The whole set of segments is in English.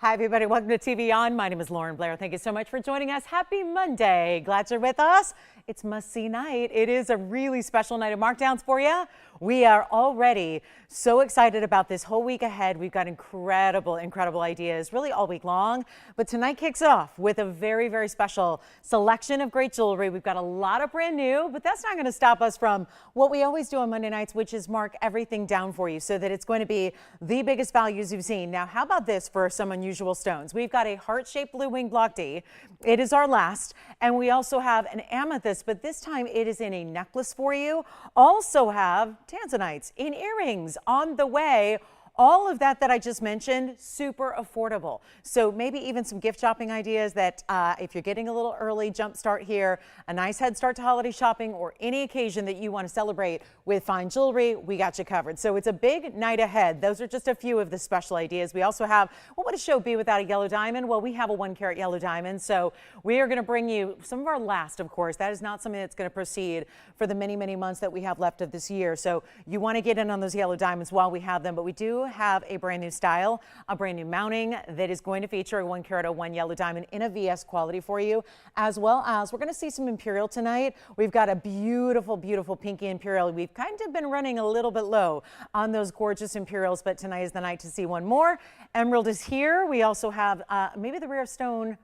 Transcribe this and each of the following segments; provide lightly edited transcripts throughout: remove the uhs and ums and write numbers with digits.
Hi, everybody. Welcome to TVON. My name is Blair. Thank you so much for joining us. Happy Monday. Glad you're with us. It's must-see night. It is a really special night of markdowns for you. We are already so excited about this whole week ahead. We've got incredible ideas really all week long. But tonight kicks off with a very special selection of great jewelry. We've got a lot of brand new, but that's not going to stop us from what we always do on Monday nights, which is mark everything down for you so that it's going to be the biggest values you've seen. Now, how about this for some unusual stones? We've got a heart-shaped blue wing block D. It is our last. And we also have an amethyst, but this time it is in a necklace for you. Also have Tanzanites in earrings on the way. All of that I just mentioned, super affordable. So maybe even some gift shopping ideas that if you're getting a little early jump start here, a nice head start to holiday shopping or any occasion that you want to celebrate with fine jewelry, we got you covered. So it's a big night ahead. Those are just a few of the special ideas. We also have, what would a show be without a yellow diamond? Well, we have a 1 carat yellow diamond. So we are going to bring you some of our last, of course. That is not something that's going to proceed for the many months that we have left of this year. So you want to get in on those yellow diamonds while we have them, but we do have a brand new style, a brand new mounting that is going to feature a 1 carat 01 yellow diamond in a VS quality for you, as well as we're going to see some Imperial tonight. We've got a beautiful pinky Imperial. We've kind of been running a little bit low on those gorgeous Imperials, but tonight is the night to see one more. Emerald is here. We also have maybe the rare stone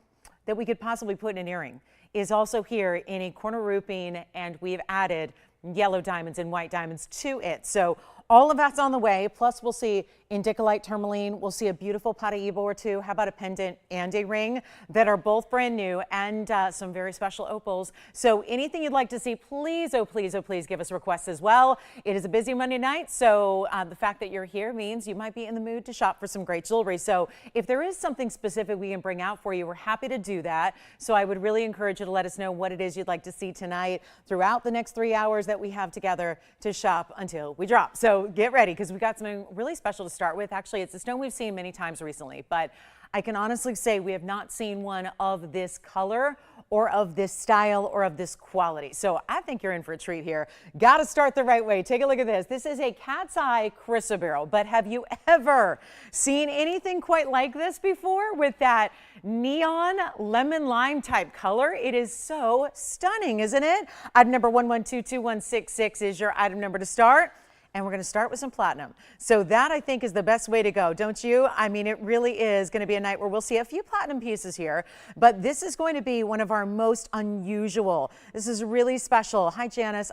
that we could possibly put in an earring is also here in a Cornerupine, and we've added yellow diamonds and white diamonds to it. So all of that's on the way. Plus, we'll see Indicolite tourmaline. We'll see a beautiful Paraiba or two. How about a pendant and a ring that are both brand new, and some very special opals. So anything you'd like to see, please, oh please give us requests as well. It is a busy Monday night, so the fact that you're here means you might be in the mood to shop for some great jewelry. So if there is something specific we can bring out for you, we're happy to do that. So I would really encourage you to let us know what it is you'd like to see tonight throughout the next 3 hours that we have together to shop until we drop. So get ready, because we've got something really special to start with. Actually, it's a stone we've seen many times recently, but I can honestly say we have not seen one of this color or of this style or of this quality. So I think you're in for a treat here. Got to start the right way. Take a look at this. This is a cat's eye chrysoberyl, but have you ever seen anything quite like this before with that neon lemon lime type color? It is so stunning, isn't it? Item number 11222166 is your item number to start. And we're going to start with some platinum. So that, I think, is the best way to go, don't you? I mean, it really is going to be a night where we'll see a few platinum pieces here, but this is going to be one of our most unusual. This is really special. Hi, Janice.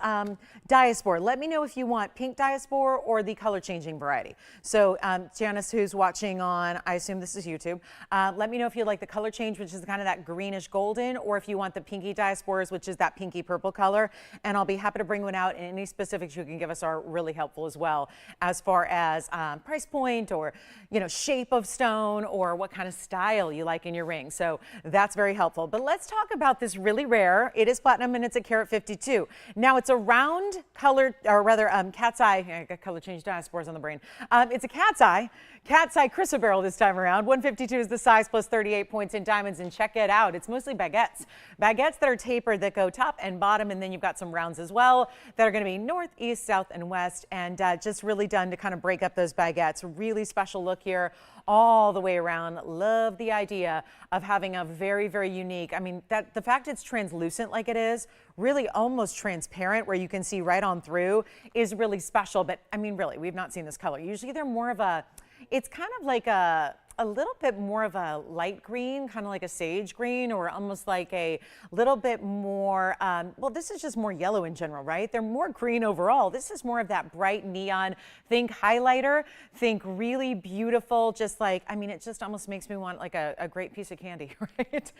Diaspore. Let me know if you want pink diaspore or the color changing variety. So Janice, who's watching on, I assume this is YouTube, let me know if you like the color change, which is kind of that greenish golden, or if you want the pinky diaspores, which is that pinky purple color. And I'll be happy to bring one out, and any specifics you can give us are really helpful as well, as far as price point or, you know, shape of stone or what kind of style you like in your ring. So that's very helpful. But let's talk about this really rare. It is platinum and it's a carat 52. Now it's a round colored, or rather cat's eye. I got color change diaspores on the brain. It's a cat's eye chrysoberyl this time around. 152 is the size, plus 38 points in diamonds, and check it out. It's mostly baguettes that are tapered that go top and bottom, and then you've got some rounds as well that are going to be north, east, south, and west. And just really done to kind of break up those baguettes. Really special look here all the way around. Love the idea of having a very unique, I mean, that the fact it's translucent like it is, really almost transparent where you can see right on through, is really special. But I mean, really, we've not seen this color. Usually they're more of a, it's kind of like a little bit more of a light green, kind of like a sage green, or almost like a little bit more, well, this is just more yellow in general, right? They're more green overall. This is more of that bright neon. Think highlighter, think really beautiful, just like, I mean, it just almost makes me want like a great piece of candy, right?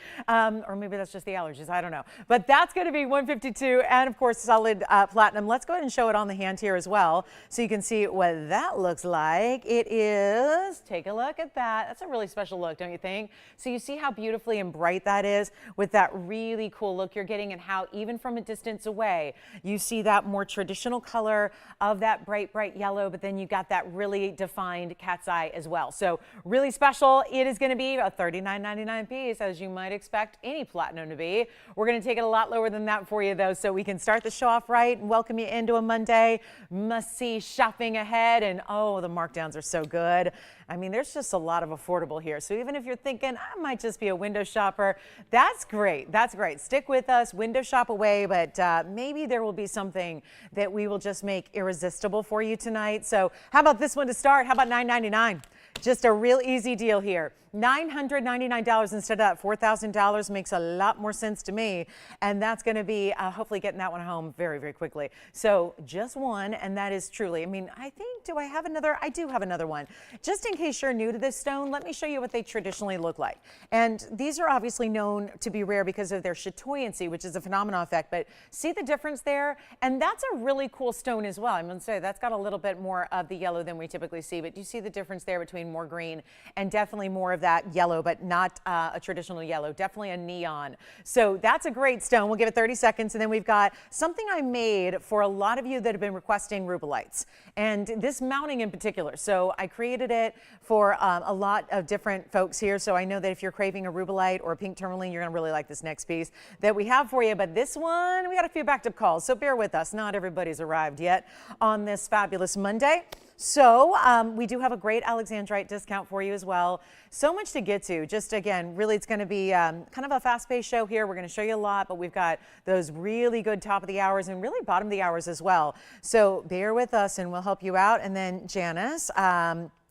Or maybe that's just the allergies, I don't know. But that's going to be 152, and of course, solid platinum. Let's go ahead and show it on the hand here as well, so you can see what that looks like. It is, take a look at that. That's a really special look, don't you think? So you see how beautifully and bright that is with that really cool look you're getting, and how even from a distance away, you see that more traditional color of that bright yellow, but then you got that really defined cat's eye as well. So really special. It is going to be a $39.99 piece, as you might expect any platinum to be. We're going to take it a lot lower than that for you, though, so we can start the show off right and welcome you into a Monday. Must-see shopping ahead, and oh, the markdowns are so good. I mean, there's just a lot of affordable here. So even if you're thinking, I might just be a window shopper, that's great. That's great. Stick with us, window shop away, but maybe there will be something that we will just make irresistible for you tonight. So how about this one to start? How about $9.99? Just a real easy deal here. $999 instead of that $4,000 makes a lot more sense to me. And that's going to be hopefully getting that one home very, very quickly. So just one, and that is truly, I mean, I think, do I have another? I do have another one. Just in case you're new to this stone, let me show you what they traditionally look like. And these are obviously known to be rare because of their chatoyancy, which is a phenomenal effect. But see the difference there? And that's a really cool stone as well. I'm going to say that's got a little bit more of the yellow than we typically see. But you see the difference there between more green and definitely more of that yellow, but not a traditional yellow, definitely a neon. So that's a great stone. We'll give it 30 seconds. And then we've got something I made for a lot of you that have been requesting Rubellites, and this mounting in particular. So I created it for a lot of different folks here. So I know that if you're craving a Rubellite or a pink tourmaline, you're gonna really like this next piece that we have for you. But this one, we got a few backed up calls, so bear with us. Not everybody's arrived yet on this fabulous Monday. So we do have a great Alexandrite discount for you as well. So much to get to. Just again, really, it's going to be kind of a fast-paced show here. We're going to show you a lot, but we've got those really good top of the hours and really bottom of the hours as well. So bear with us and we'll help you out. And then Janice,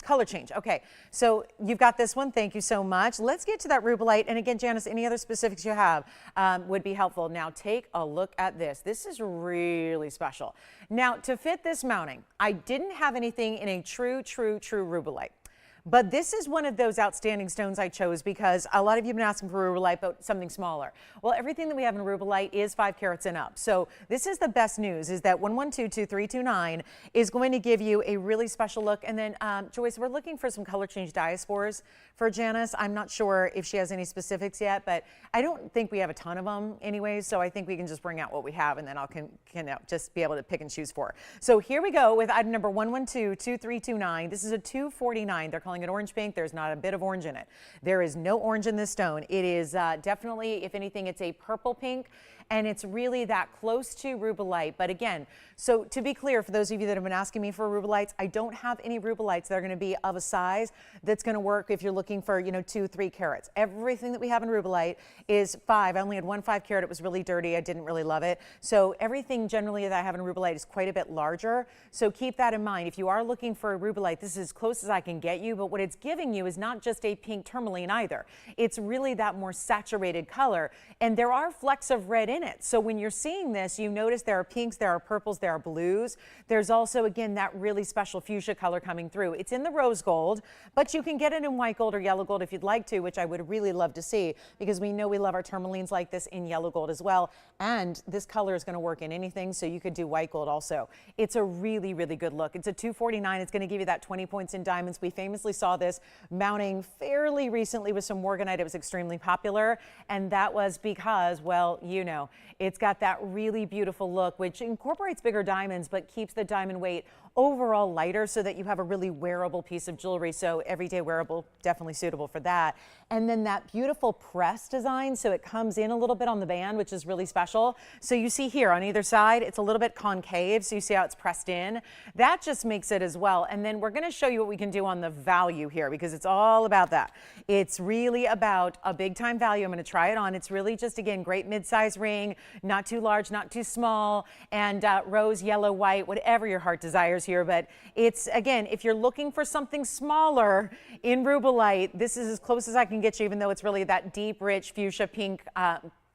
color change. Okay, so you've got this one. Thank you so much. Let's get to that Rubellite. And again, Janice, any other specifics you have would be helpful. Now take a look at this. This is really special. Now to fit this mounting, I didn't have anything in a true Rubellite. But this is one of those outstanding stones I chose because a lot of you have been asking for Rubellite, but something smaller. Well, everything that we have in Rubellite is 5 carats and up. So this is the best news, is that 11222329 is going to give you a really special look. And then Joyce, we're looking for some color change diaspores for Janice. I'm not sure if she has any specifics yet, but I don't think we have a ton of them anyways. So I think we can just bring out what we have and then I'll can just be able to pick and choose for. So here we go with item number 11222329. This is a 249. They're calling it orange pink. There's not a bit of orange in it. There is no orange in this stone. It is definitely, if anything, it's a purple pink, and it's really that close to Rubellite. But again, so to be clear, for those of you that have been asking me for Rubellites, I don't have any Rubellites that are going to be of a size that's going to work if you're looking for, 2-3 carats. Everything that we have in Rubellite is 5. I only had one 5 carat. It was really dirty. I didn't really love it. So everything generally that I have in Rubellite is quite a bit larger. So keep that in mind. If you are looking for a Rubellite, this is as close as I can get you. But what it's giving you is not just a pink tourmaline either. It's really that more saturated color. And there are flecks of red in it. So when you're seeing this, you notice there are pinks, there are purples, there are blues. There's also, again, that really special fuchsia color coming through. It's in the rose gold, but you can get it in white gold or yellow gold if you'd like to, which I would really love to see, because we know we love our tourmalines like this in yellow gold as well. And this color is going to work in anything, so you could do white gold also. It's a really, really good look. It's a 249. It's going to give you that 20 points in diamonds. We famously saw this mounting fairly recently with some morganite. It was extremely popular, and that was because, well, it's got that really beautiful look, which incorporates bigger diamonds, but keeps the diamond weight overall lighter so that you have a really wearable piece of jewelry. So everyday wearable, definitely suitable for that. And then that beautiful press design. So it comes in a little bit on the band, which is really special. So you see here on either side, it's a little bit concave. So you see how it's pressed in. That just makes it as well. And then we're going to show you what we can do on the value here, because it's all about that. It's really about a big time value. I'm going to try it on. It's really just, again, great mid-size ring, not too large, not too small, and rose, yellow, white, whatever your heart desires here. But it's, again, if you're looking for something smaller in Rubellite, this is as close as I can get you, even though it's really that deep, rich fuchsia pink,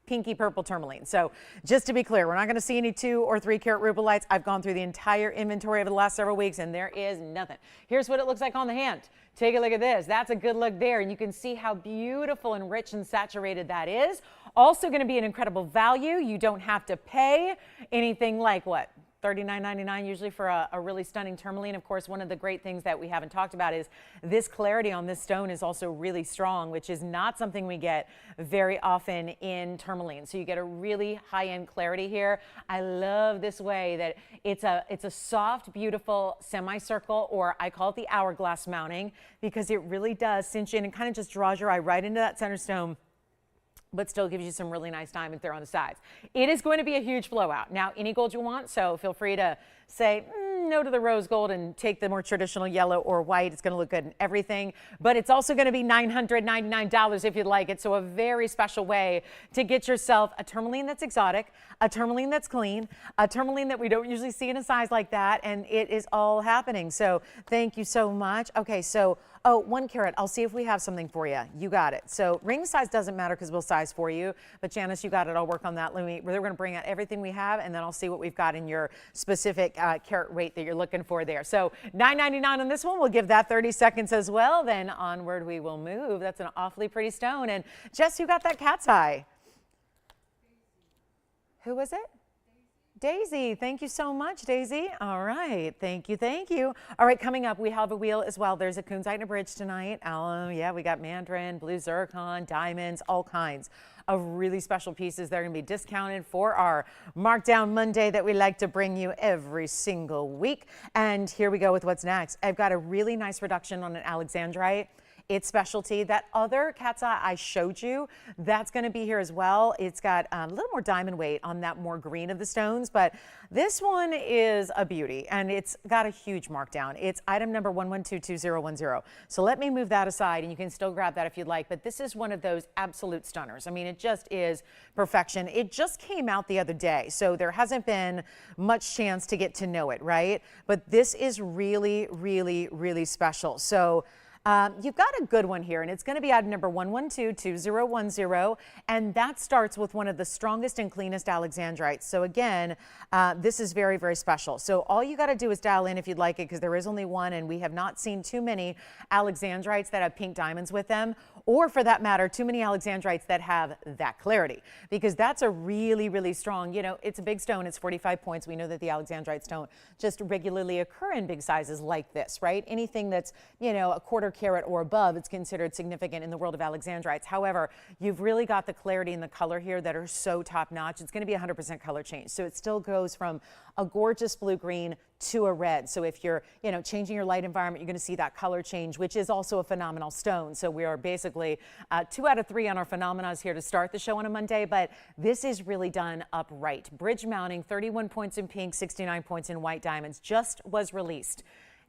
pinky purple tourmaline. So just to be clear, we're not going to see any 2 or 3 carat Rubellites. I've gone through the entire inventory over the last several weeks, and there is nothing. Here's what it looks like on the hand. Take a look at this. That's a good look there, and you can see how beautiful and rich and saturated that is. Also going to be an incredible value. You don't have to pay anything like what? $39.99 usually for a really stunning tourmaline. Of course, one of the great things that we haven't talked about is this clarity on this stone is also really strong, which is not something we get very often in tourmaline. So you get a really high-end clarity here. I love this way that it's a soft, beautiful semicircle, or I call it the hourglass mounting, because it really does cinch in and kind of just draws your eye right into that center stone, but still gives you some really nice diamonds there on the sides. It is going to be a huge blowout. Now, any gold you want, so feel free to say, no to the rose gold and take the more traditional yellow or white. It's going to look good in everything, but it's also going to be $999 if you'd like it. So a very special way to get yourself a tourmaline that's exotic, a tourmaline that's clean, a tourmaline that we don't usually see in a size like that, and it is all happening. So thank you so much. Okay, so, oh, 1 carat. I'll see if we have something for you. You got it. So ring size doesn't matter because we'll size for you, but Janice, you got it. I'll work on that. We're going to bring out everything we have, and then I'll see what we've got in your specific carat weight that you're looking for there. So $9.99 on this one. We'll give that 30 seconds as well. Then onward we will move. That's an awfully pretty stone. And Jess, you got that cat's eye. Who was it? Daisy, thank you so much, Daisy. All right, thank you, thank you. All right, coming up, we have a wheel as well. There's a kunzite and a bridge tonight. Yeah, we got mandarin, blue zircon, diamonds, all kinds of really special pieces. They're going to be discounted for our Markdown Monday that we like to bring you every single week. And here we go with what's next. I've got a really nice reduction on an Alexandrite. It's specialty. That other cat's eye I showed you, that's going to be here as well. It's got a little more diamond weight on that more green of the stones, but this one is a beauty, and it's got a huge markdown. It's item number 11221010. So let me move that aside, and you can still grab that if you'd like, but this is one of those absolute stunners. I mean, it just is perfection. It just came out the other day, so there hasn't been much chance to get to know it, right? But this is really, really, really special. So you've got a good one here, and it's going to be item number 11222010, and that starts with one of the strongest and cleanest Alexandrites. So again, this is very, very special. So all you got to do is dial in if you'd like it, because there is only one, and we have not seen too many Alexandrites that have pink diamonds with them, or for that matter, too many Alexandrites that have that clarity, because that's a really, really strong, you know, it's a big stone. It's 45 points. We know that the Alexandrites don't just regularly occur in big sizes like this, right? Anything that's, you know, a quarter carat or above, it's considered significant in the world of Alexandrites. However, you've really got the clarity and the color here that are so top notch. It's going to be 100% color change. So it still goes from a gorgeous blue-green to a red. So if you're, you know, changing your light environment, you're going to see that color change, which is also a phenomenal stone. So we are basically 2 out of 3 on our phenomenas here to start the show on a Monday, but this is really done upright. Bridge mounting, 31 points in pink, 69 points in white diamonds, just was released.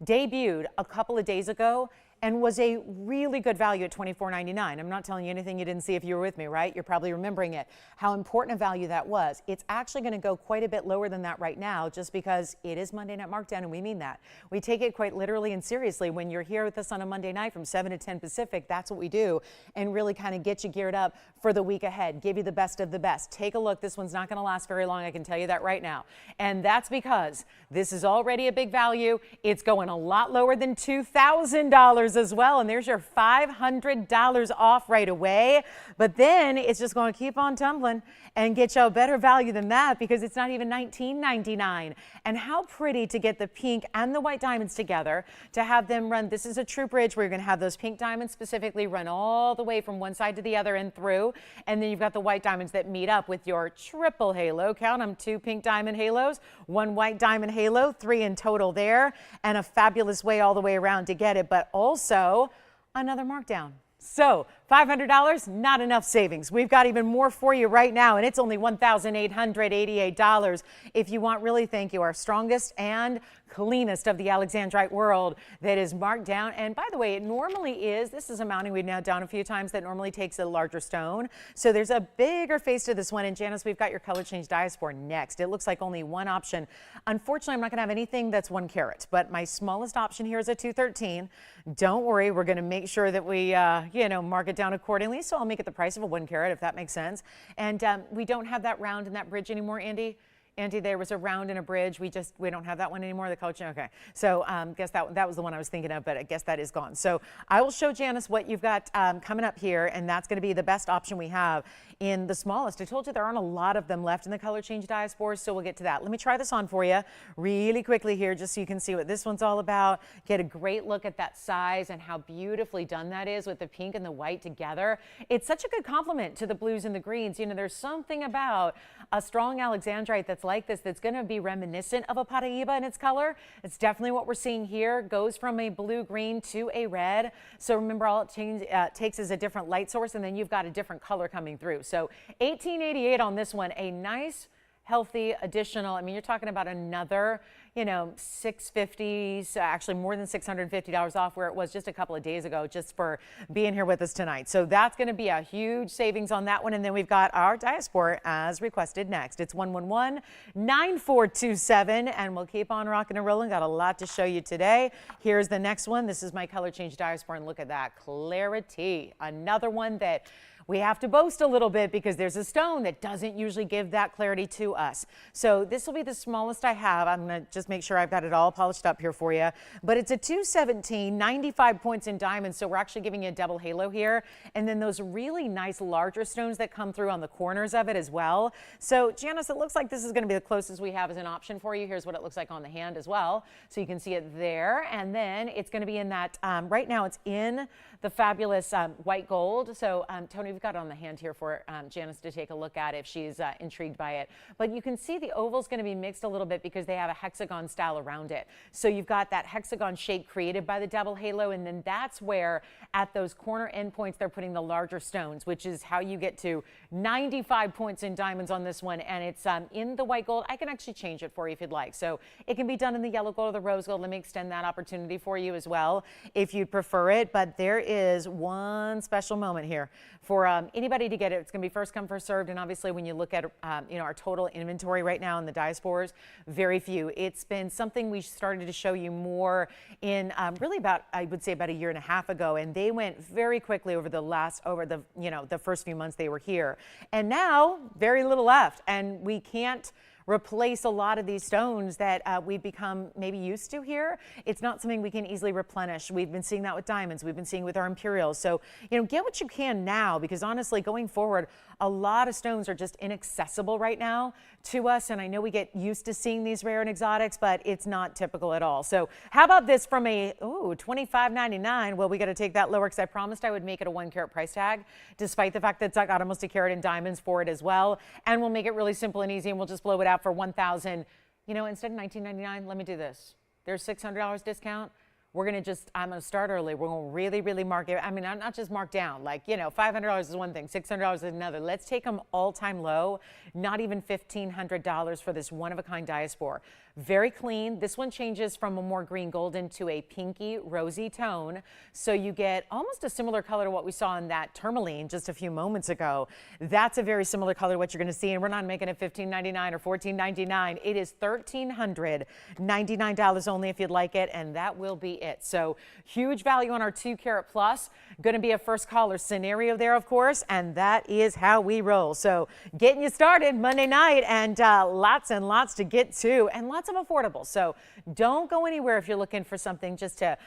Debuted a couple of days ago and was a really good value at $24.99. I'm not telling you anything you didn't see if you were with me, right? You're probably remembering it, how important a value that was. It's actually going to go quite a bit lower than that right now, just because it is Monday Night Markdown, and we mean that. We take it quite literally and seriously. When you're here with us on a Monday night from 7 to 10 Pacific, that's what we do, and really kind of get you geared up for the week ahead, give you the best of the best. Take a look. This one's not going to last very long, I can tell you that right now. And that's because this is already a big value. It's going a lot lower than $2,000 as well, and there's your $500 off right away. But then it's just going to keep on tumbling and get you a better value than that, because it's not even $19.99. And how pretty to get the pink and the white diamonds together, to have them run. This is a true bridge where you're going to have those pink diamonds specifically run all the way from one side to the other and through, and then you've got the white diamonds that meet up with your triple halo. Count them: 2 pink diamond halos, 1 white diamond halo, 3 in total there, and a fabulous way all the way around to get it, but also another markdown. So $500, not enough savings. We've got even more for you right now, and it's only $1,888. If you want, really, thank you, our strongest and cleanest of the Alexandrite world that is marked down. And by the way, it normally is, this is a mounting we've now done a few times that normally takes a larger stone. So there's a bigger face to this one. And Janice, we've got your color change diaspore next. It looks like only one option. Unfortunately, I'm not going to have anything that's 1 carat, but my smallest option here is a 213. Don't worry, we're going to make sure that we, you know, mark it down accordingly. So I'll make it the price of a 1 carat, if that makes sense. And we don't have that round in that bridge anymore, Andy. Andy, there was a round and a bridge. We don't have that one anymore, the coaching. Okay. So guess that was the one I was thinking of, but I guess that is gone. So I will show Janice what you've got coming up here, and that's going to be the best option we have in the smallest. I told you there aren't a lot of them left in the color change diaspores, so we'll get to that. Let me try this on for you really quickly here, just so you can see what this one's all about. Get a great look at that size and how beautifully done that is with the pink and the white together. It's such a good complement to the blues and the greens. You know, there's something about a strong Alexandrite that's like this that's going to be reminiscent of a Paraiba in its color. It's definitely what we're seeing here. Goes from a blue-green to a red. So remember, all it takes is a different light source, and then you've got a different color coming through. So $18.88 on this one. A nice, healthy, additional. I mean, you're talking about another, you know, $650, so actually more than $650 off where it was just a couple of days ago, just for being here with us tonight. So that's going to be a huge savings on that one. And then we've got our diaspore as requested next. It's 111-9427, and we'll keep on rocking and rolling. Got a lot to show you today. Here's the next one. This is my color change diaspore, and look at that clarity. Another one that we have to boast a little bit because there's a stone that doesn't usually give that clarity to us. So this will be the smallest I have. I'm going to just make sure I've got it all polished up here for you. But it's a 217, 95 points in diamonds. So we're actually giving you a double halo here. And then those really nice larger stones that come through on the corners of it as well. So Janice, it looks like this is going to be the closest we have as an option for you. Here's what it looks like on the hand as well. So you can see it there. And then it's going to be in that, right now it's in the fabulous white gold. So Tony, we've got it on the hand here for Janice to take a look at if she's intrigued by it. But you can see the oval's going to be mixed a little bit because they have a hexagon style around it. So you've got that hexagon shape created by the double halo, and then that's where at those corner endpoints they're putting the larger stones, which is how you get to 95 points in diamonds on this one. And it's in the white gold. I can actually change it for you if you'd like. So it can be done in the yellow gold or the rose gold. Let me extend that opportunity for you as well if you'd prefer it. But there is one special moment here for anybody to get it. It's going to be first come, first served. And obviously, when you look at our total inventory right now in the diaspores, very few. It's been something we started to show you more in really about, I would say, about a year and a half ago. And they went very quickly over the first few months they were here. And now, very little left. And we can't replace a lot of these stones that we've become maybe used to here. It's not something we can easily replenish. We've been seeing that with diamonds. We've been seeing with our Imperials. So, get what you can now, because honestly, going forward, a lot of stones are just inaccessible right now to us. And I know we get used to seeing these rare and exotics, but it's not typical at all. So how about this from a, $25.99? Well, we got to take that lower because I promised I would make it a 1 carat price tag, despite the fact that it's got almost a carat in diamonds for it as well. And we'll make it really simple and easy, and we'll just blow it out for $1,000. Instead of $19.99, let me do this. There's $600 discount. We're going to I'm going to start early. We're going to really, really mark it. I mean, not just mark down. Like, $500 is one thing, $600 is another. Let's take them all time low. Not even $1,500 for this one-of-a-kind diaspore. Very clean. This one changes from a more green golden to a pinky rosy tone. So you get almost a similar color to what we saw in that tourmaline just a few moments ago. That's a very similar color to what you're going to see. And we're not making it $15.99 or $14.99. It is $1,399 only if you'd like it. And that will be it. So huge value on our 2 carat plus. Going to be a first caller scenario there, of course. And that is how we roll. So getting you started Monday night, and lots and lots to get to, and lots of affordable. So don't go anywhere if you're looking for something just to,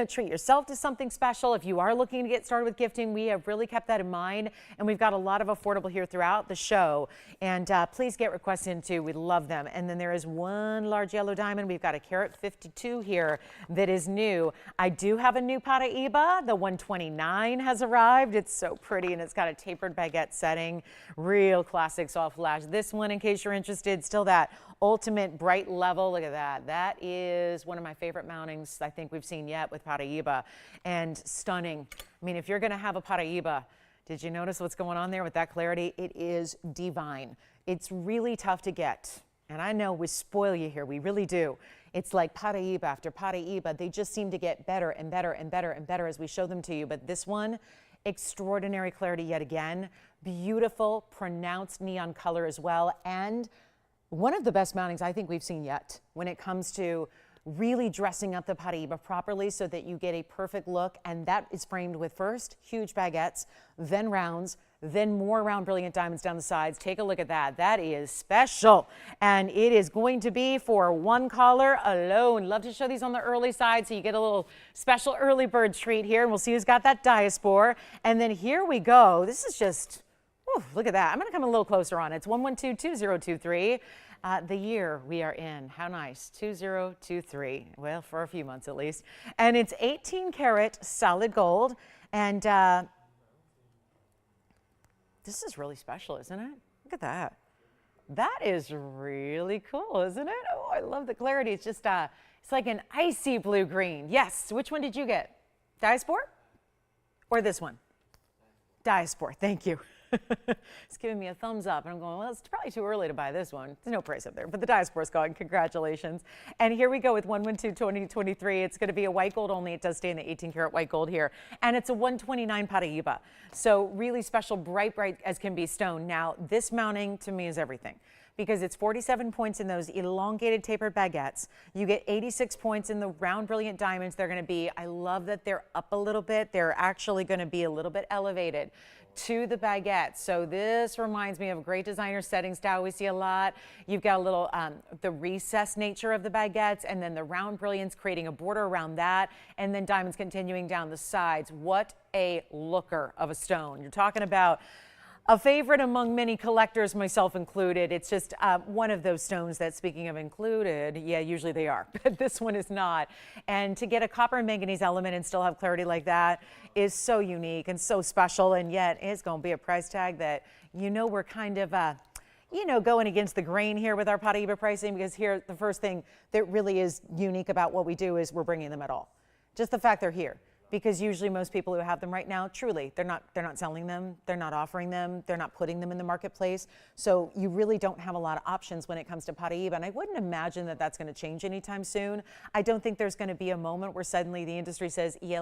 treat yourself to something special. If you are looking to get started with gifting, we have really kept that in mind. And we've got a lot of affordable here throughout the show. And please get requests in too. We love them. And then there is one large yellow diamond. We've got a carat 52 here that is new. I do have a new Paraiba. The 129 has arrived. It's so pretty, and it's got a tapered baguette setting. Real classic soft flash. This one, in case you're interested, still that ultimate bright level. Look at that. That is one of my favorite mountings I think we've seen yet with Paraiba, and stunning. I mean, if you're going to have a Paraiba, did you notice what's going on there with that clarity? It is divine. It's really tough to get. And I know we spoil you here. We really do. It's like Paraiba after Paraiba. They just seem to get better and better and better and better as we show them to you. But this one, extraordinary clarity yet again. Beautiful, pronounced neon color as well. And one of the best mountings I think we've seen yet when it comes to really dressing up the Paraiba properly so that you get a perfect look. And that is framed with first huge baguettes, then rounds, then more round brilliant diamonds down the sides. Take a look at that. That is special. And it is going to be for one caller alone. Love to show these on the early side so you get a little special early bird treat here. And we'll see who's got that diaspore. And then here we go. This is just, look at that. I'm going to come a little closer on it. It's 112-2023. The year we are in. How nice. 2023. Well, for a few months at least. And it's 18 karat solid gold. And this is really special, isn't it? Look at that. That is really cool, isn't it? Oh, I love the clarity. It's just, it's like an icy blue-green. Yes. Which one did you get? Diaspore? Or this one? Diaspore. Thank you. It's giving me a thumbs up, and I'm going, well, it's probably too early to buy this one. There's no price up there, but the diaspore is going. Congratulations. And here we go with 112-2023. It's going to be a white gold only. It does stay in the 18 karat white gold here, and it's a 129 Paraiba. So really special, bright as can be stone. Now, this mounting to me is everything, because it's 47 points in those elongated tapered baguettes. You get 86 points in the round brilliant diamonds. They're going to be, I love that they're up a little bit. They're actually going to be a little bit elevated to the baguette. So this reminds me of a great designer setting style we see a lot. You've got a little, the recessed nature of the baguettes, and then the round brilliance creating a border around that, and then diamonds continuing down the sides. What a looker of a stone. You're talking about a favorite among many collectors, myself included. It's just one of those stones that, speaking of included, yeah, usually they are, but this one is not. And to get a copper and manganese element and still have clarity like that is so unique and so special, and yet it's going to be a price tag that, you know, we're kind of, you know, going against the grain here with our Paraiba pricing, because here, the first thing that really is unique about what we do is we're bringing them at all. Just the fact they're here. Because usually most people who have them right now, truly, they're not selling them, they're not offering them, they're not putting them in the marketplace. So you really don't have a lot of options when it comes to Paraiba. And I wouldn't imagine that that's going to change anytime soon. I don't think there's going to be a moment where suddenly the industry says, yeah,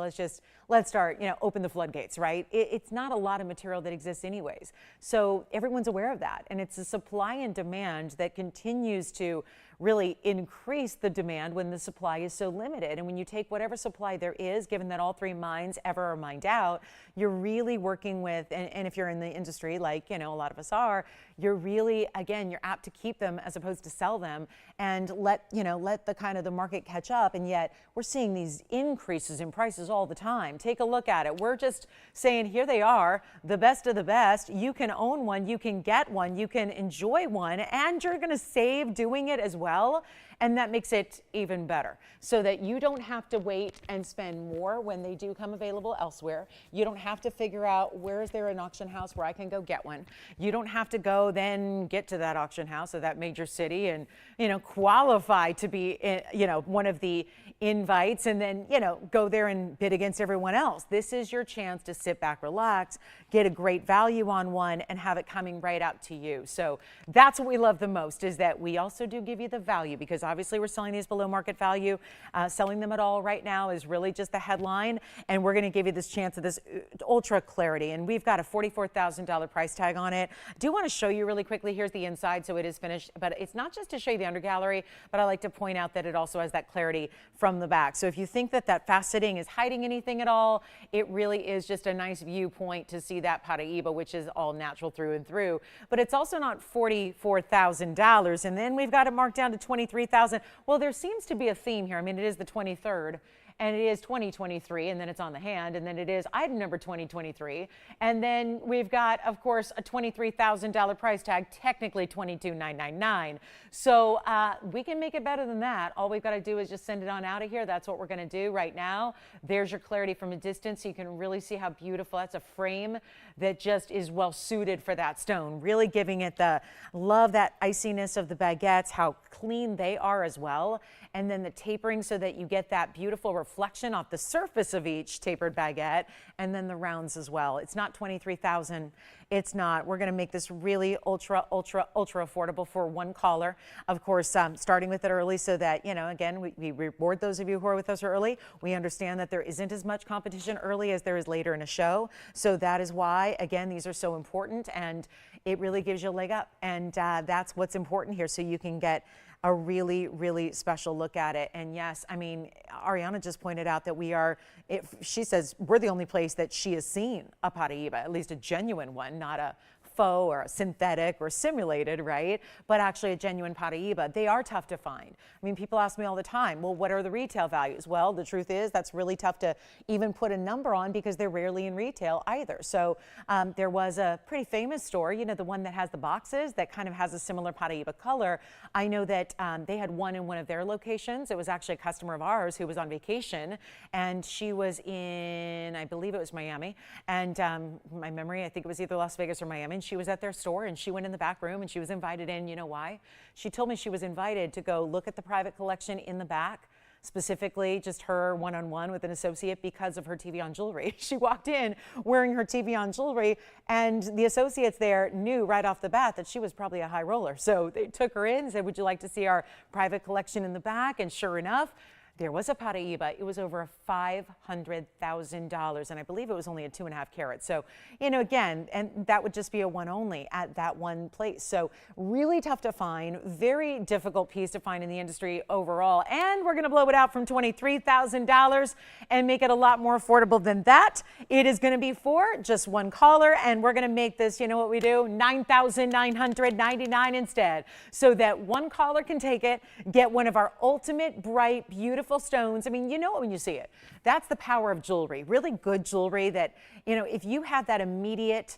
let's start, you know, open the floodgates, right? It's not a lot of material that exists anyways. So everyone's aware of that. And it's a supply and demand that continues to really increase the demand when the supply is so limited. And when you take whatever supply there is, given that all three mines ever are mined out, you're really working with, and if you're in the industry like, you know, a lot of us are, you're really, again, you're apt to keep them as opposed to sell them and let the kind of the market catch up. And yet we're seeing these increases in prices all the time. Take a look at it. We're just saying, here they are, the best of the best. You can own one, you can get one, you can enjoy one, and you're going to save doing it as well. And that makes it even better, so that you don't have to wait and spend more when they do come available elsewhere. You don't have to figure out, where is there an auction house where I can go get one. You don't have to go then get to that auction house or that major city and, you know, qualify to be, you know, one of the invites and then, you know, go there and bid against everyone else. This is your chance to sit back, relax, get a great value on one, and have it coming right out to you. So that's what we love the most, is that we also do give you the value, because obviously we're selling these below market value. Selling them at all right now is really just the headline, and we're going to give you this chance of this ultra clarity. And we've got a $44,000 price tag on it. I do want to show you really quickly. Here's the inside, so it is finished, but it's not just to show you the undergallery, but I like to point out that it also has that clarity from the back. So if you think that that faceting is hiding anything at all, it really is just a nice viewpoint to see that Paraiba, which is all natural through and through. But it's also not $44,000, and then we've got it marked down to $23,000. Well, there seems to be a theme here. I mean, it is the 23rd. And it is 2023, and then it's on the hand, and then it is item number 2023. And then we've got, of course, a $23,000 price tag, technically $22,999. So we can make it better than that. All we've got to do is just send it on out of here. That's what we're going to do right now. There's your clarity from a distance, so you can really see how beautiful. That's a frame that just is well suited for that stone, really giving it the love, that iciness of the baguettes, how clean they are as well. And then the tapering, so that you get that beautiful reflection off the surface of each tapered baguette, and then the rounds as well. It's not $23,000. It's not. We're going to make this really ultra affordable for one caller. Of course, starting with it early, so that, you know, again, we reward those of you who are with us early. We understand that there isn't as much competition early as there is later in a show. So that is why, again, these are so important, and it really gives you a leg up. And that's what's important here, so you can get a really special look at it. And yes, I mean, Ariana just pointed out that she says we're the only place that she has seen a Paraiba, at least a genuine one, not a faux or a synthetic or simulated, right? But actually a genuine Paraiba. They are tough to find. I mean, people ask me all the time, well, what are the retail values? Well, the truth is that's really tough to even put a number on, because they're rarely in retail either. So there was a pretty famous store, you know, the one that has the boxes that kind of has a similar Paraiba color. I know that they had one in one of their locations. It was actually a customer of ours who was on vacation, and she was in, I believe it was Miami, and my memory, I think it was either Las Vegas or Miami. She was at their store, and she went in the back room, and she was invited in. You know why? She told me she was invited to go look at the private collection in the back, specifically just her one-on-one with an associate because of her TVON jewelry. She walked in wearing her TVON jewelry, and the associates there knew right off the bat that she was probably a high roller. So they took her in and said, would you like to see our private collection in the back? And sure enough, there was a Paraiba. It was over $500,000, and I believe it was only a 2.5 carat. So, you know, again, and that would just be a one only at that one place. So really tough to find, very difficult piece to find in the industry overall. And we're going to blow it out from $23,000 and make it a lot more affordable than that. It is going to be for just one caller, and we're going to make this, you know what we do, $9,999 instead, so that one caller can take it, get one of our ultimate bright, beautiful stones. I mean, you know it when you see it. That's the power of jewelry, really good jewelry that, you know, if you have that immediate,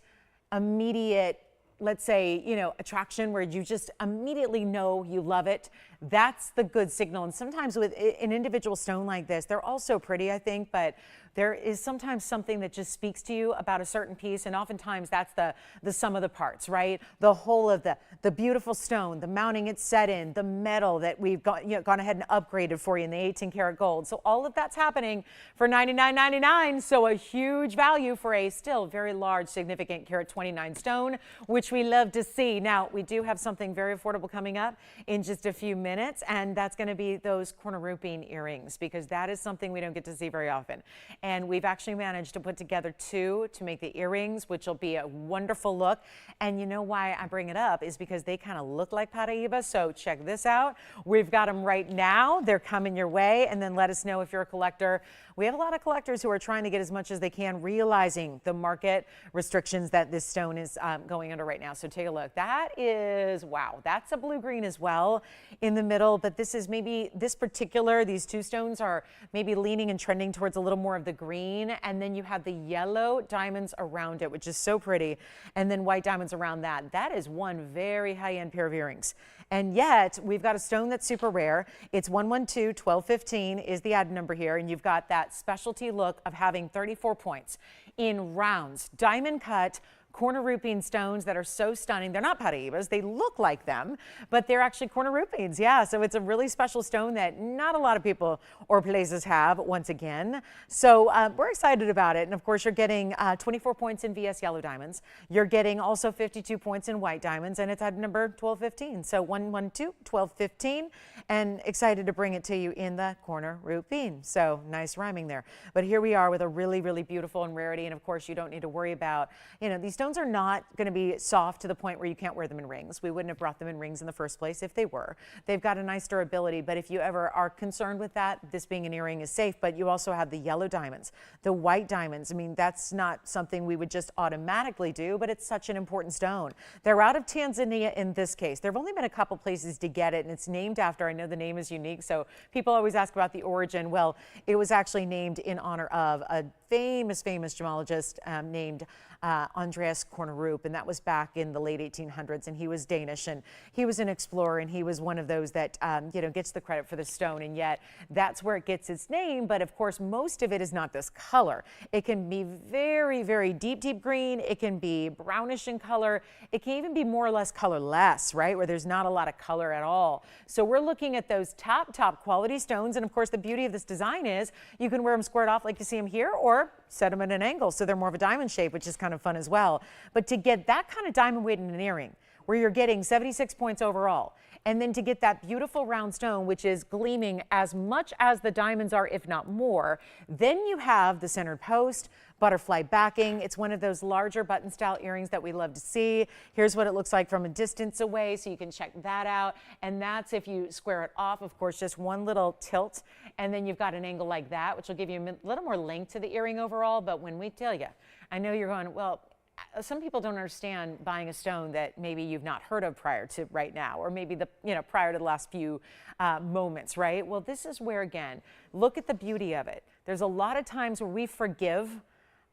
let's say, you know, attraction where you just immediately know you love it, that's the good signal. And sometimes with an individual stone like this, they're all so pretty, I think, but there is sometimes something that just speaks to you about a certain piece, and oftentimes that's the sum of the parts, right? The whole of the beautiful stone, the mounting it's set in, the metal that we've gone ahead and upgraded for you in the 18 karat gold. So all of that's happening for $99.99. So a huge value for a still very large, significant carat 29 stone, which we love to see. Now, we do have something very affordable coming up in just a few minutes, and that's going to be those Cornerupine earrings, because that is something we don't get to see very often. And we've actually managed to put together two to make the earrings, which will be a wonderful look. And you know why I bring it up is because they kind of look like Paraiba. So check this out. We've got them right now. They're coming your way. And then let us know if you're a collector. We have a lot of collectors who are trying to get as much as they can, realizing the market restrictions that this stone is going under right now. So take a look. That is, wow, that's a blue-green as well in the middle. But this is maybe, these two stones are maybe leaning and trending towards a little more of the green, and then you have the yellow diamonds around it, which is so pretty, and then white diamonds around that. That is one very high-end pair of earrings. And yet we've got a stone that's super rare. It's 112-1215 is the item number here, and you've got that specialty look of having 34 points in rounds, diamond cut Cornerupine stones that are so stunning. They're not Paraibas, they look like them, but they're actually Cornerupines. Yeah, so it's a really special stone that not a lot of people or places have, once again. So we're excited about it. And of course, you're getting 24 points in VS yellow diamonds. You're getting also 52 points in white diamonds, and it's at number 1215. So 112-1215, and excited to bring it to you in the Cornerupine. So nice rhyming there. But here we are with a really, really beautiful and rarity. And of course, you don't need to worry about, you know, these stones are not going to be soft to the point where you can't wear them in rings. We wouldn't have brought them in rings in the first place if they were. They've got a nice durability, but if you ever are concerned with that, this being an earring is safe. But you also have the yellow diamonds, the white diamonds. I mean, that's not something we would just automatically do, but it's such an important stone. They're out of Tanzania in this case. There have only been a couple places to get it, and it's named after, I know the name is unique, so people always ask about the origin. Well, it was actually named in honor of a famous gemologist named Andreas Cornerup, and that was back in the late 1800s, and he was Danish, and he was an explorer, and he was one of those that you know, gets the credit for the stone, and yet that's where it gets its name. But of course, most of it is not this color. It can be very, very deep green. It can be brownish in color. It can even be more or less colorless, right, where there's not a lot of color at all. So we're looking at those top quality stones, and of course, the beauty of this design is you can wear them squared off like you see them here, or set them at an angle so they're more of a diamond shape, which is kind of fun as well. But to get that kind of diamond weight in an earring, where you're getting 76 points overall, and then to get that beautiful round stone, which is gleaming as much as the diamonds are, if not more, then you have the centered post, butterfly backing. It's one of those larger button style earrings that we love to see. Here's what it looks like from a distance away, so you can check that out. And that's if you square it off, of course, just one little tilt, and then you've got an angle like that, which will give you a little more length to the earring overall. But when we tell you, I know you're going, well, some people don't understand buying a stone that maybe you've not heard of prior to right now, or maybe prior to the last few moments, right? Well, this is where, again, look at the beauty of it. There's a lot of times where we forgive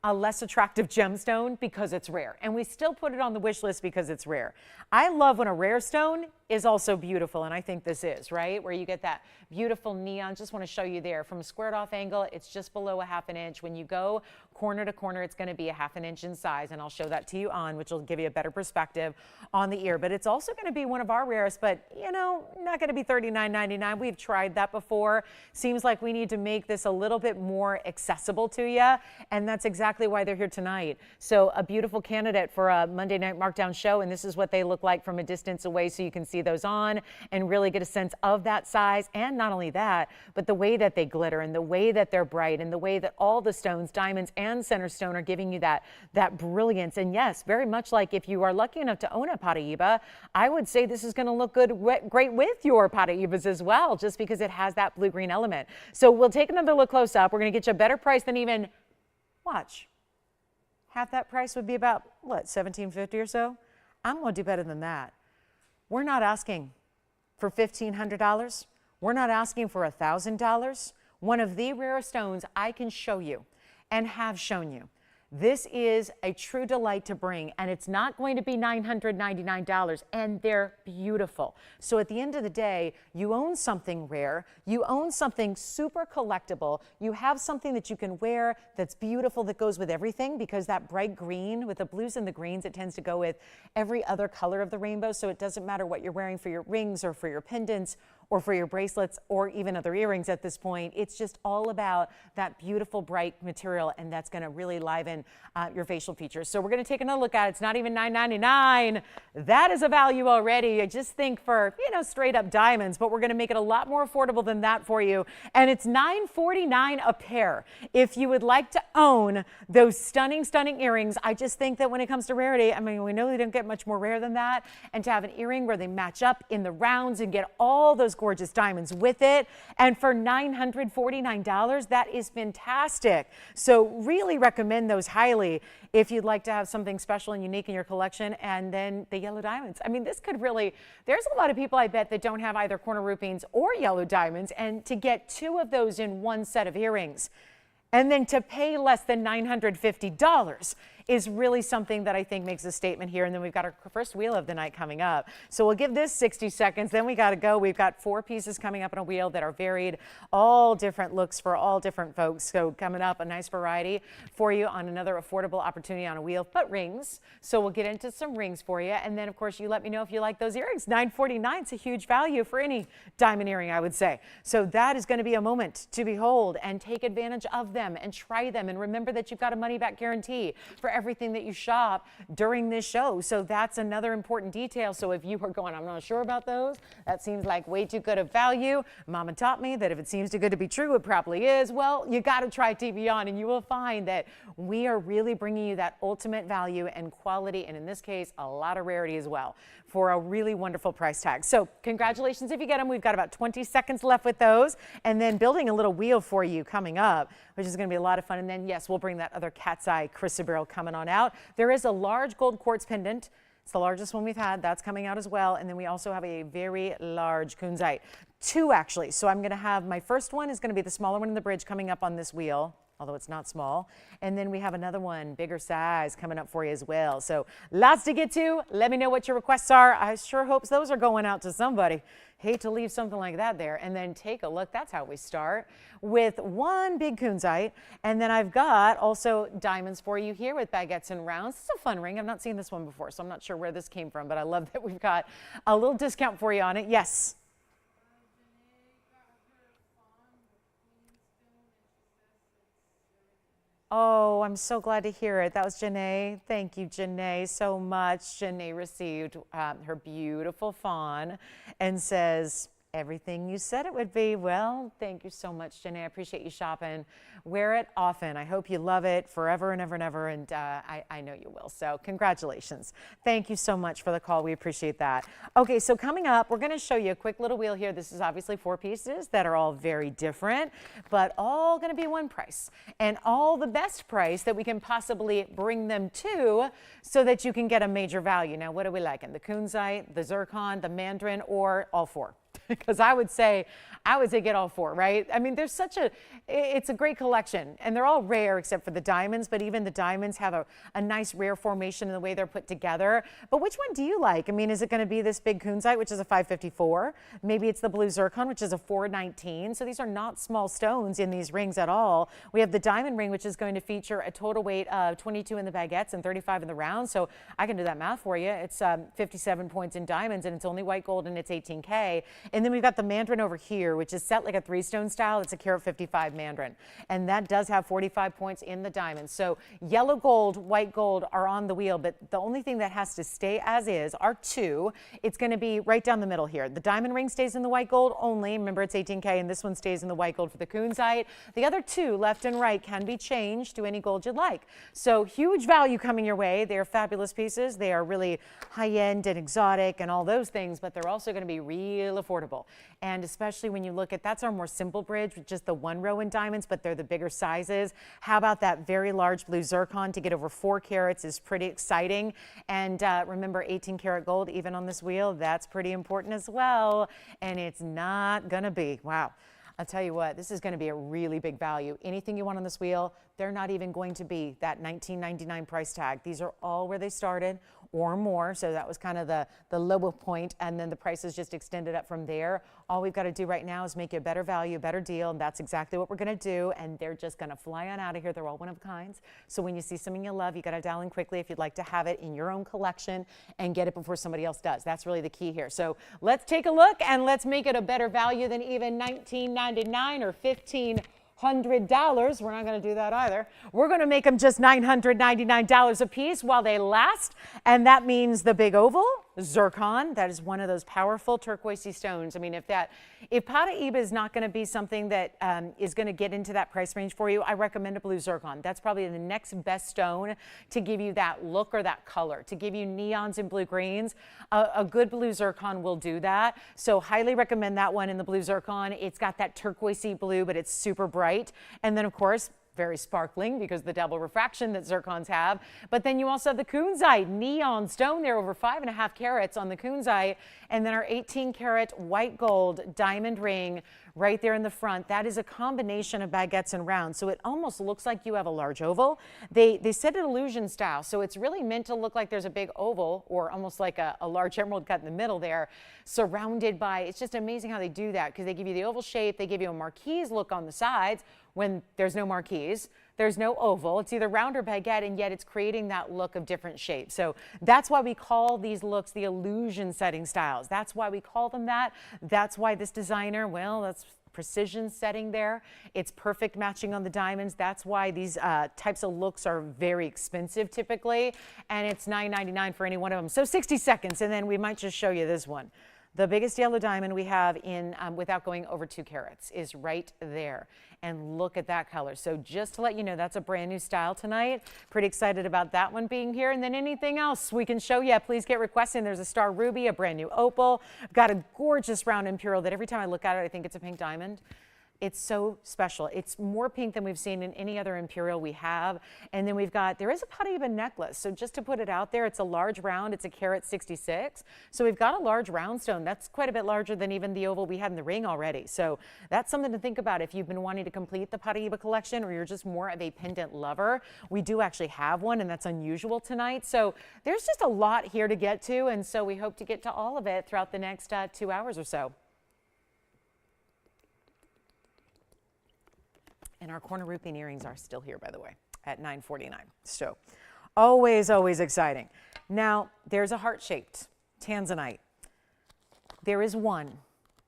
a less attractive gemstone because it's rare, and we still put it on the wish list because it's rare. I love when a rare stone is also beautiful, and I think this is, right? Where you get that beautiful neon. Just want to show you there from a squared off angle, it's just below a ½ inch. When you go corner to corner, it's going to be a ½ inch in size, and I'll show that to you on, which will give you a better perspective on the ear. But it's also going to be one of our rarest, but you know, not going to be $39.99. We've tried that before. Seems like we need to make this a little bit more accessible to you, and that's exactly why they're here tonight. So a beautiful candidate for a Monday night markdown show, and this is what they look like from a distance away, so you can see those on and really get a sense of that size. And not only that, but the way that they glitter and the way that they're bright and the way that all the stones, diamonds and center stone, are giving you that brilliance. And yes, very much like if you are lucky enough to own a Paraiba, I would say this is going to look great with your Paraibas as well, just because it has that blue-green element. So we'll take another look close up. We're going to get you a better price than even, watch, half that price would be about, what, $1,750 or so? I'm going to do better than that. We're not asking for $1,500. We're not asking for $1,000. One of the rarest stones I can show you and have shown you. This is a true delight to bring, and it's not going to be $999, and they're beautiful. So at the end of the day, you own something rare, you own something super collectible, you have something that you can wear that's beautiful, that goes with everything, because that bright green with the blues and the greens, it tends to go with every other color of the rainbow. So it doesn't matter what you're wearing for your rings or for your pendants or for your bracelets or even other earrings at this point. It's just all about that beautiful bright material, and that's going to really liven your facial features. So we're going to take another look at it. It's not even $9.99. That is a value already. I just think for, you know, straight up diamonds, but we're going to make it a lot more affordable than that for you. And it's $9.49 a pair. If you would like to own those stunning, stunning earrings, I just think that when it comes to rarity, I mean, we know they don't get much more rare than that. And to have an earring where they match up in the rounds and get all those gorgeous diamonds with it, and for $949, that is fantastic. So really recommend those highly if you'd like to have something special and unique in your collection. And then the yellow diamonds, I mean, this could really, there's a lot of people I bet that don't have either Cornerupines or yellow diamonds, and to get two of those in one set of earrings and then to pay less than $950 is really something that I think makes a statement here. And then we've got our first wheel of the night coming up. So we'll give this 60 seconds, then we got to go. We've got 4 pieces coming up on a wheel that are varied, all different looks for all different folks. So coming up, a nice variety for you on another affordable opportunity on a wheel, but rings. So we'll get into some rings for you. And then of course, you let me know if you like those earrings. $949 is a huge value for any diamond earring, I would say. So that is going to be a moment to behold and take advantage of them and try them. And remember that you've got a money back guarantee for everything that you shop during this show. So that's another important detail. So if you are going, I'm not sure about those, that seems like way too good of value. Mama taught me that if it seems too good to be true, it probably is. Well, you got to try TVON, and you will find that we are really bringing you that ultimate value and quality, and in this case, a lot of rarity as well, for a really wonderful price tag. So congratulations if you get them. We've got about 20 seconds left with those, and then building a little wheel for you coming up, which is going to be a lot of fun. And then yes, we'll bring that other cat's eye chrysoberyl coming on out. There is a large gold quartz pendant. It's the largest one we've had. That's coming out as well. And then we also have a very large kunzite. 2 actually. So I'm going to have, my first one is going to be the smaller one in the bridge coming up on this wheel, although it's not small. And then we have another one, bigger size, coming up for you as well. So lots to get to. Let me know what your requests are. I sure hope those are going out to somebody. Hate to leave something like that there. And then take a look. That's how we start with one big kunzite. And then I've got also diamonds for you here with baguettes and rounds. This is a fun ring. I've not seen this one before, so I'm not sure where this came from, but I love that we've got a little discount for you on it. Yes. Oh, I'm so glad to hear it. That was Janae. Thank you, Janae, so much. Janae received her beautiful fawn and says, everything you said it would be. Well, thank you so much, Janae. I appreciate you shopping. Wear it often. I hope you love it forever and ever and ever, and I know you will. So congratulations. Thank you so much for the call. We appreciate that. Okay, so coming up, we're going to show you a quick little wheel here. This is obviously 4 pieces that are all very different, but all going to be one price, and all the best price that we can possibly bring them to, so that you can get a major value. Now, what are we liking? The kunzite, the zircon, the mandarin, or all 4? Because I would say I would say get all 4, right? I mean, there's it's a great collection, and they're all rare except for the diamonds, but even the diamonds have a nice rare formation in the way they're put together. But which one do you like? I mean, is it going to be this big kunzite, which is a 554? Maybe it's the blue zircon, which is a 419. So these are not small stones in these rings at all. We have the diamond ring, which is going to feature a total weight of 22 in the baguettes and 35 in the round. So I can do that math for you. It's 57 points in diamonds, and it's only white gold, and it's 18K. And then we've got the mandarin over here, which is set like a 3-stone style. It's a carat 55 mandarin, and that does have 45 points in the diamonds. So yellow gold, white gold are on the wheel, but the only thing that has to stay as is are 2. It's going to be right down the middle here. The diamond ring stays in the white gold only. Remember, it's 18K, and this one stays in the white gold for the kunzite. The other 2, left and right, can be changed to any gold you'd like. So huge value coming your way. They are fabulous pieces. They are really high-end and exotic and all those things, but they're also going to be real affordable. And especially when you look at, that's our more simple bridge with just the 1 row in diamonds, but they're the bigger sizes. How about that very large blue zircon? To get over 4 carats is pretty exciting. And remember, 18 karat gold, even on this wheel, that's pretty important as well. And it's not going to be, wow. I'll tell you what, this is going to be a really big value. Anything you want on this wheel, they're not even going to be that $19.99 price tag. These are all where they started or more. So that was kind of the low point, and then the prices just extended up from there. All we've got to do right now is make you a better value, a better deal, and that's exactly what we're going to do. And they're just going to fly on out of here. They're all one of a kinds. So when you see something you love, you got to dial in quickly if you'd like to have it in your own collection and get it before somebody else does. That's really the key here. So let's take a look, and let's make it a better value than even $19.99 or $1,500. We're not going to do that either. We're going to make them just $999 a piece while they last. And that means the big oval, zircon, that is one of those powerful turquoisey stones. I mean, if Paraiba is not going to be something that is going to get into that price range for you, I recommend a blue zircon. That's probably the next best stone to give you that look or that color, to give you neons and blue greens. A good blue zircon will do that. So highly recommend that one in the blue zircon. It's got that turquoisey blue, but it's super bright. And then, of course, very sparkling because the double refraction that zircons have. But then you also have the kunzite, neon stone there, over 5.5 carats on the kunzite. And then our 18 karat white gold diamond ring right there in the front. That is a combination of baguettes and rounds. So it almost looks like you have a large oval. They said it illusion style. So it's really meant to look like there's a big oval, or almost like a large emerald cut in the middle there, surrounded by, it's just amazing how they do that, because they give you the oval shape. They give you a marquise look on the sides when there's no marquise. There's no oval. It's either round or baguette, and yet it's creating that look of different shapes. So that's why we call these looks the illusion setting styles. That's why we call them that. That's why this designer, well, that's precision setting there. It's perfect matching on the diamonds. That's why these types of looks are very expensive typically, and it's $9.99 for any one of them. So 60 seconds, and then we might just show you this one. The biggest yellow diamond we have in, without going over 2 carats, is right there. And look at that color. So just to let you know, that's a brand new style tonight. Pretty excited about that one being here. And then anything else we can show you, please get requesting. There's a star ruby, a brand new opal. I've got a gorgeous round imperial that every time I look at it, I think it's a pink diamond. It's so special. It's more pink than we've seen in any other imperial we have. And then we've got, there is a Paraiba necklace. So just to put it out there, it's a large round. It's a carat 66. So we've got a large round stone. That's quite a bit larger than even the oval we had in the ring already. So that's something to think about if you've been wanting to complete the Paraiba collection, or you're just more of a pendant lover. We do actually have one, and that's unusual tonight. So there's just a lot here to get to. And so we hope to get to all of it throughout the next 2 hours or so. And our Cornerupine earrings are still here, by the way, at $9.49. So always, always exciting. Now, there's a heart-shaped Tanzanite. There is one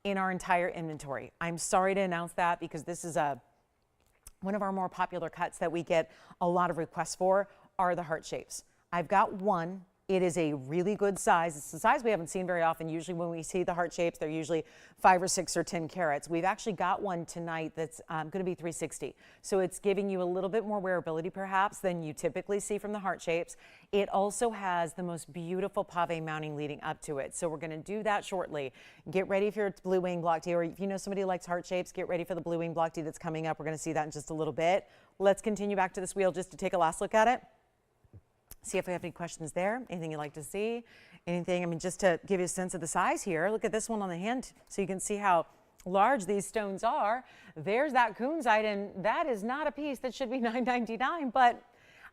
in our entire inventory. I'm sorry to announce that, because this is one of our more popular cuts that we get a lot of requests for, are the heart shapes. I've got one. It is a really good size. It's the size we haven't seen very often. Usually when we see the heart shapes, they're usually 5 or 6 or 10 carats. We've actually got one tonight that's going to be 360. So it's giving you a little bit more wearability perhaps than you typically see from the heart shapes. It also has the most beautiful pave mounting leading up to it. So we're going to do that shortly. Get ready for your blue wing block tee, or if you know somebody who likes heart shapes, get ready for the blue wing block tee that's coming up. We're going to see that in just a little bit. Let's continue back to this wheel just to take a last look at it. See if we have any questions there, anything you'd like to see, anything. I mean, just to give you a sense of the size here, look at this one on the hand so you can see how large these stones are. There's that kunzite, and that is not a piece that should be $9.99, but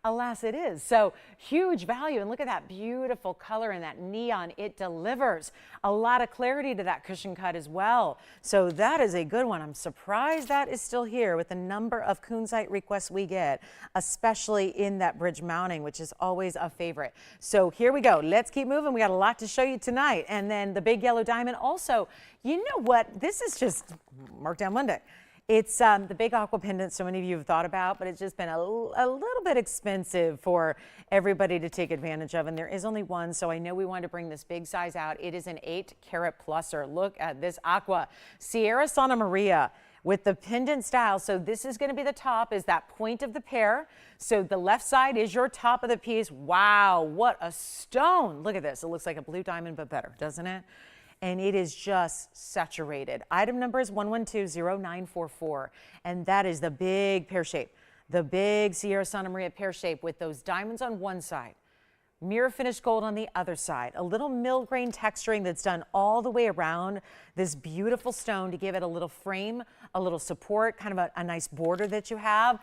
alas, it is. So huge value. And look at that beautiful color and that neon. It delivers a lot of clarity to that cushion cut as well. So that is a good one. I'm surprised that is still here with the number of kunzite requests we get, especially in that bridge mounting, which is always a favorite. So here we go. Let's keep moving. We got a lot to show you tonight. And then the big yellow diamond also, you know what? This is just Markdown Monday. It's the big aqua pendant so many of you have thought about, but it's just been a little bit expensive for everybody to take advantage of. And there is only one, so I know we wanted to bring this big size out. It is an 8-carat pluser. Look at this aqua. Sierra Santa Maria with the pendant style. So this is going to be the top, is that point of the pear. So the left side is your top of the piece. Wow, what a stone. Look at this. It looks like a blue diamond, but better, doesn't it? And it is just saturated. Item number is 1120944, and that is the big pear shape, the big Sierra Santa Maria pear shape with those diamonds on one side, mirror finished gold on the other side, a little mill grain texturing that's done all the way around this beautiful stone to give it a little frame, a little support, kind of a nice border that you have.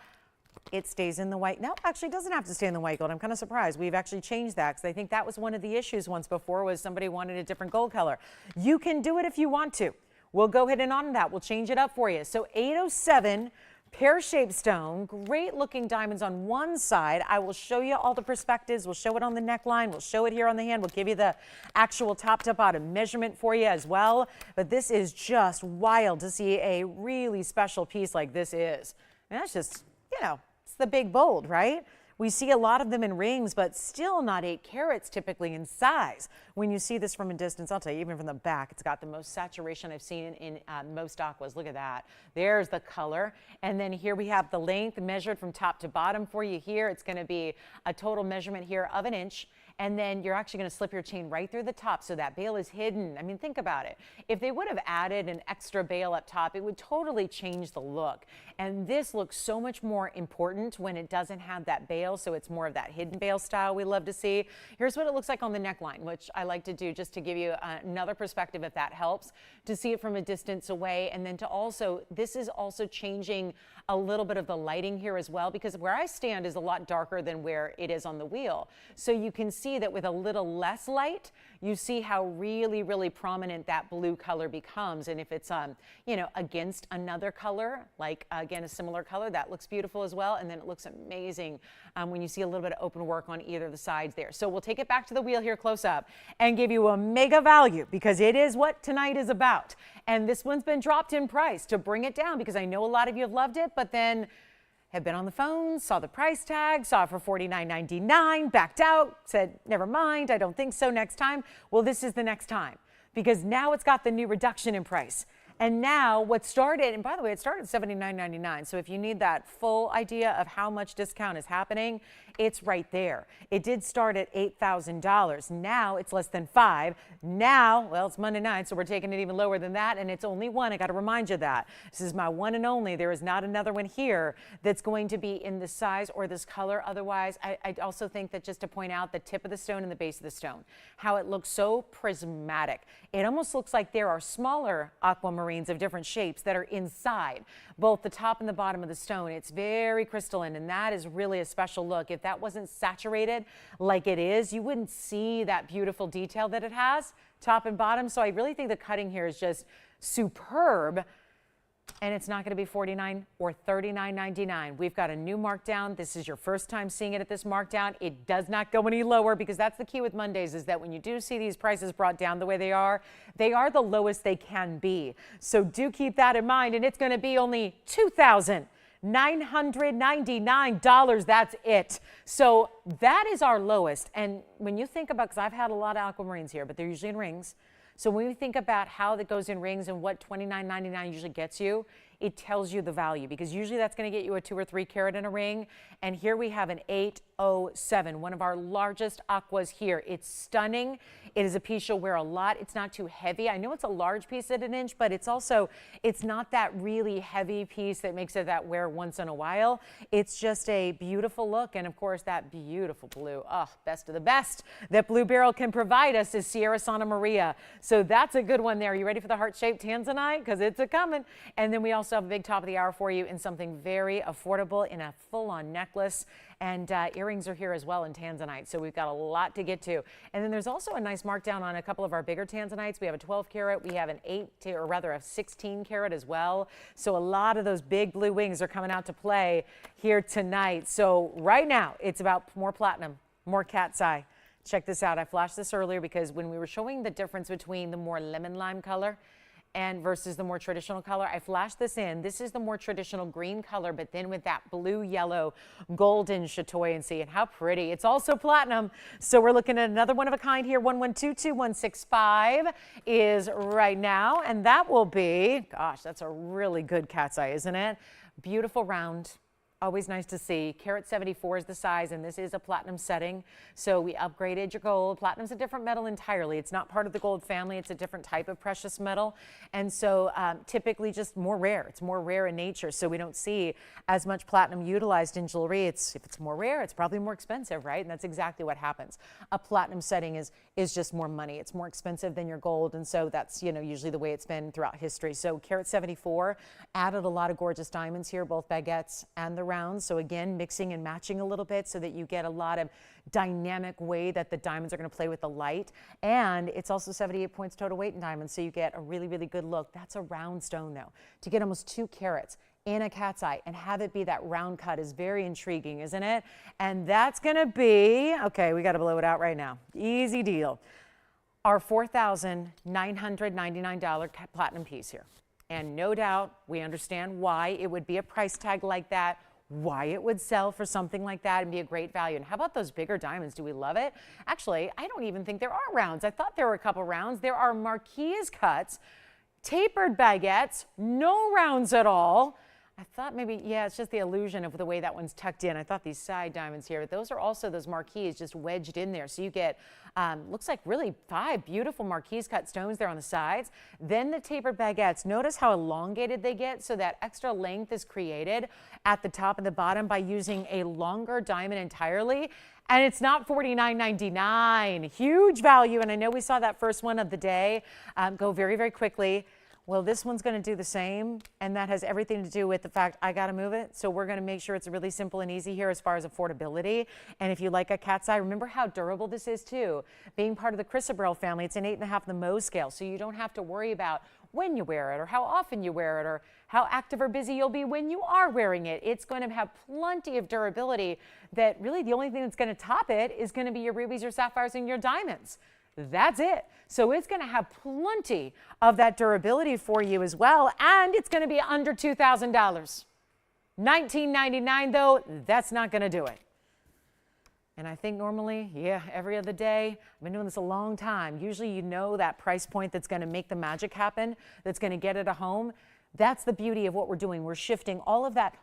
It stays in the white. No, actually doesn't have to stay in the white gold. I'm kind of surprised. We've actually changed that because I think that was one of the issues once before, was somebody wanted a different gold color. You can do it if you want to. We'll go ahead and honor that. We'll change it up for you. So 807 pear-shaped stone, great looking diamonds on one side. I will show you all the perspectives. We'll show it on the neckline. We'll show it here on the hand. We'll give you the actual top to bottom measurement for you as well. But this is just wild to see a really special piece like this is. And that's just, you know, it's the big bold, right? We see a lot of them in rings, but still not 8 carats typically in size. When you see this from a distance, I'll tell you, even from the back, it's got the most saturation I've seen in most aquas. Look at that. There's the color. And then here we have the length measured from top to bottom for you here. It's going to be a total measurement here of 1 inch. And then you're actually going to slip your chain right through the top so that bail is hidden. I mean, think about it. If they would have added an extra bail up top, it would totally change the look. And this looks so much more important when it doesn't have that bail, so it's more of that hidden bail style we love to see. Here's what it looks like on the neckline, which I like to do just to give you another perspective, if that helps, to see it from a distance away. And then to also, this is also changing a little bit of the lighting here as well, because where I stand is a lot darker than where it is on the wheel. So you can see that with a little less light, you see how really, really prominent that blue color becomes. And if it's, you know, against another color, like again, a similar color, that looks beautiful as well. And then it looks amazing when you see a little bit of open work on either of the sides there. So we'll take it back to the wheel here close up and give you a mega value, because it is what tonight is about. And this one's been dropped in price to bring it down, because I know a lot of you have loved it, but then have been on the phone, saw the price tag, saw it for $49.99, backed out, said, never mind, I don't think so, next time. Well, this is the next time, because now it's got the new reduction in price. And now what started, and by the way, it started at $79.99. So if you need that full idea of how much discount is happening, it's right there. It did start at $8,000. Now it's less than $5,000. Now, well, it's Monday night, so we're taking it even lower than that, and it's only one. I got to remind you that. This is my one and only. There is not another one here that's going to be in this size or this color. Otherwise, I also think that, just to point out the tip of the stone and the base of the stone, how it looks so prismatic. It almost looks like there are smaller aquamarines of different shapes that are inside both the top and the bottom of the stone. It's very crystalline, and that is really a special look. If that wasn't saturated like it is, you wouldn't see that beautiful detail that it has, top and bottom. So I really think the cutting here is just superb. And it's not going to be $49 or $39.99. We've got a new markdown. This is your first time seeing it at this markdown. It does not go any lower, because that's the key with Mondays, is that when you do see these prices brought down the way they are the lowest they can be. So do keep that in mind. And it's going to be only $2,999. That's it. So that is our lowest. And when you think about, because I've had a lot of aquamarines here, but they're usually in rings. So when we think about how that goes in rings and what $29.99 usually gets you, it tells you the value, because usually that's going to get you a 2 or 3 carat in a ring. And here we have an 8 one of our largest aquas here. It's stunning. It is a piece you'll wear a lot. It's not too heavy. I know it's a large piece at 1 inch, but it's not that really heavy piece that makes it that wear once in a while. It's just a beautiful look. And of course, that beautiful blue, best of the best that Blue Beryl can provide us is Sierra Santa Maria. So that's a good one there. You ready for the heart-shaped Tanzanite? Because it's a coming. And then we also have a big top of the hour for you in something very affordable in a full-on necklace. And earrings are here as well in Tanzanite. So we've got a lot to get to. And then there's also a nice markdown on a couple of our bigger Tanzanites. We have a 12 karat, we have an 16 karat as well. So a lot of those big blue wings are coming out to play here tonight. So right now it's about more platinum, more cat's eye. Check this out. I flashed this earlier because when we were showing the difference between the more lemon lime color and versus the more traditional color, I flashed this in. This is the more traditional green color, but then with that blue, yellow, golden chatoyancy, and how pretty. It's also platinum. So we're looking at another one of a kind here. 1122165 is right now, and that will be, gosh, that's a really good cat's eye, isn't it? Beautiful round. Always nice to see. Carat 74 is the size, and this is a platinum setting. So we upgraded your gold. Platinum's a different metal entirely. It's not part of the gold family. It's a different type of precious metal. And so typically just more rare. It's more rare in nature. So we don't see as much platinum utilized in jewelry. If it's more rare, it's probably more expensive, right? And that's exactly what happens. A platinum setting is just more money. It's more expensive than your gold. And so that's, usually the way it's been throughout history. So carat 74 added a lot of gorgeous diamonds here, both baguettes and the rounds. So again, mixing and matching a little bit so that you get a lot of dynamic way that the diamonds are going to play with the light. And it's also 78 points total weight in diamonds. So you get a really, really good look. That's a round stone though. To get almost 2 carats in a cat's eye and have it be that round cut is very intriguing, isn't it? And that's going to be, okay, we got to blow it out right now. Easy deal. Our $4,999 platinum piece here. And no doubt we understand why it would be a price tag like that, why it would sell for something like that and be a great value. And how about those bigger diamonds? Do we love it? Actually, I don't even think there are rounds. I thought there were a couple rounds. There are marquise cuts, tapered baguettes, no rounds at all. I thought maybe, yeah, it's just the illusion of the way that one's tucked in. I thought these side diamonds here, but those are also those marquise just wedged in there. So you get, looks like really 5 beautiful marquise cut stones there on the sides. Then the tapered baguettes, notice how elongated they get. So that extra length is created at the top and the bottom by using a longer diamond entirely. And it's not $49.99, huge value. And I know we saw that first one of the day go very, very quickly. Well, this one's going to do the same, and that has everything to do with the fact I got to move it. So we're going to make sure it's really simple and easy here as far as affordability. And if you like a cat's eye, remember how durable this is too. Being part of the chrysoberyl family, it's an 8.5 the Mohs scale, so you don't have to worry about when you wear it or how often you wear it or how active or busy you'll be when you are wearing it. It's going to have plenty of durability that really the only thing that's going to top it is going to be your rubies, your sapphires, and your diamonds. That's it. So it's going to have plenty of that durability for you as well. And it's going to be under $2,000. $19.99 though, that's not going to do it. And I think normally, yeah, every other day, I've been doing this a long time. Usually you know that price point that's going to make the magic happen, that's going to get it a home. That's the beauty of what we're doing. We're shifting all that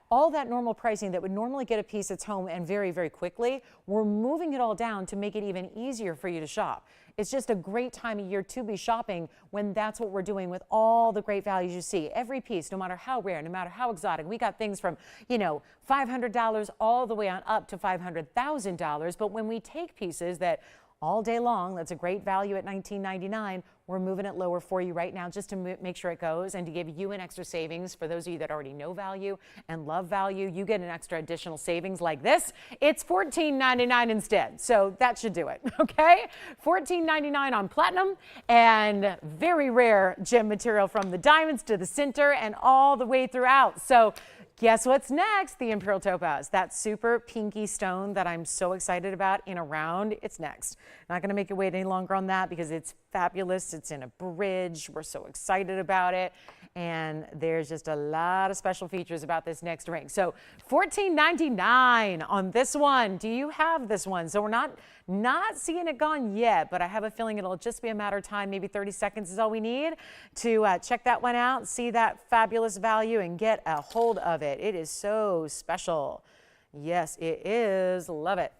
normal pricing that would normally get a piece its home and very, very quickly. We're moving it all down to make it even easier for you to shop. It's just a great time of year to be shopping when that's what we're doing with all the great values you see. Every piece, no matter how rare, no matter how exotic. We got things from, $500 all the way on up to $500,000. But when we take pieces that all day long, that's a great value at $19.99. We're moving it lower for you right now just to make sure it goes and to give you an extra savings. For those of you that already know value and love value, you get an extra additional savings like this. It's $14.99 instead. So that should do it, okay? $14.99 on platinum and very rare gem material from the diamonds to the center and all the way throughout. So guess what's next? The Imperial topaz, that super pinky stone that I'm so excited about in a round. It's next. Not going to make you wait any longer on that because it's fabulous. It's in a bridge. We're so excited about it. And there's just a lot of special features about this next ring. So $14.99 on this one. Do you have this one? So we're not seeing it gone yet, but I have a feeling it'll just be a matter of time. Maybe 30 seconds is all we need to check that one out, see that fabulous value, and get a hold of it. It is so special. Yes, it is. Love it.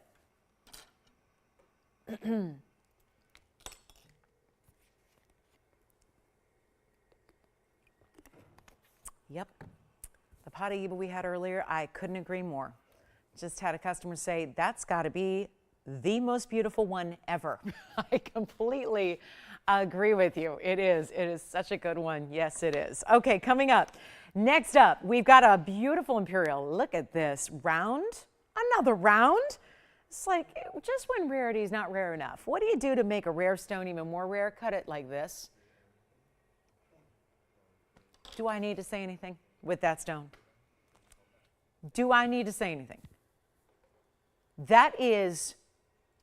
Yep. The Paraiba we had earlier, I couldn't agree more. Just had a customer say, that's got to be the most beautiful one ever. I completely agree with you. It is. It is such a good one. Yes, it is. Okay, coming up. Next up, we've got a beautiful Imperial. Look at this. Round. Another round. It's like, just when rarity is not rare enough. What do you do to make a rare stone even more rare? Cut it like this. Do I need to say anything with that stone? Do I need to say anything? That is,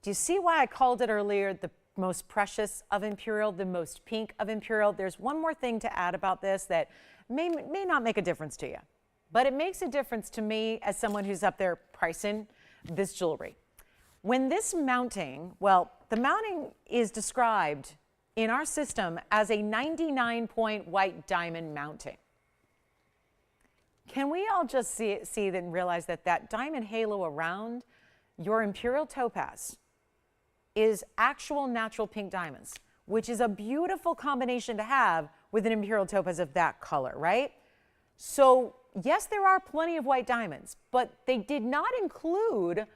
do you see why I called it earlier the most precious of Imperial, the most pink of Imperial? There's one more thing to add about this that may not make a difference to you, but it makes a difference to me as someone who's up there pricing this jewelry. When this mounting, well, the mounting is described in our system as a 99-point white diamond mounting. Can we all just see and realize that that diamond halo around your Imperial topaz is actual natural pink diamonds, which is a beautiful combination to have with an Imperial topaz of that color, right? So yes, there are plenty of white diamonds, but they did not include,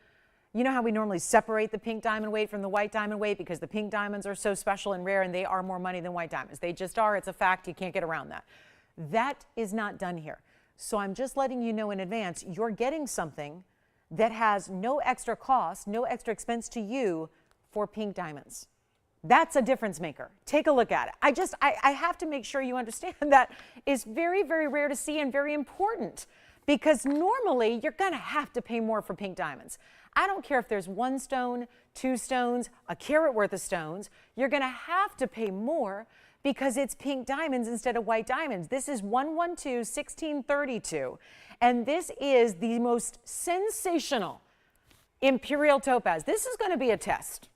you know how we normally separate the pink diamond weight from the white diamond weight because the pink diamonds are so special and rare and they are more money than white diamonds. They just are. It's a fact. You can't get around that. That is not done here. So I'm just letting you know in advance, you're getting something that has no extra cost, no extra expense to you for pink diamonds. That's a difference maker. Take a look at it. I have to make sure you understand that is very, very rare to see and very important because normally you're going to have to pay more for pink diamonds. I don't care if there's one stone, two stones, a carat worth of stones, you're going to have to pay more because it's pink diamonds instead of white diamonds. This is 112, 1632, and this is the most sensational Imperial topaz. This is going to be a test,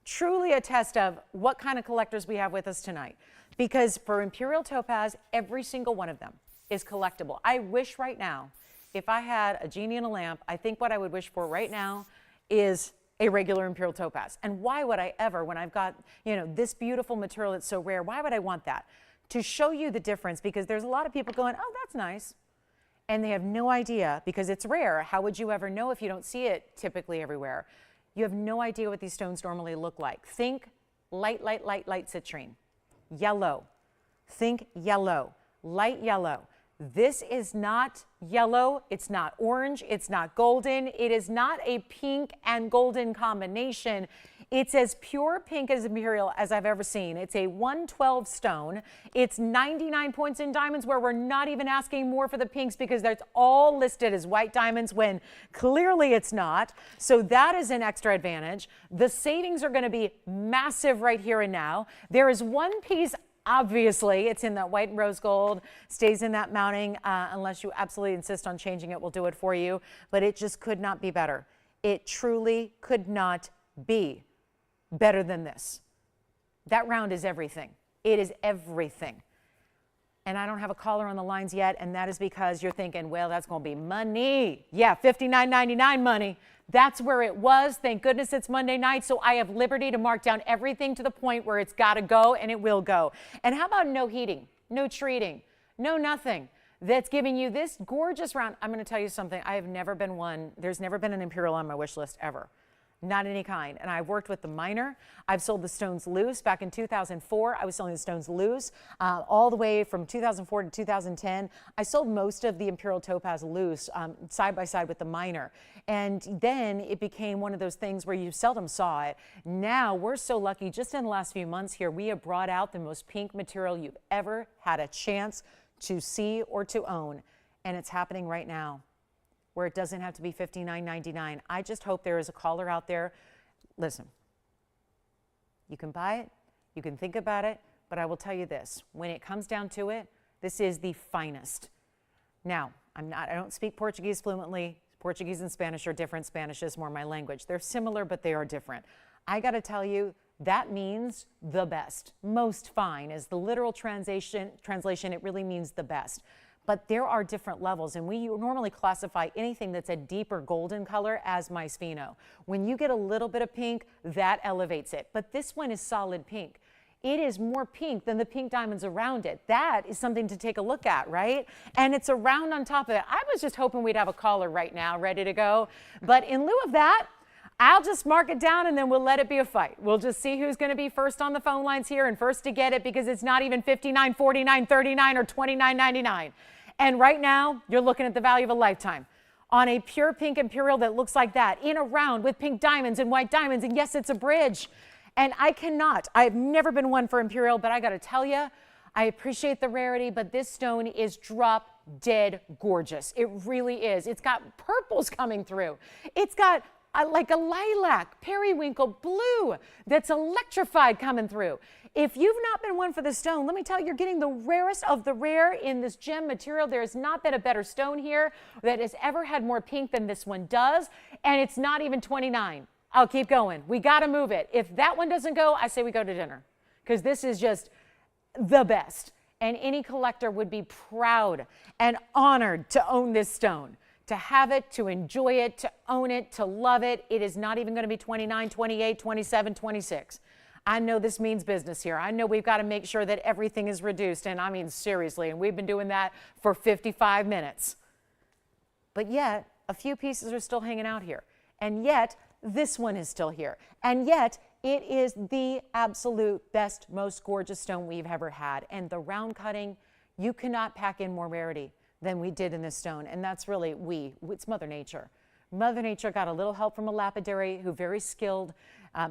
truly a test of what kind of collectors we have with us tonight. Because for Imperial topaz, every single one of them is collectible. I wish right now, if I had a genie in a lamp, I think what I would wish for right now is a regular Imperial topaz. And why would I ever, when I've got, you know, this beautiful material that's so rare, why would I want that? To show you the difference, because there's a lot of people going, oh, that's nice. And they have no idea because it's rare. How would you ever know if you don't see it typically everywhere? You have no idea what these stones normally look like. Think light, light, light, light citrine. Yellow. Think yellow. Light yellow. This is not yellow, it's not orange, it's not golden, it is not a pink and golden combination. It's as pure pink as Imperial as I've ever seen. It's a 112 stone. It's 99 points in diamonds where we're not even asking more for the pinks because that's all listed as white diamonds when clearly it's not. So that is an extra advantage. The savings are going to be massive right here and now. There is one piece. Obviously, it's in that white and rose gold, stays in that mounting, unless you absolutely insist on changing it, we'll do it for you. But it just could not be better. It truly could not be better than this. That round is everything. It is everything. And I don't have a caller on the lines yet, and that is because you're thinking, well, that's going to be money. Yeah, $59.99 money. That's where it was. Thank goodness it's Monday night, so I have liberty to mark down everything to the point where it's got to go, and it will go. And how about no heating, no treating, no nothing? That's giving you this gorgeous round. I'm going to tell you something. I have never been one. There's never been an Imperial on my wish list ever. Not any kind. And I've worked with the miner. I've sold the stones loose. Back in 2004, I was selling the stones loose. All the way from 2004 to 2010, I sold most of the Imperial topaz loose, side by side with the miner. And then it became one of those things where you seldom saw it. Now we're so lucky, just in the last few months here, we have brought out the most pink material you've ever had a chance to see or to own. And it's happening right now, where it doesn't have to be $59.99. I just hope there is a caller out there. Listen, you can buy it, you can think about it, but I will tell you this, when it comes down to it, this is the finest. Now, I don't speak Portuguese fluently. Portuguese and Spanish are different. Spanish is more my language. They're similar, but they are different. I got to tell you, that means the best. Most fine is the literal translation. It really means the best. but there are different levels, and we normally classify anything that's a deeper golden color as Myspheno. When you get a little bit of pink, that elevates it, but this one is solid pink. It is more pink than the pink diamonds around it. That is something to take a look at, right? And it's a round on top of it. I was just hoping we'd have a caller right now ready to go, but in lieu of that, I'll just mark it down and then we'll let it be a fight. We'll just see who's going to be first on the phone lines here and first to get it, because it's not even $59, $49, $39, or $29.99. And right now, you're looking at the value of a lifetime on a pure pink Imperial that looks like that, in a round with pink diamonds and white diamonds. And yes, it's a bridge. And I've never been one for Imperial, but I got to tell you, I appreciate the rarity, but this stone is drop dead gorgeous. It really is. It's got purples coming through. It's got like a lilac, periwinkle blue that's electrified coming through. If you've not been one for the stone, let me tell you, you're getting the rarest of the rare in this gem material. There has not been a better stone here that has ever had more pink than this one does, and it's not even $29. I'll keep going. We got to move it. If that one doesn't go, I say we go to dinner, because this is just the best. And any collector would be proud and honored to own this stone, to have it, to enjoy it, to own it, to love it. It is not even going to be 29, 28, 27, 26. I know this means business here. I know we've got to make sure that everything is reduced, and I mean seriously, and we've been doing that for 55 minutes. But yet, a few pieces are still hanging out here. And yet, this one is still here. And yet, it is the absolute best, most gorgeous stone we've ever had. And the round cutting, you cannot pack in more rarity than we did in this stone. And that's really it's Mother Nature. Mother Nature got a little help from a lapidary who very skilled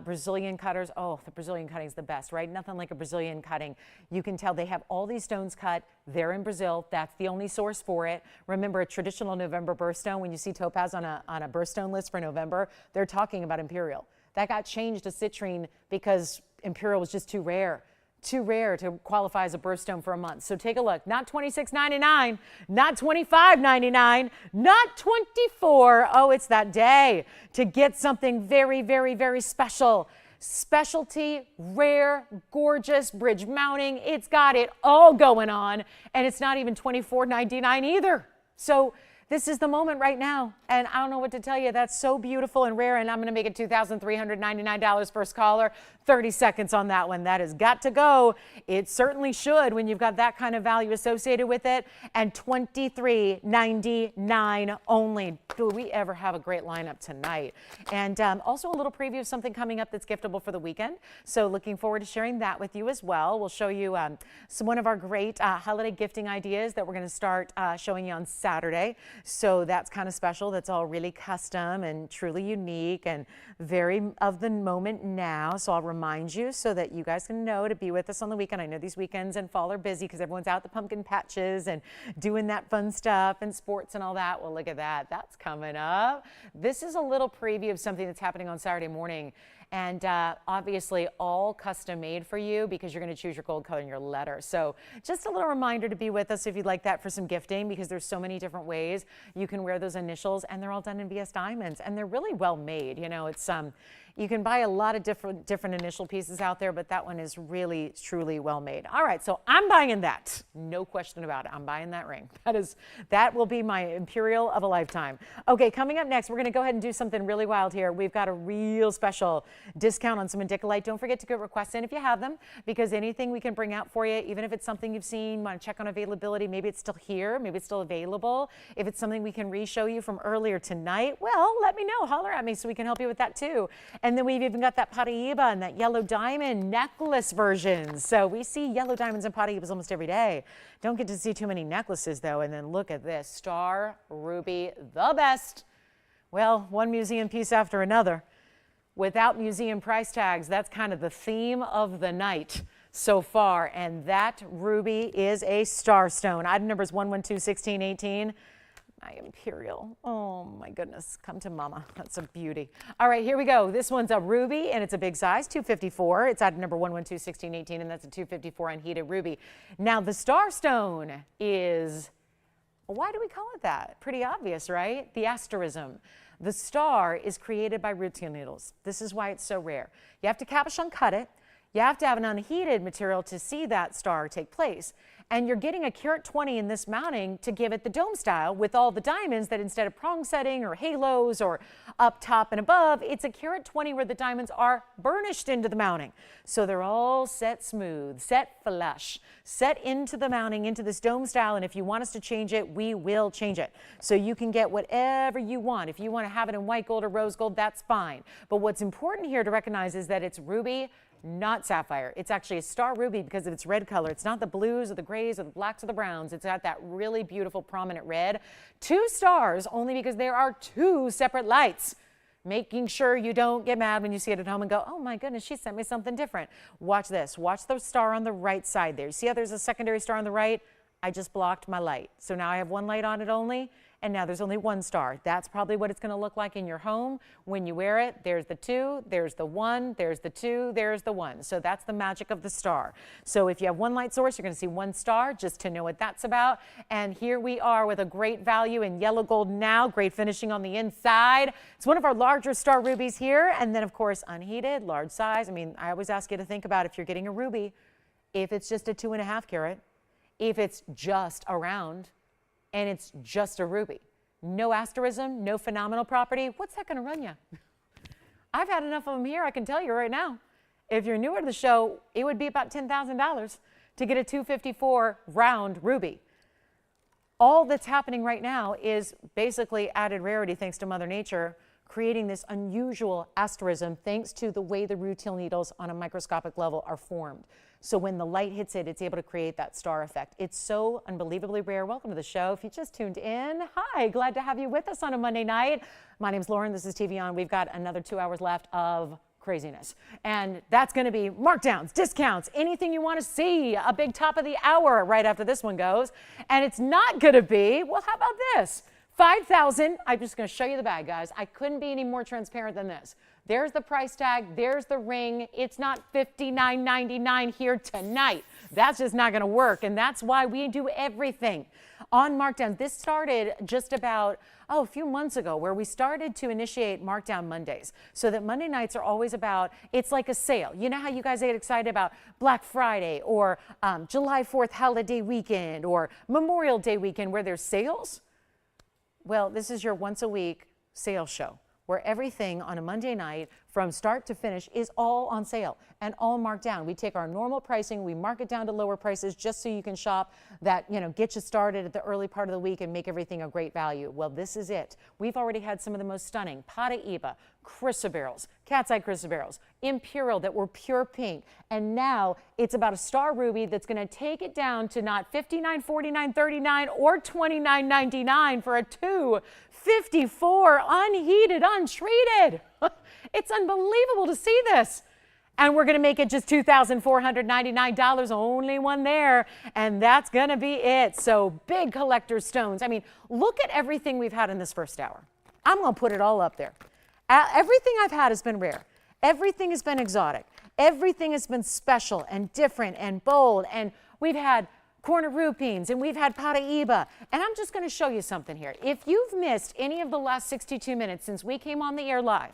Brazilian cutters. Oh, the Brazilian cutting is the best, right? Nothing like a Brazilian cutting. You can tell they have all these stones cut. They're in Brazil. That's the only source for it. Remember, a traditional November birthstone, when you see topaz on a birthstone list for November, they're talking about Imperial. That got changed to citrine because Imperial was just too rare to qualify as a birthstone for a month. So take a look. Not $26.99, not $25.99, not $24. Oh, it's that day to get something very, very, very special. Specialty, rare, gorgeous, bridge mounting. It's got it all going on, and it's not even $24.99 either. So this is the moment right now, and I don't know what to tell you. That's so beautiful and rare, and I'm going to make it $2,399 first caller. 30 seconds on that one. That has got to go. It certainly should when you've got that kind of value associated with it. And $23.99 only. Do we ever have a great lineup tonight? And also a little preview of something coming up that's giftable for the weekend. So looking forward to sharing that with you as well. We'll show you one of our great holiday gifting ideas that we're going to start showing you on Saturday. So that's kind of special. That's all really custom and truly unique and very of the moment now. So I'll remind you so that you guys can know to be with us on the weekend. I know these weekends and fall are busy because everyone's out at the pumpkin patches and doing that fun stuff and sports and all that. Well, look at that. That's coming up. This is a little preview of something that's happening on Saturday morning. And obviously all custom made for you because you're going to choose your gold color in your letter. So just a little reminder to be with us if you'd like that for some gifting, because there's so many different ways you can wear those initials, and they're all done in VS diamonds, and they're really well made. You know, it's you can buy a lot of different initial pieces out there, but that one is really truly well made. All right, so I'm buying that. No question about it. I'm buying that ring. That will be my Imperial of a lifetime. Okay, coming up next, we're going to go ahead and do something really wild here. We've got a real special discount on some Indicolite. Don't forget to get requests in if you have them, because anything we can bring out for you, even if it's something you've seen, want to check on availability, maybe it's still here, maybe it's still available. If it's something we can re-show you from earlier tonight, well, let me know. Holler at me so we can help you with that too. And then we've even got that Paraiba and that yellow diamond necklace versions. So we see yellow diamonds and Paraibas almost every day. Don't get to see too many necklaces though. And then look at this, star ruby, the best. Well, one museum piece after another. Without museum price tags, that's kind of the theme of the night so far. And that ruby is a star stone. Item numbers 112, 16, 18. My Imperial. Oh my goodness. Come to mama. That's a beauty. All right, here we go. This one's a ruby and it's a big size, 254. It's item number 112, 16, 18, and that's a 254 unheated ruby. Now the star stone is, why do we call it that? Pretty obvious, right? The asterism. The star is created by root seal needles. This is why it's so rare. You have to cabochon cut it. You have to have an unheated material to see that star take place. And you're getting a carat 20 in this mounting to give it the dome style with all the diamonds, that instead of prong setting or halos or up top and above, it's a carat 20 where the diamonds are burnished into the mounting. So they're all set smooth, set flush, set into the mounting, into this dome style. And if you want us to change it, we will change it. So you can get whatever you want. If you want to have it in white gold or rose gold, that's fine. But what's important here to recognize is that it's ruby, not sapphire. It's actually a star ruby because of its red color. It's not the blues or the grays or the blacks or the browns. It's got that really beautiful prominent red. 2 stars only because there are 2 separate lights. Making sure you don't get mad when you see it at home and go, oh my goodness, she sent me something different. Watch this. Watch the star on the right side there. You see how there's a secondary star on the right? I just blocked my light. So now I have 1 light on it only. And now there's only 1 star. That's probably what it's going to look like in your home when you wear it. There's the 2, there's the 1, there's the 2, there's the 1. So that's the magic of the star. So if you have 1 light source, you're going to see 1 star, just to know what that's about. And here we are with a great value in yellow gold now, great finishing on the inside. It's one of our larger star rubies here. And then, of course, unheated, large size. I mean, I always ask you to think about if you're getting a ruby, if it's just a 2.5 carat, if it's just a round, and it's just a ruby. No asterism, no phenomenal property. What's that going to run you? I've had enough of them here, I can tell you right now. If you're newer to the show, it would be about $10,000 to get a 254 round ruby. All that's happening right now is basically added rarity thanks to Mother Nature, creating this unusual asterism thanks to the way the rutile needles on a microscopic level are formed. So when the light hits it, it's able to create that star effect. It's so unbelievably rare. Welcome to the show. If you just tuned in, hi, glad to have you with us on a Monday night. My name's Lauren, this is TVON. We've got another 2 hours left of craziness. And that's going to be markdowns, discounts, anything you want to see, a big top of the hour right after this one goes. And it's not going to be, well, how about this? $5,000. I'm just going to show you the bag, guys. I couldn't be any more transparent than this. There's the price tag. There's the ring. It's not $59.99 here tonight. That's just not going to work. And that's why we do everything on markdowns. This started just about, a few months ago, where we started to initiate Markdown Mondays, so that Monday nights are always about, it's like a sale. You know how you guys get excited about Black Friday or July 4th holiday weekend or Memorial Day weekend where there's sales? Well, this is your once a week sales show, where everything on a Monday night from start to finish is all on sale and all marked down. We take our normal pricing, we mark it down to lower prices just so you can shop that, get you started at the early part of the week and make everything a great value. Well, this is it. We've already had some of the most stunning Paraiba, chrysoberyls, cat's eye chrysoberyls, Imperial that were pure pink. And now it's about a star ruby that's going to take it down to not $59, $49, $39 or $29.99 for a 254 unheated, untreated. It's unbelievable to see this. And we're going to make it just $2,499, only one there. And that's going to be it. So big collector stones. I mean, look at everything we've had in this first hour. I'm going to put it all up there. Everything I've had has been rare. Everything has been exotic. Everything has been special and different and bold. And we've had Cornerupines and we've had Paraiba. And I'm just going to show you something here. If you've missed any of the last 62 minutes since we came on the air live,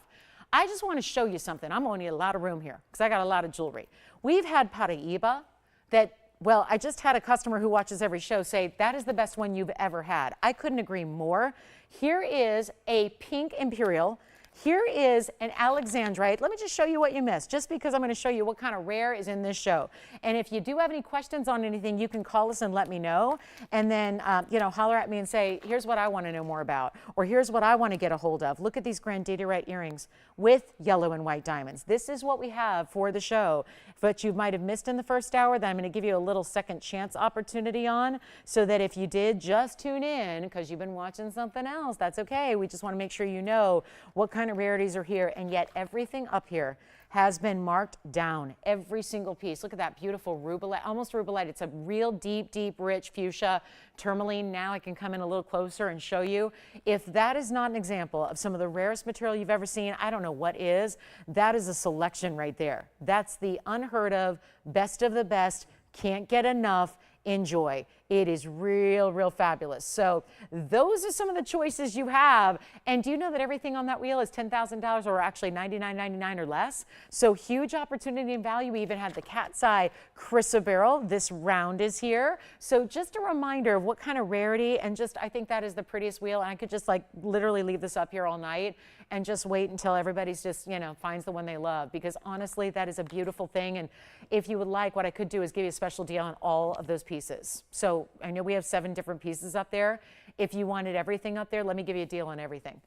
I just want to show you something. I'm going to need a lot of room here because I got a lot of jewelry. We've had Paraiba that, well, I just had a customer who watches every show say that is the best one you've ever had. I couldn't agree more. Here is a pink Imperial. Here is an Alexandrite. Let me just show you what you missed, just because I'm going to show you what kind of rare is in this show. And if you do have any questions on anything, you can call us and let me know. And then, holler at me and say, here's what I want to know more about, or here's what I want to get a hold of. Look at these Diaspore earrings with yellow and white diamonds. This is what we have for the show. But you might have missed in the first hour, that I'm going to give you a little second chance opportunity on, so that if you did just tune in because you've been watching something else, that's okay. We just want to make sure you know what kind of rarities are here, and yet everything up here has been marked down. Every single piece. Look at that beautiful Rubellite, almost Rubellite. It's a real deep, rich fuchsia tourmaline. Now I can come in a little closer and show you. If that is not an example of some of the rarest material you've ever seen, I don't know what is. That is a selection right there. That's the unheard of, best of the best, can't get enough. Enjoy. It is real fabulous. So those are some of the choices you have. And do you know that everything on that wheel is $10,000 or actually $99.99 or less? So huge opportunity and value. We even have the cat's eye chrysoberyl. This round is here. So just a reminder of what kind of rarity, and just, I think that is the prettiest wheel. And I could just like literally leave this up here all night and just wait until everybody's just, you know, finds the one they love, because honestly, that is a beautiful thing. And if you would like, what I could do is give you a special deal on all of those pieces. So I know we have 7 different pieces up there. If you wanted everything up there, let me give you a deal on everything.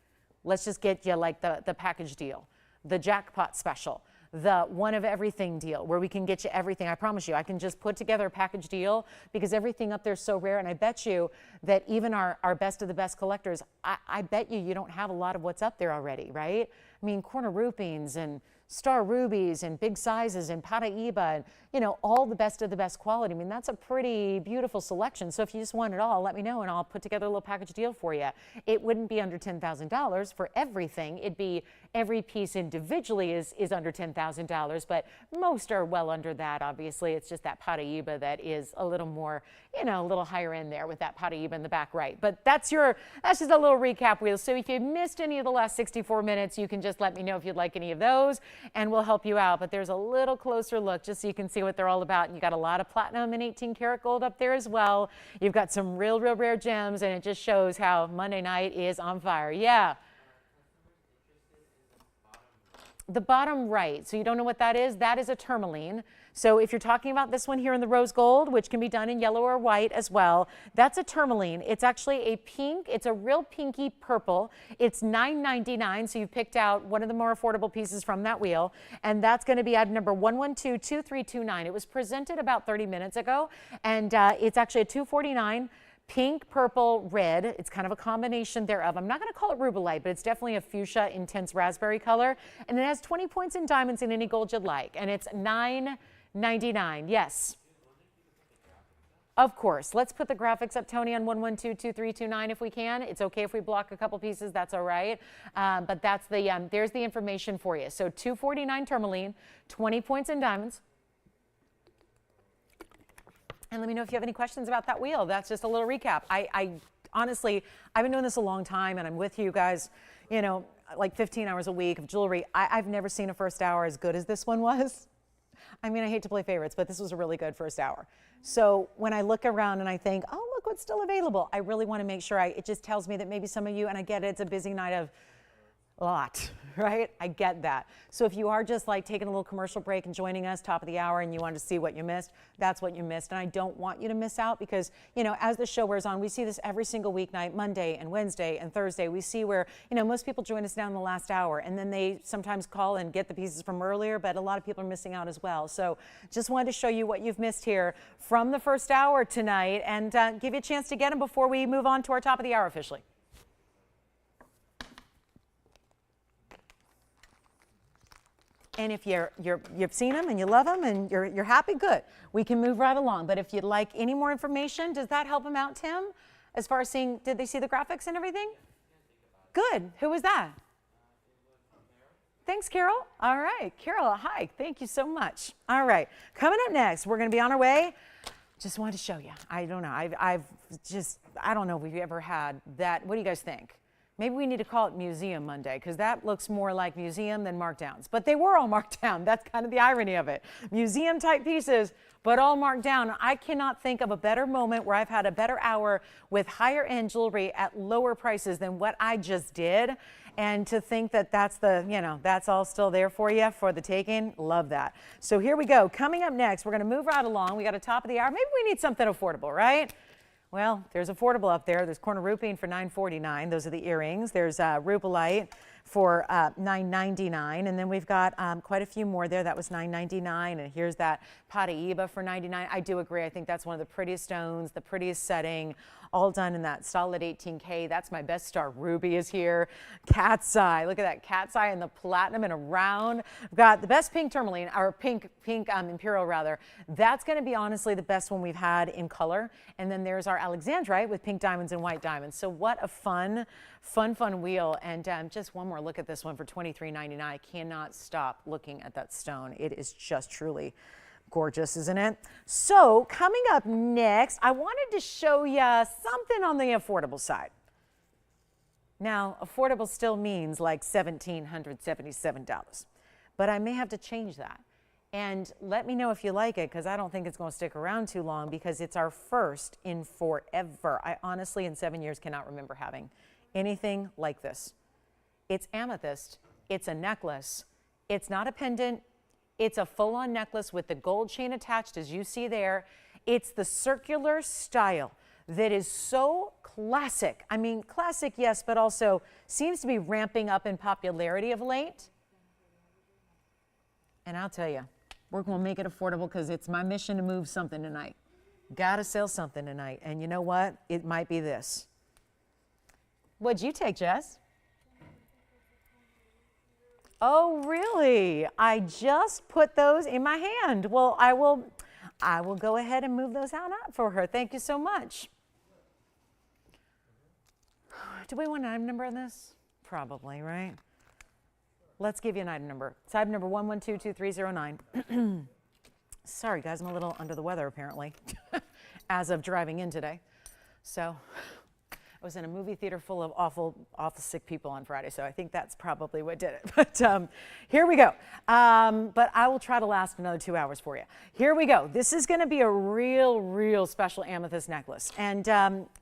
Let's just get you like the package deal, the jackpot special, the one of everything deal, where we can get you everything. I promise you, I can just put together a package deal, because everything up there is so rare. And I bet you that even our best of the best collectors, I bet you don't have a lot of what's up there already, right? I mean, Cornerupines and star rubies and big sizes and Paraiba and, you know, all the best of the best quality. I mean, that's a pretty beautiful selection. So if you just want it all, let me know and I'll put together a little package deal for you. It wouldn't be under $10,000 for everything. It'd be every piece individually is under $10,000, but most are well under that. Obviously, it's just that Paraiba that is a little more, you know, a little higher in there with that Paraiba in the back right. But that's just a little recap wheel. So if you missed any of the last 64 minutes, you can just let me know if you'd like any of those, and we'll help you out. But there's a little closer look just so you can see what they're all about. And you got a lot of platinum and 18 karat gold up there as well. You've got some real rare gems, and it just shows how Monday night is on fire. Yeah. The bottom right, so you don't know what that is? That is a tourmaline. So if you're talking about this one here in the rose gold, which can be done in yellow or white as well, that's a tourmaline. It's actually a pink. It's a real pinky purple. It's $9.99, so you picked out one of the more affordable pieces from that wheel, and that's going to be item number 1122329. It was presented about 30 minutes ago, and it's actually a $249. Pink, purple, red. It's kind of a combination thereof. I'm not going to call it Rubellite, but it's definitely a fuchsia intense raspberry color. And it has 20 points in diamonds in any gold you'd like. And it's $9.99. Yes. Of course. Let's put the graphics up, Tony, on 1122329 if we can. It's okay if we block a couple pieces. That's all right. But that's the there's the information for you. So $249 tourmaline, 20 points in diamonds. And let me know if you have any questions about that wheel. That's just a little recap. I honestly, I've been doing this a long time, and I'm with you guys, you know, like 15 hours a week of jewelry. I've never seen a first hour as good as this one was. I mean, I hate to play favorites, but this was a really good first hour. So when I look around and I think, oh, look what's still available, I really want to make sure it just tells me that maybe some of you, and I get it, it's a busy night of a lot, right? I get that. So if you are just like taking a little commercial break and joining us top of the hour and you want to see what you missed, that's what you missed. And I don't want you to miss out, because, you know, as the show wears on, we see this every single weeknight, Monday and Wednesday and Thursday. We see where, you know, most people join us down in the last hour, and then they sometimes call and get the pieces from earlier, but a lot of people are missing out as well. So just wanted to show you what you've missed here from the first hour tonight, and give you a chance to get them before we move on to our top of the hour officially. And if you've seen them and you love them and you're happy, good. We can move right along. But if you'd like any more information, does that help them out, Tim? As far as seeing, did they see the graphics and everything? Good. Who was that? Thanks, Carol. All right, Carol, hi. Thank you so much. All right, coming up next, we're going to be on our way. Just wanted to show you. I don't know. I don't know if we've ever had that. What do you guys think? Maybe we need to call it Museum Monday, because that looks more like museum than markdowns. But they were all marked down. That's kind of the irony of it. Museum type pieces, but all marked down. I cannot think of a better moment where I've had a better hour with higher end jewelry at lower prices than what I just did. And to think that that's that's all still there for you for the taking. Love that. So here we go. Coming up next, we're going to move right along. We got a top of the hour. Maybe we need something affordable, right? Well, there's affordable up there. There's Cornerupine for $9.49. Those are the earrings. There's Rubellite for $9.99, and then we've got quite a few more there. That was $9.99, and here's that Paraiba for $99. I do agree. I think that's one of the prettiest stones, the prettiest setting, all done in that solid 18K. That's my best star ruby is here. Cat's eye. Look at that cat's eye and the platinum in a round. We've got the best pink tourmaline, or pink Imperial rather. That's going to be honestly the best one we've had in color. And then there's our Alexandrite with pink diamonds and white diamonds. So what a fun wheel. And just one more look at this one for $23.99. I cannot stop looking at that stone. It is just truly Gorgeous, isn't it? So coming up next, I wanted to show you something on the affordable side. Now, affordable still means like $1,777, but I may have to change that. And let me know if you like it, because I don't think it's going to stick around too long, because it's our first in forever. I honestly, in 7 years, cannot remember having anything like this. It's amethyst. It's a necklace. It's not a pendant. It's a full-on necklace with the gold chain attached, as you see there. It's the circular style that is so classic. I mean, classic, yes, but also seems to be ramping up in popularity of late. And I'll tell you, we're going to make it affordable, because it's my mission to move something tonight. Got to sell something tonight. And you know what? It might be this. What'd you take, Jess? Oh, really? I just put those in my hand. Well, I will go ahead and move those out for her. Thank you so much. Do we want an item number on this? Probably, right? Let's give you an item number. It's item number 1122309. Sorry, guys, I'm a little under the weather, apparently, as of driving in today. So I was in a movie theater full of awful sick people on Friday, so I think that's probably what did it. But here we go. But I will try to last another 2 hours for you. Here we go. This is going to be a real special amethyst necklace. And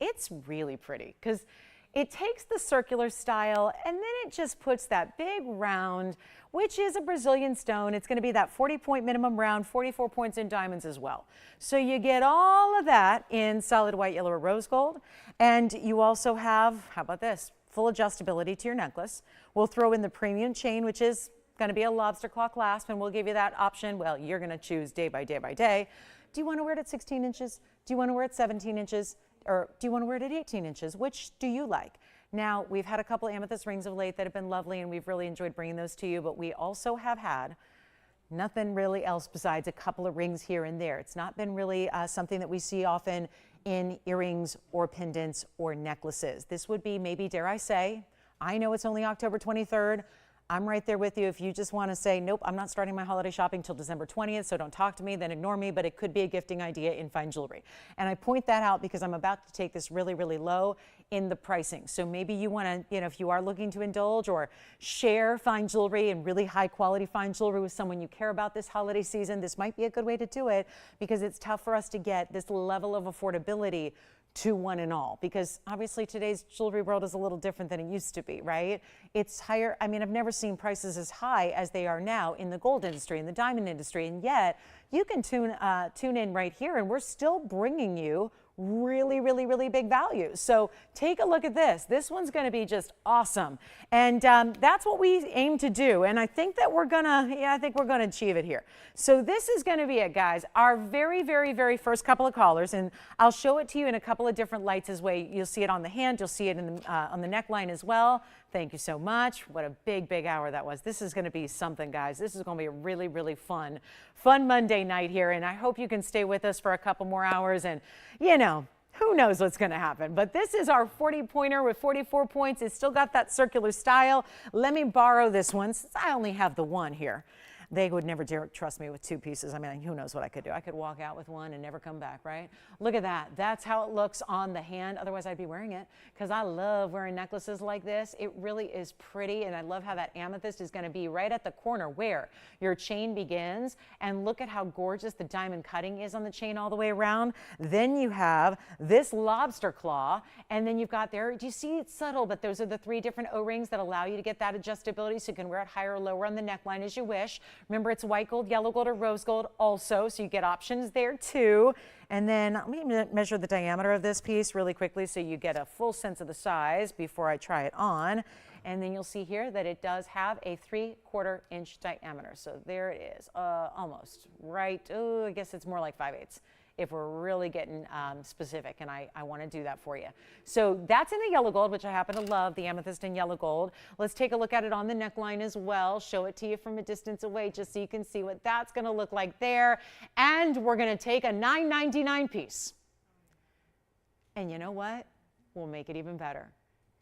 it's really pretty, because it takes the circular style and then it just puts that big round, which is a Brazilian stone. It's going to be that 40-point minimum round, 44 points in diamonds as well. So you get all of that in solid white, yellow, or rose gold. And you also have, how about this, full adjustability to your necklace. We'll throw in the premium chain, which is going to be a lobster claw clasp, and we'll give you that option. Well, you're going to choose day by day by day. Do you want to wear it at 16 inches? Do you want to wear it at 17 inches? Or do you want to wear it at 18 inches? Which do you like? Now, we've had a couple amethyst rings of late that have been lovely, and we've really enjoyed bringing those to you, but we also have had nothing really else besides a couple of rings here and there. It's not been really something that we see often in earrings or pendants or necklaces. This would be maybe, dare I say, I know it's only October 23rd. I'm right there with you. If you just want to say, nope, I'm not starting my holiday shopping till December 20th, so don't talk to me, then ignore me, but it could be a gifting idea in fine jewelry. And I point that out because I'm about to take this really low in the pricing. So maybe you want to, if you are looking to indulge or share fine jewelry and really high quality fine jewelry with someone you care about this holiday season, this might be a good way to do it, because it's tough for us to get this level of affordability to one and all, because obviously today's jewelry world is a little different than it used to be, right? It's higher. I mean, I've never seen prices as high as they are now in the gold industry, in the diamond industry, and yet you can tune in right here, and we're still bringing you really big value. So take a look at this. This one's going to be just awesome, and that's what we aim to do. And I think that we're gonna, I think we're gonna achieve it here. So this is going to be it, guys. Our very first couple of callers, and I'll show it to you in a couple of different lights as way. You'll see it on the hand. You'll see it in the, on the neckline as well. Thank you so much. What a big hour that was. This is going to be something, guys. This is going to be a really fun Monday night here, and I hope you can stay with us for a couple more hours. And who knows what's going to happen, but this is our 40-pointer with 44 points. It's still got that circular style. Let me borrow this one since I only have the one here. They would never dare trust me with two pieces. I mean, who knows what I could do? I could walk out with one and never come back, right? Look at that. That's how it looks on the hand. Otherwise, I'd be wearing it, because I love wearing necklaces like this. It really is pretty, and I love how that amethyst is going to be right at the corner where your chain begins. And look at how gorgeous the diamond cutting is on the chain all the way around. Then you have this lobster claw, and then you've got there, do you see it's subtle, but those are the 3 different O-rings that allow you to get that adjustability, so you can wear it higher or lower on the neckline as you wish. Remember, it's white gold, yellow gold, or rose gold also, so you get options there too. And then let me measure the diameter of this piece really quickly so you get a full sense of the size before I try it on. And then you'll see here that it does have a 3/4 inch diameter. So there it is, almost right. Oh, I guess it's more like 5/8 if we're really getting specific, and I want to do that for you. So that's in the yellow gold, which I happen to love, the amethyst in yellow gold. Let's take a look at it on the neckline as well, show it to you from a distance away just so you can see what that's going to look like there. And we're going to take a $9.99 piece. And you know what? We'll make it even better.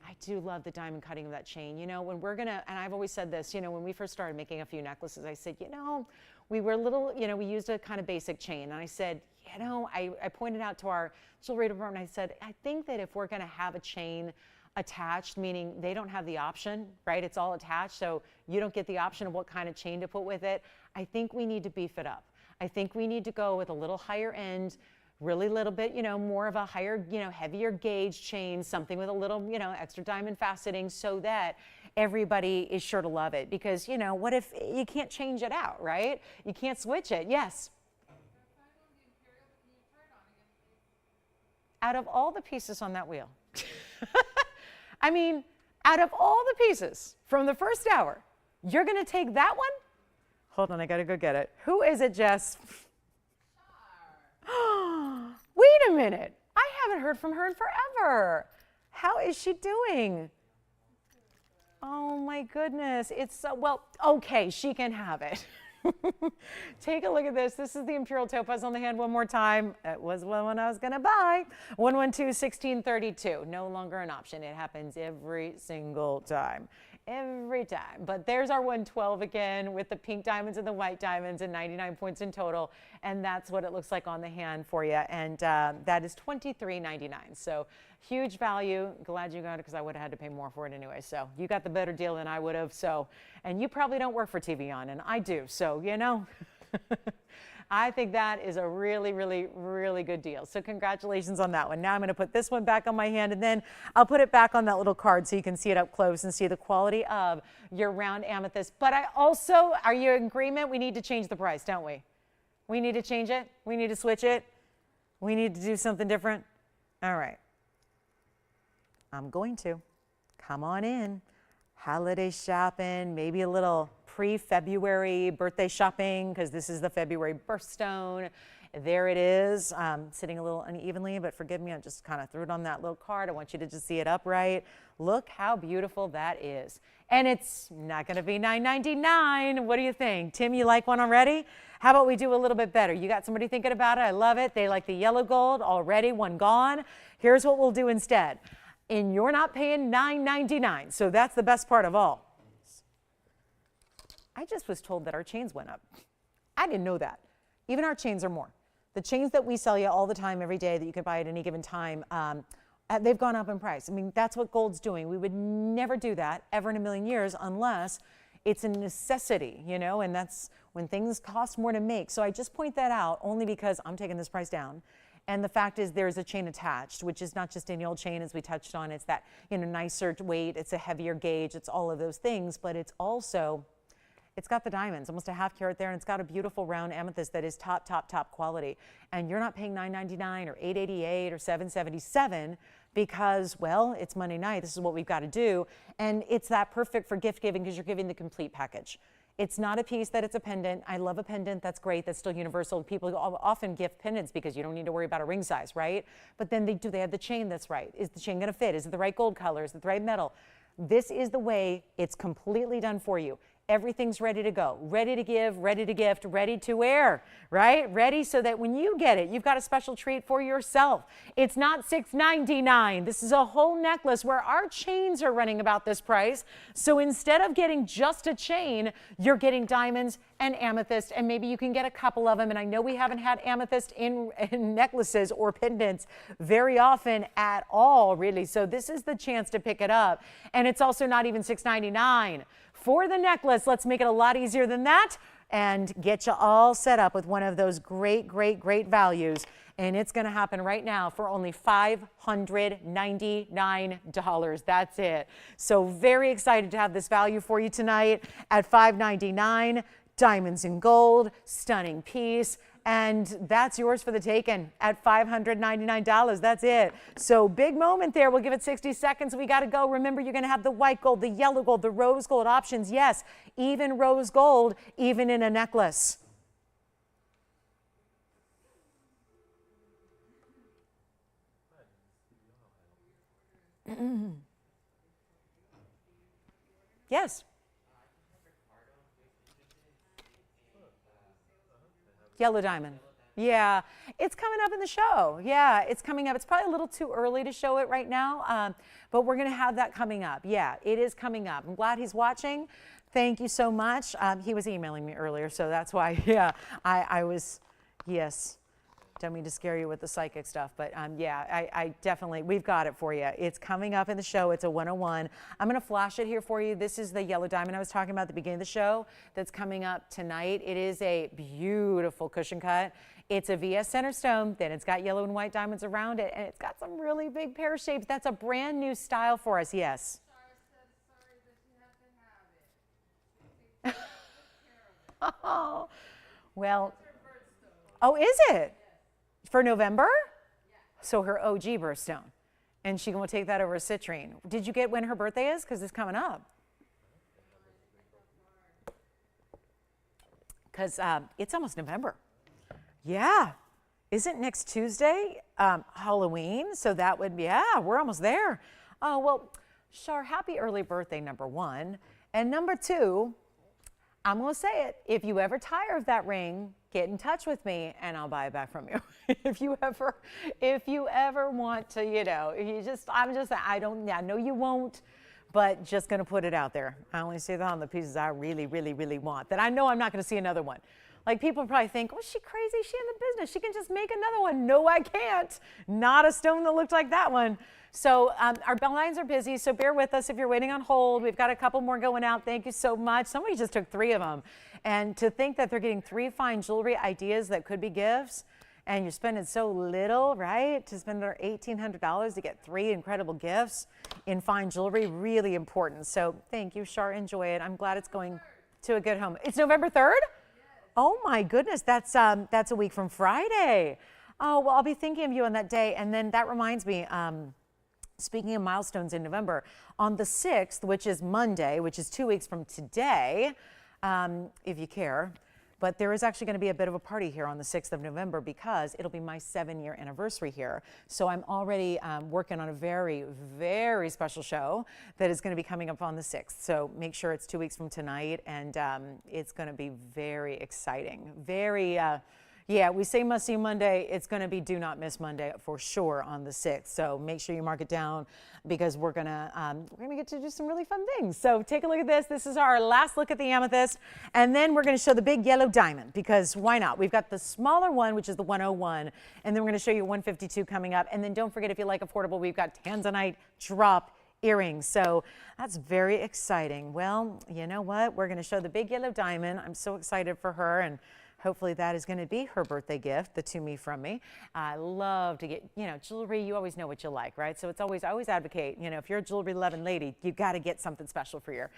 I do love the diamond cutting of that chain. You know, when we're gonna, and I've always said this, you know, when we first started making a few necklaces, I said, you know, we were a little, you know, we used a kind of basic chain. And I said, you know, I pointed out to our jewelry department, I said, I think that if we're gonna have a chain attached, meaning they don't have the option, right? It's all attached, so you don't get the option of what kind of chain to put with it. I think we need to beef it up. I think we need to go with a little higher end, really little bit, you know, more of a higher, you know, heavier gauge chain, something with a little, you know, extra diamond faceting so that everybody is sure to love it. Because, you know, what if you can't change it out, right? You can't switch it. Yes? Out of all the pieces on that wheel, I mean, out of all the pieces from the first hour, you're going to take that one? Hold on, I got to go get it. Who is it, Jess? Wait a minute. I haven't heard from her in forever. How is she doing? Oh my goodness. It's so, well, okay, she can have it. Take a look at this. This is the Imperial topaz on the hand one more time. It was the one I was going to buy. 112-1632. No longer an option. It happens every single time. Every time. But there's our 112 again with the pink diamonds and the white diamonds and 99 points in total. And that's what it looks like on the hand for you. And that is $23.99. So huge value. Glad you got it because I would have had to pay more for it anyway. So you got the better deal than I would have. So, and you probably don't work for TVON and I do. So, you know, I think that is a really, really, really good deal. So congratulations on that one. Now I'm going to put this one back on my hand and then I'll put it back on that little card so you can see it up close and see the quality of your round amethyst. But I also, are you in agreement? We need to change the price, don't we? We need to change it. We need to switch it. We need to do something different. All right. I'm going to. Come on in. Holiday shopping, maybe a little pre-February birthday shopping because this is the February birthstone. There it is, sitting a little unevenly, but forgive me, I just kind of threw it on that little card. I want you to just see it upright. Look how beautiful that is. And it's not going to be $9.99. What do you think? Tim, you like one already? How about we do a little bit better? You got somebody thinking about it? I love it. They like the yellow gold already, one gone. Here's what we'll do instead. And you're not paying $9.99, so that's the best part of all. I just was told that our chains went up. I didn't know that. Even our chains are more. The chains that we sell you all the time, every day that you can buy at any given time, they've gone up in price. I mean, that's what gold's doing. We would never do that ever in a million years unless it's a necessity, you know, and that's when things cost more to make. So I just point that out only because I'm taking this price down. And the fact is there's a chain attached, which is not just any old chain as we touched on. It's that, you know, nicer weight. It's a heavier gauge. It's all of those things, but it's also, it's got the diamonds, almost a ½ carat there, and it's got a beautiful round amethyst that is top, top, top quality. And you're not paying $9.99 or $8.88 or $7.77 because, well, it's Monday night. This is what we've got to do. And it's that perfect for gift giving because you're giving the complete package. It's not a piece that it's a pendant. I love a pendant. That's great. That's still universal. People often gift pendants because you don't need to worry about a ring size, right? But then they have the chain that's right. Is the chain going to fit? Is it the right gold color? Is it the right metal? This is the way it's completely done for you. Everything's ready to go, ready to give, ready to gift, ready to wear, right? Ready so that when you get it, you've got a special treat for yourself. It's not $6.99. This is a whole necklace where our chains are running about this price. So instead of getting just a chain, you're getting diamonds and amethyst, and maybe you can get a couple of them. And I know we haven't had amethyst in necklaces or pendants very often at all, really. So this is the chance to pick it up. And it's also not even $6.99. For the necklace, let's make it a lot easier than that and get you all set up with one of those great, great, great values. And it's going to happen right now for only $599. That's it. So very excited to have this value for you tonight at $599. Diamonds and gold, stunning piece. And that's yours for the taking at $599. That's it. So big moment there. We'll give it 60 seconds. We got to go. Remember, you're going to have the white gold, the yellow gold, the rose gold options. Yes, even rose gold, even in a necklace. Yes. Yellow diamond. Yeah, it's coming up in the show. Yeah, it's coming up. It's probably a little too early to show it right now, but we're going to have that coming up. Yeah, it is coming up. I'm glad he's watching. Thank you so much. He was emailing me earlier, so that's why, yeah, I was, yes. Don't mean to scare you with the psychic stuff, but yeah, I definitely, we've got it for you. It's coming up in the show. It's a 101. I'm going to flash it here for you. This is the yellow diamond I was talking about at the beginning of the show that's coming up tonight. It is a beautiful cushion cut. It's a VS center stone, then it's got yellow and white diamonds around it, and it's got some really big pear shapes. That's a brand new style for us, yes. Oh, well, oh, is it? For November? So her OG birthstone. And she will take that over citrine. Did you get when her birthday is? Because it's coming up. Because it's almost November. Yeah. Isn't next Tuesday Halloween? So that would be, yeah, we're almost there. Oh, well, Shar, happy early birthday, number one. And number two, I'm going to say it. If you ever tire of that ring, get in touch with me and I'll buy it back from you. if you ever want to, you know, I know you won't, but just going to put it out there. I only see that on the pieces I really, really, really want, that I know I'm not going to see another one. Like people probably think, oh, is she crazy? Is she in the business? She can just make another one. No, I can't. Not a stone that looked like that one. So our bell lines are busy, so bear with us if you're waiting on hold. We've got a couple more going out. Thank you so much. Somebody just took 3 of them. And to think that they're getting 3 fine jewelry ideas that could be gifts, and you're spending so little, right? To spend under $1,800 to get 3 incredible gifts in fine jewelry, really important. So thank you, Shar. Enjoy it. I'm glad it's going to a good home. It's November 3rd? Oh my goodness, that's a week from Friday. Oh, well, I'll be thinking of you on that day. And then that reminds me, speaking of milestones in November, on the 6th, which is Monday, which is 2 weeks from today, if you care, but there is actually going to be a bit of a party here on the 6th of November because it'll be my 7-year anniversary here. So I'm already working on a very, very special show that is going to be coming up on the 6th. So make sure it's 2 weeks from tonight, and it's going to be very exciting. Very, yeah, we say must see Monday. It's going to be do not miss Monday for sure on the 6th. So make sure you mark it down because we're gonna get to do some really fun things. So take a look at this. This is our last look at the amethyst, and then we're going to show the big yellow diamond because why not? We've got the smaller one, which is the 101, and then we're going to show you 152 coming up. And then don't forget, if you like affordable, we've got Tanzanite drop earrings. So that's very exciting. Well, you know what? We're going to show the big yellow diamond. I'm so excited for her, and hopefully that is going to be her birthday gift, the to me from me. I love to get, you know, jewelry. You always know what you like, right? So it's always, I always advocate, you know, if you're a jewelry loving lady, you got to get something special for your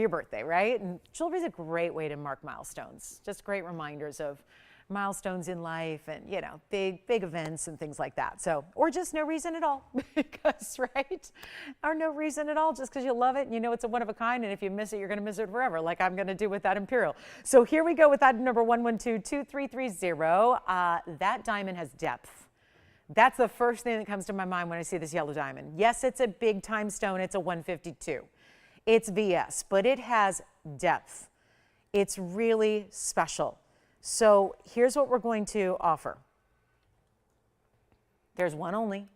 birthday, right? And jewelry is a great way to mark milestones. Just great reminders of milestones in life and, you know, big events and things like that. So, or just no reason at all because, right? Or no reason at all, just because you love it and you know it's a one of a kind, and if you miss it, you're going to miss it forever, like I'm going to do with that Imperial. So here we go with that number 1122330. That diamond has depth. That's the first thing that comes to my mind when I see this yellow diamond. Yes, it's a big time stone. It's a 152. It's VS, but it has depth. It's really special. So here's what we're going to offer. There's one only.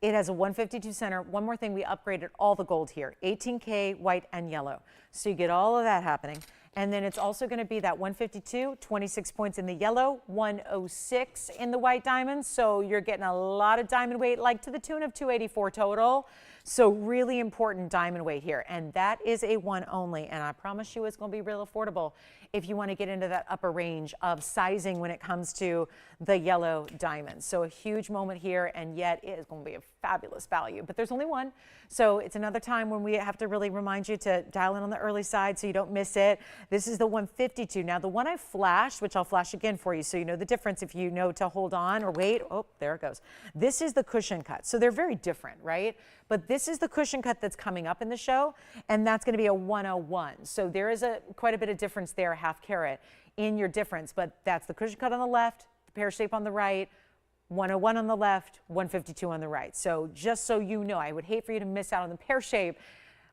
It has a 152 center. One more thing, we upgraded all the gold here, 18K white and yellow. So you get all of that happening. And then it's also going to be that 152, 26 points in the yellow, 106 in the white diamonds. So you're getting a lot of diamond weight, like to the tune of 284 total. So really important diamond weight here. And that is a one only. And I promise you it's going to be real affordable if you want to get into that upper range of sizing when it comes to the yellow diamonds. So a huge moment here, and yet it is going to be a fabulous value. But there's only one. So it's another time when we have to really remind you to dial in on the early side so you don't miss it. This is the 152. Now the one I flashed, which I'll flash again for you so you know the difference if you know to hold on or wait. Oh, there it goes. This is the cushion cut. So they're very different, right? But this is the cushion cut that's coming up in the show, and that's going to be a 101. So there is quite a bit of difference there, half carat, in your difference. But that's the cushion cut on the left, the pear shape on the right, 101 on the left, 152 on the right. So just so you know, I would hate for you to miss out on the pear shape,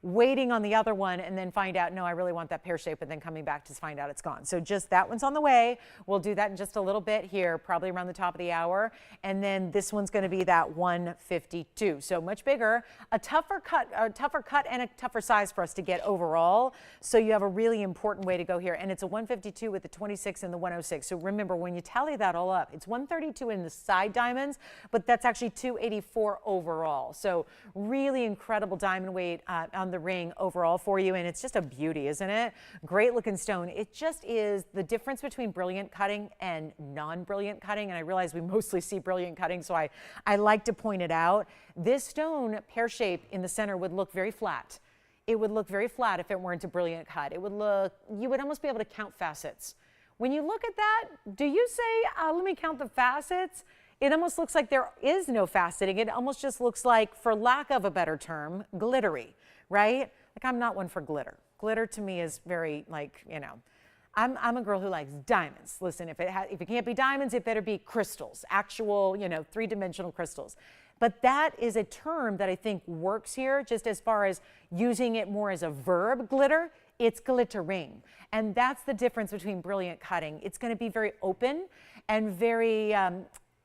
waiting on the other one and then find out, no, I really want that pear shape, and then coming back to find out it's gone. So just that one's on the way. We'll do that in just a little bit here, probably around the top of the hour. And then this one's going to be that 152. So much bigger, a tougher cut and a tougher size for us to get overall. So you have a really important way to go here. And it's a 152 with the 26 and the 106. So remember, when you tally that all up, it's 132 in the side diamonds, but that's actually 284 overall. So really incredible diamond weight on the ring overall for you, and it's just a beauty, isn't it? Great looking stone. It just is the difference between brilliant cutting and non-brilliant cutting, and I realize we mostly see brilliant cutting, so I like to point it out. This stone, pear shape in the center, would look very flat. It would look very flat if it weren't a brilliant cut. It would look, you would almost be able to count facets. When you look at that, do you say, let me count the facets? It almost looks like there is no faceting. It almost just looks like, for lack of a better term, glittery, right? Like, I'm not one for glitter. Glitter to me is very, like, you know, I'm a girl who likes diamonds. Listen, if it can't be diamonds, it better be crystals, actual, you know, three-dimensional crystals. But that is a term that I think works here, just as far as using it more as a verb, glitter. It's glittering. And that's the difference between brilliant cutting. It's going to be very open and very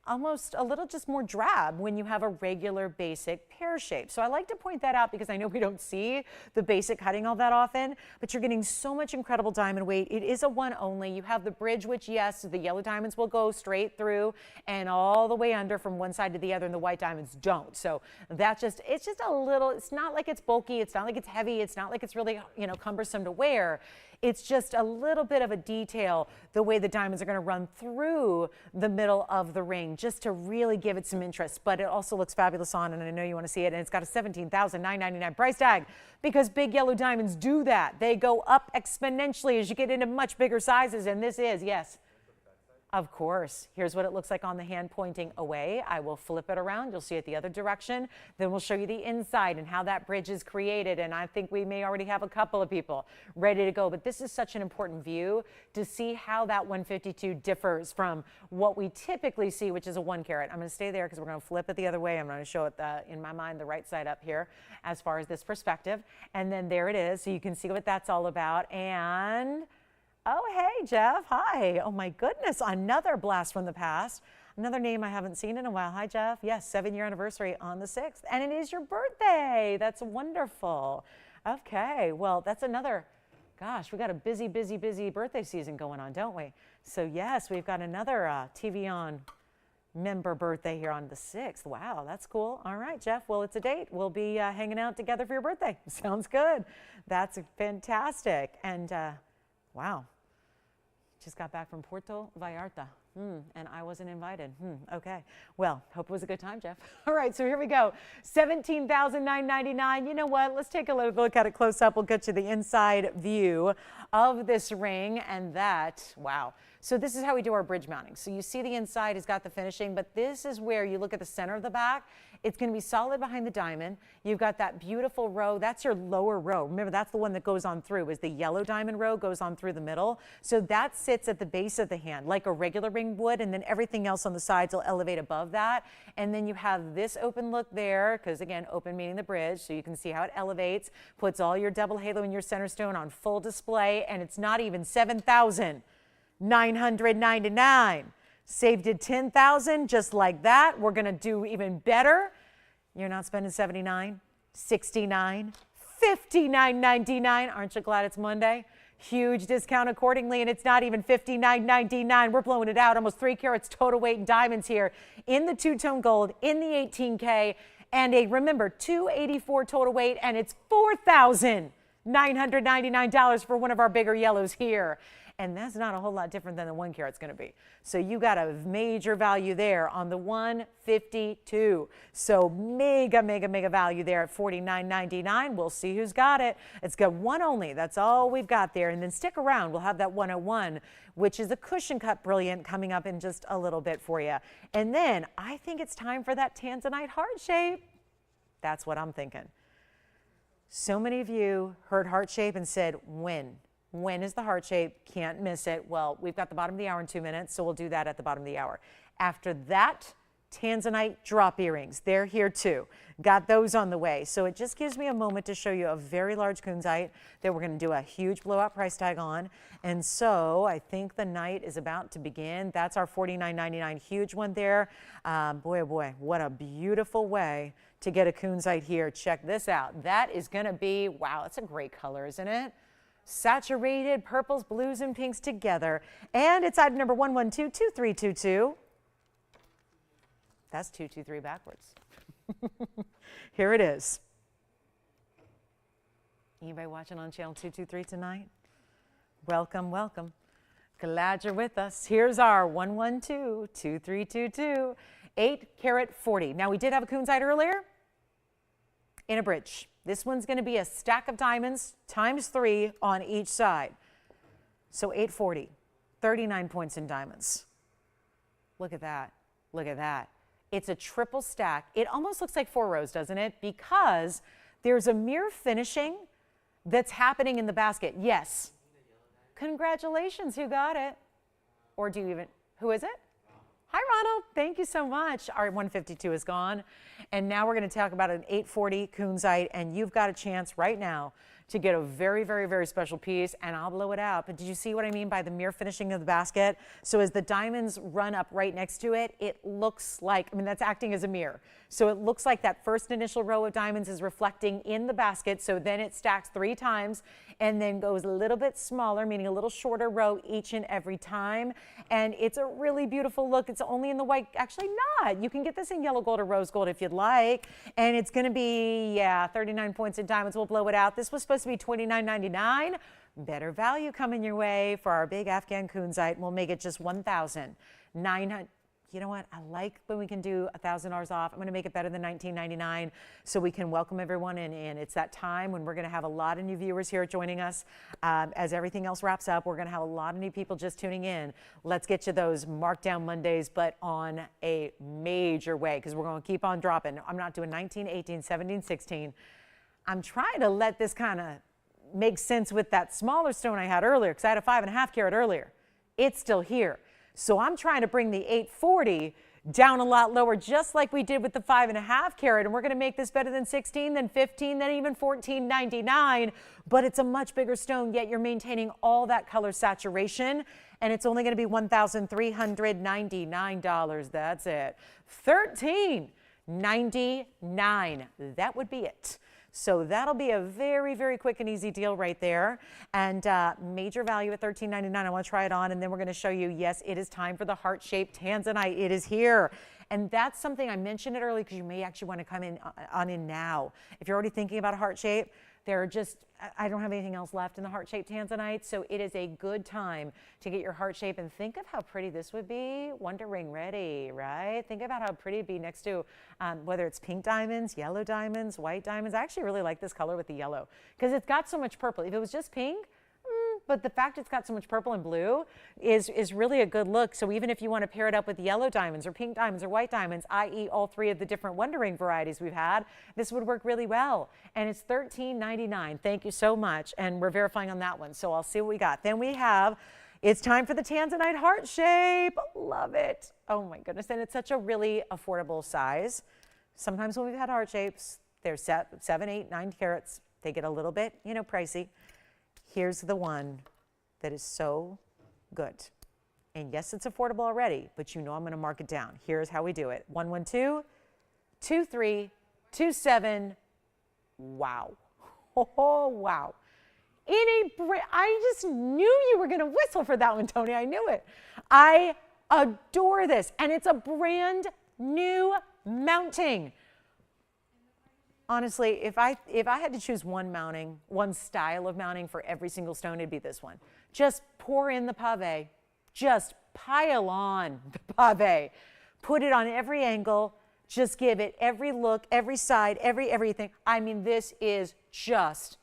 almost a little just more drab when you have a regular basic pear shape. So I like to point that out because I know we don't see the basic cutting all that often, but you're getting so much incredible diamond weight. It is a one only. You have the bridge, which yes, the yellow diamonds will go straight through and all the way under from one side to the other, and the white diamonds don't. So that's just, it's just a little, it's not like it's bulky, it's not like it's heavy, it's not like it's really, you know, cumbersome to wear. It's just a little bit of a detail, the way the diamonds are going to run through the middle of the ring, just to really give it some interest. But it also looks fabulous on, and I know you want to see it. And it's got a $17,999 price tag, because big yellow diamonds do that. They go up exponentially as you get into much bigger sizes, and this is, yes. Of course. Here's what it looks like on the hand pointing away. I will flip it around. You'll see it the other direction. Then we'll show you the inside and how that bridge is created. And I think we may already have a couple of people ready to go. But this is such an important view to see how that 152 differs from what we typically see, which is a 1 carat. I'm going to stay there because we're going to flip it the other way. I'm going to show it, in my mind, the right side up here as far as this perspective. And then there it is. So you can see what that's all about. And oh, hey, Jeff. Hi. Oh, my goodness. Another blast from the past. Another name I haven't seen in a while. Hi, Jeff. Yes, 7-year anniversary on the 6th. And it is your birthday. That's wonderful. Okay. Well, that's another, gosh, we got a busy, busy, busy birthday season going on, don't we? So, yes, we've got another TVON member birthday here on the 6th. Wow, that's cool. All right, Jeff. Well, it's a date. We'll be hanging out together for your birthday. Sounds good. That's fantastic. And, wow. Just got back from Puerto Vallarta, and I wasn't invited. Okay. Well, hope it was a good time, Jeff. All right, so here we go. $17,999. You know what? Let's take a look at it close up. We'll get you the inside view of this ring, and that, wow. So this is how we do our bridge mounting. So you see the inside has got the finishing, but this is where you look at the center of the back. It's going to be solid behind the diamond. You've got that beautiful row. That's your lower row. Remember, that's the one that goes on through, is the yellow diamond row goes on through the middle. So that sits at the base of the hand like a regular ring would, and then everything else on the sides will elevate above that. And then you have this open look there, because again, open meaning the bridge, so you can see how it elevates, puts all your double halo and your center stone on full display, and it's not even $7,999. Saved you $10,000 just like that. We're going to do even better. You're not spending $79, $69, $59.99. Aren't you glad it's Monday? Huge discount accordingly, and it's not even $59.99. We're blowing it out. Almost 3 carats total weight in diamonds here in the two-tone gold, in the 18K, and remember, 284 total weight, and it's $4,999 for one of our bigger yellows here. And that's not a whole lot different than the 1 carat's going to be. So you got a major value there on the 152. So mega, mega, mega value there at $49.99. We'll see who's got it. It's got one only. That's all we've got there. And then stick around. We'll have that 101, which is a cushion cut brilliant, coming up in just a little bit for you. And then I think it's time for that Tanzanite heart shape. That's what I'm thinking. So many of you heard heart shape and said, when? When is the heart shape? Can't miss it. Well, we've got the bottom of the hour in 2 minutes, so we'll do that at the bottom of the hour. After that, Tanzanite drop earrings. They're here too. Got those on the way. So it just gives me a moment to show you a very large kunzite that we're going to do a huge blowout price tag on. And so I think the night is about to begin. That's our $49.99 huge one there. Boy, oh boy, what a beautiful way to get a kunzite here. Check this out. That is going to be, wow, it's a great color, isn't it? Saturated purples, blues, and pinks together. And it's item number 1122322. That's 223 backwards. Here it is. Anybody watching on channel 223 tonight? Welcome, welcome. Glad you're with us. Here's our 1122322, 8 karat 40. Now we did have a kunzite earlier in a bridge. This one's going to be a stack of diamonds times 3 on each side. So 840, 39 points in diamonds. Look at that. Look at that. It's a triple stack. It almost looks like 4 rows, doesn't it? Because there's a mirror finishing that's happening in the basket. Yes. Congratulations. Who got it? Or do you even, who is it? Hi, Ronald. Thank you so much. Our 152 is gone. And now we're going to talk about an 840 kunzite. And you've got a chance right now to get a very, very, very special piece, and I'll blow it out. But did you see what I mean by the mirror finishing of the basket? So as the diamonds run up right next to it, it looks like, I mean, that's acting as a mirror. So it looks like that first initial row of diamonds is reflecting in the basket. So then it stacks 3 times and then goes a little bit smaller, meaning a little shorter row each and every time. And it's a really beautiful look. It's only in the white, actually not. You can get this in yellow gold or rose gold if you'd like. And it's gonna be, yeah, 39 points in diamonds. We'll blow it out. This was supposed to be $29.99. Better value coming your way for our big Afghan kunzite. We'll make it just $1,900. You know what? I like when we can do $1,000 off. I'm going to make it better than $19.99 so we can welcome everyone in. And it's that time when we're going to have a lot of new viewers here joining us. As everything else wraps up, we're going to have a lot of new people just tuning in. Let's get you those Markdown Mondays, but on a major way, because we're going to keep on dropping. I'm not doing 19, 18, 17, 16. I'm trying to let this kind of make sense with that smaller stone I had earlier, because I had a 5.5 carat earlier. It's still here. So I'm trying to bring the 840 down a lot lower, just like we did with the 5.5 carat. And we're going to make this better than 16, then 15, then even $14.99. But it's a much bigger stone, yet you're maintaining all that color saturation. And it's only going to be $1,399. That's it. $13.99. That would be it. So that'll be a very, very quick and easy deal right there. And major value at $13.99. I want to try it on, and then we're going to show you, yes, it is time for the heart-shaped Tanzanite. It is here. And that's something I mentioned it early because you may actually want to come in now. If you're already thinking about a heart shape, there are just, I don't have anything else left in the heart-shaped Tanzanite, so it is a good time to get your heart shape. And think of how pretty this would be, Wonder Ring ready, right? Think about how pretty it'd be next to, whether it's pink diamonds, yellow diamonds, white diamonds. I actually really like this color with the yellow because it's got so much purple. If it was just pink, but the fact it's got so much purple and blue is really a good look. So even if you want to pair it up with yellow diamonds or pink diamonds or white diamonds, i.e. all 3 of the different Wonder Ring varieties we've had, this would work really well. And it's $13.99. Thank you so much. And we're verifying on that one. So I'll see what we got. Then we have, it's time for the Tanzanite heart shape. Love it. Oh my goodness. And it's such a really affordable size. Sometimes when we've had heart shapes, they're 7, 8, 9 carats. They get a little bit, you know, pricey. Here's the one that is so good. And yes, it's affordable already, but you know I'm going to mark it down. Here's how we do it. 112, 23, 27. Wow. Oh, wow. I just knew you were going to whistle for that one, Tony. I knew it. I adore this. And it's a brand new mounting. Honestly, if I had to choose one mounting, one style of mounting for every single stone, it'd be this one. Just pour in the pave. Just pile on the pave. Put it on every angle. Just give it every look, every side, everything. I mean, this is just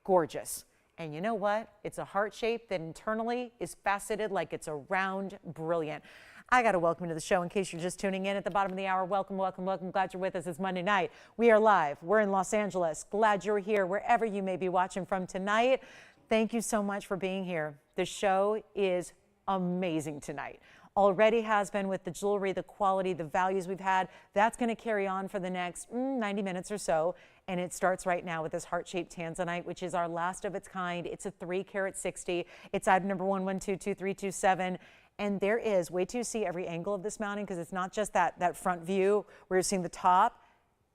gorgeous. And you know what? It's a heart shape that internally is faceted like it's a round brilliant. I got to welcome you to the show in case you're just tuning in at the bottom of the hour. Welcome, welcome, welcome. Glad you're with us. It's Monday night. We are live. We're in Los Angeles. Glad you're here wherever you may be watching from tonight. Thank you so much for being here. The show is amazing tonight. already has been with the jewelry, the quality, the values we've had. That's going to carry on for the next 90 minutes or so. And it starts right now with this heart-shaped Tanzanite, which is our last of its kind. It's a 3-carat 60. It's item number 11222327. And there is, wait till you see every angle of this mounting, because it's not just that front view where you're seeing the top.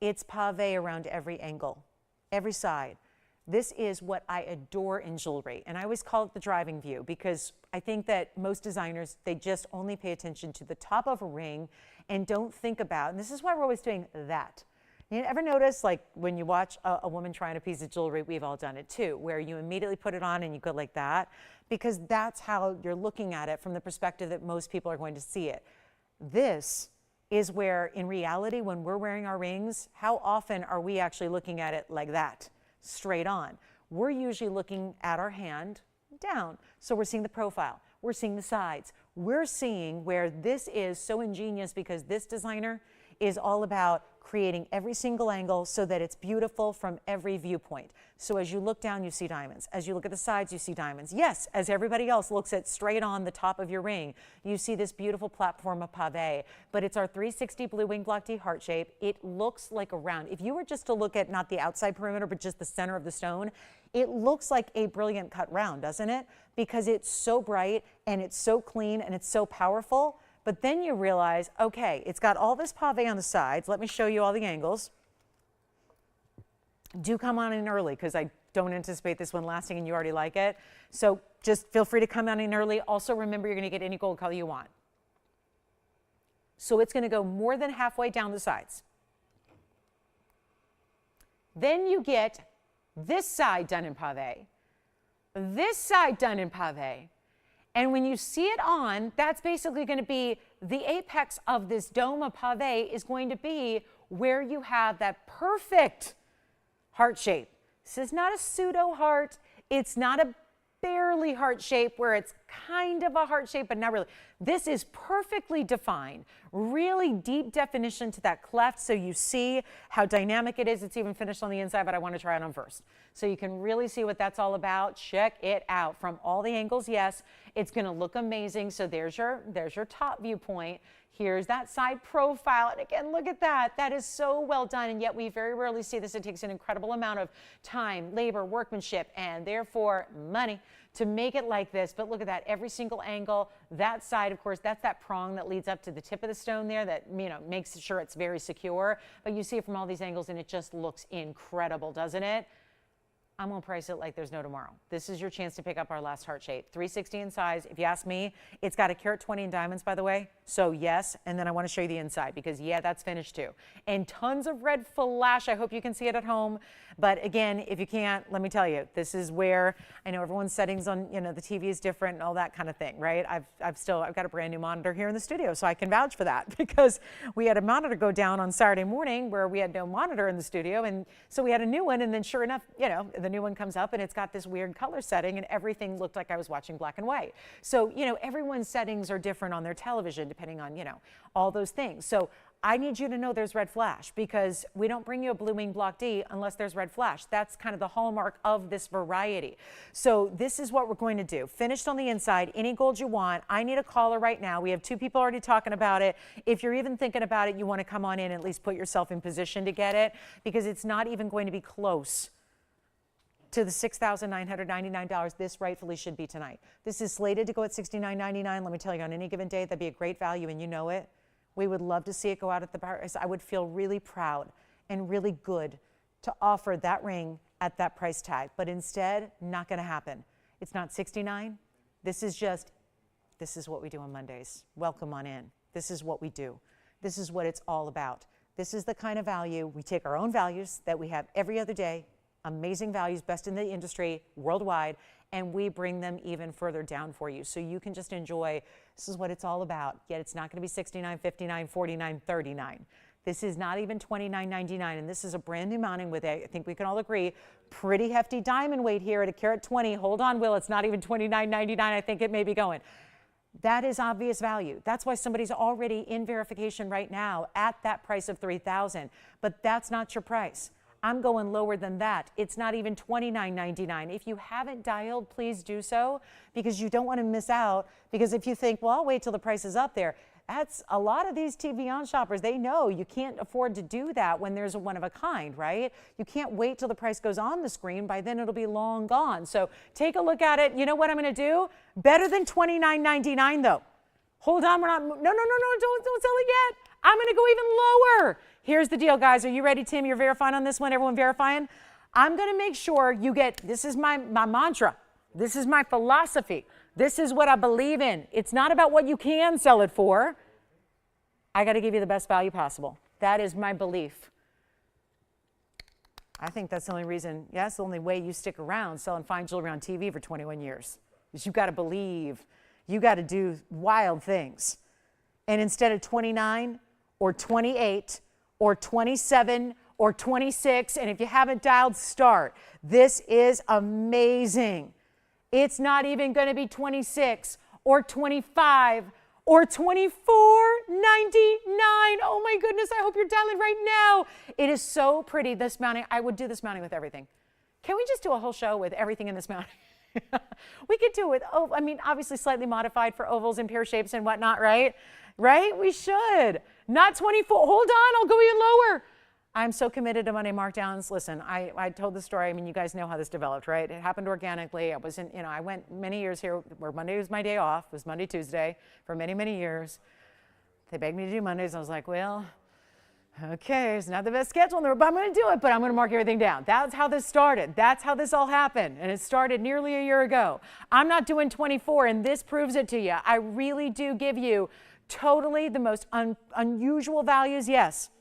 It's pave around every angle, every side. This is what I adore in jewelry. And I always call it the driving view, because I think that most designers, they just only pay attention to the top of a ring and don't think about, and this is why we're always doing that. You ever notice, like when you watch a woman trying a piece of jewelry, we've all done it too, where you immediately put it on and you go like that, because that's how you're looking at it from the perspective that most people are going to see it. This is where, in reality, when we're wearing our rings, how often are we actually looking at it like that, straight on? We're usually looking at our hand down. So we're seeing the profile, we're seeing the sides, we're seeing where this is so ingenious, because this designer is all about creating every single angle so that it's beautiful from every viewpoint. So as you look down, you see diamonds. As you look at the sides, you see diamonds. Yes, as everybody else looks at straight on the top of your ring, you see this beautiful platform of pave, but it's our 360 blue wing block D heart shape. It looks like a round. If you were just to look at not the outside perimeter, but just the center of the stone, it looks like a brilliant cut round, doesn't it? Because it's so bright and it's so clean and it's so powerful. But then you realize, okay, it's got all this pave on the sides. Let me show you all the angles. Do come on in early, because I don't anticipate this one lasting and you already like it. So just feel free to come on in early. Also remember, you're going to get any gold color you want. So it's going to go more than halfway down the sides. Then you get this side done in pave, this side done in pave. And when you see it on, that's basically going to be the apex of this dome of pave is going to be where you have that perfect heart shape. This is not a pseudo heart. It's not a barely heart shape where it's kind of a heart shape, but not really. This is perfectly defined, really deep definition to that cleft, so you see how dynamic it is. It's even finished on the inside, but I want to try it on first. So you can really see what that's all about. Check it out from all the angles. Yes, it's going to look amazing. So there's your top viewpoint. Here's that side profile. And again, look at that. That is so well done. And yet we very rarely see this. It takes an incredible amount of time, labor, workmanship, and therefore money to make it like this. But look at that, every single angle. That side, of course, that's that prong that leads up to the tip of the stone there that, you know, makes sure it's very secure. But you see it from all these angles and it just looks incredible, doesn't it? I'm going to price it like there's no tomorrow. This is your chance to pick up our last heart shape. 360 in size. If you ask me, it's got a carat 20 in diamonds, by the way. So yes, and then I want to show you the inside, because yeah, that's finished too. And tons of red flash. I hope you can see it at home. But again, if you can't, let me tell you, this is where, I know everyone's settings on, you know, the TV is different and all that kind of thing, right? I've got a brand new monitor here in the studio, so I can vouch for that, because we had a monitor go down on Saturday morning where we had no monitor in the studio. And so we had a new one, and then sure enough, you know, the new one comes up and it's got this weird color setting, and everything looked like I was watching black and white. So, you know, everyone's settings are different on their television depending on, you know, all those things. So I need you to know there's red flash, because we don't bring you a blue wing block D unless there's red flash. That's kind of the hallmark of this variety. So this is what we're going to do. Finished on the inside, any gold you want. I need a caller right now. We have 2 people already talking about it. If you're even thinking about it, you want to come on in and at least put yourself in position to get it, because it's not even going to be close to the $6,999 this rightfully should be tonight. This is slated to go at $69.99. Let me tell you, on any given day, that'd be a great value, and you know it. We would love to see it go out at the price. I would feel really proud and really good to offer that ring at that price tag, but instead, not going to happen. It's not $69. This is what we do on Mondays. Welcome on in. This is what we do. This is what it's all about. This is the kind of value. We take our own values that we have every other day, amazing values, best in the industry worldwide, and we bring them even further down for you so you can just enjoy. This is what it's all about. Yet it's not going to be $69, $59, $49, $39. This is not even $29.99, and this is a brand new mounting with, I think we can all agree, pretty hefty diamond weight here at a carat 20. Hold on, Will, it's not even $29.99. I think it may be going. That is obvious value. That's why somebody's already in verification right now at that price of $3,000. But that's not your price. I'm going lower than that. It's not even $29.99. If you haven't dialed, please do so, because you don't want to miss out. Because if you think, well, I'll wait till the price is up there, that's a lot of these TVON shoppers, they know you can't afford to do that when there's a one of a kind, right? You can't wait till the price goes on the screen. By then it'll be long gone. So take a look at it. You know what I'm going to do? Better than $29.99 though. Hold on, we're not, no, don't sell it yet. I'm going to go even lower. Here's the deal, guys. Are you ready, Tim? You're verifying on this one? Everyone verifying? I'm going to make sure you get, this is my mantra. This is my philosophy. This is what I believe in. It's not about what you can sell it for. I got to give you the best value possible. That is my belief. I think that's the only reason, yeah, that's the only way you stick around selling fine jewelry on TV for 21 years. Is you got to believe. You got to do wild things. And instead of 29 or 28 or 27 or 26, and if you haven't dialed, start. This is amazing. It's not even going to be 26 or 25 or $24.99. Oh my goodness, I hope you're dialing right now. It is so pretty, this mounting. I would do this mounting with everything. Can we just do a whole show with everything in this mounting? We could do it with, oh, I mean, obviously slightly modified for ovals and pear shapes and whatnot, right? Right? We should. Not 24. Hold on, I'll go even lower. I'm so committed to Monday markdowns. Listen, I told the story. I mean, you guys know how this developed, right? It happened organically. I wasn't, you know, I went many years here where Monday was my day off. It was Monday, Tuesday for many, many years. They begged me to do Mondays. I was like, well, okay, it's not the best schedule in the world, but I'm going to do it, but I'm going to mark everything down. That's how this started. That's how this all happened. And it started nearly a year ago. I'm not doing 24, and this proves it to you. I really do give you totally the most unusual values, yes.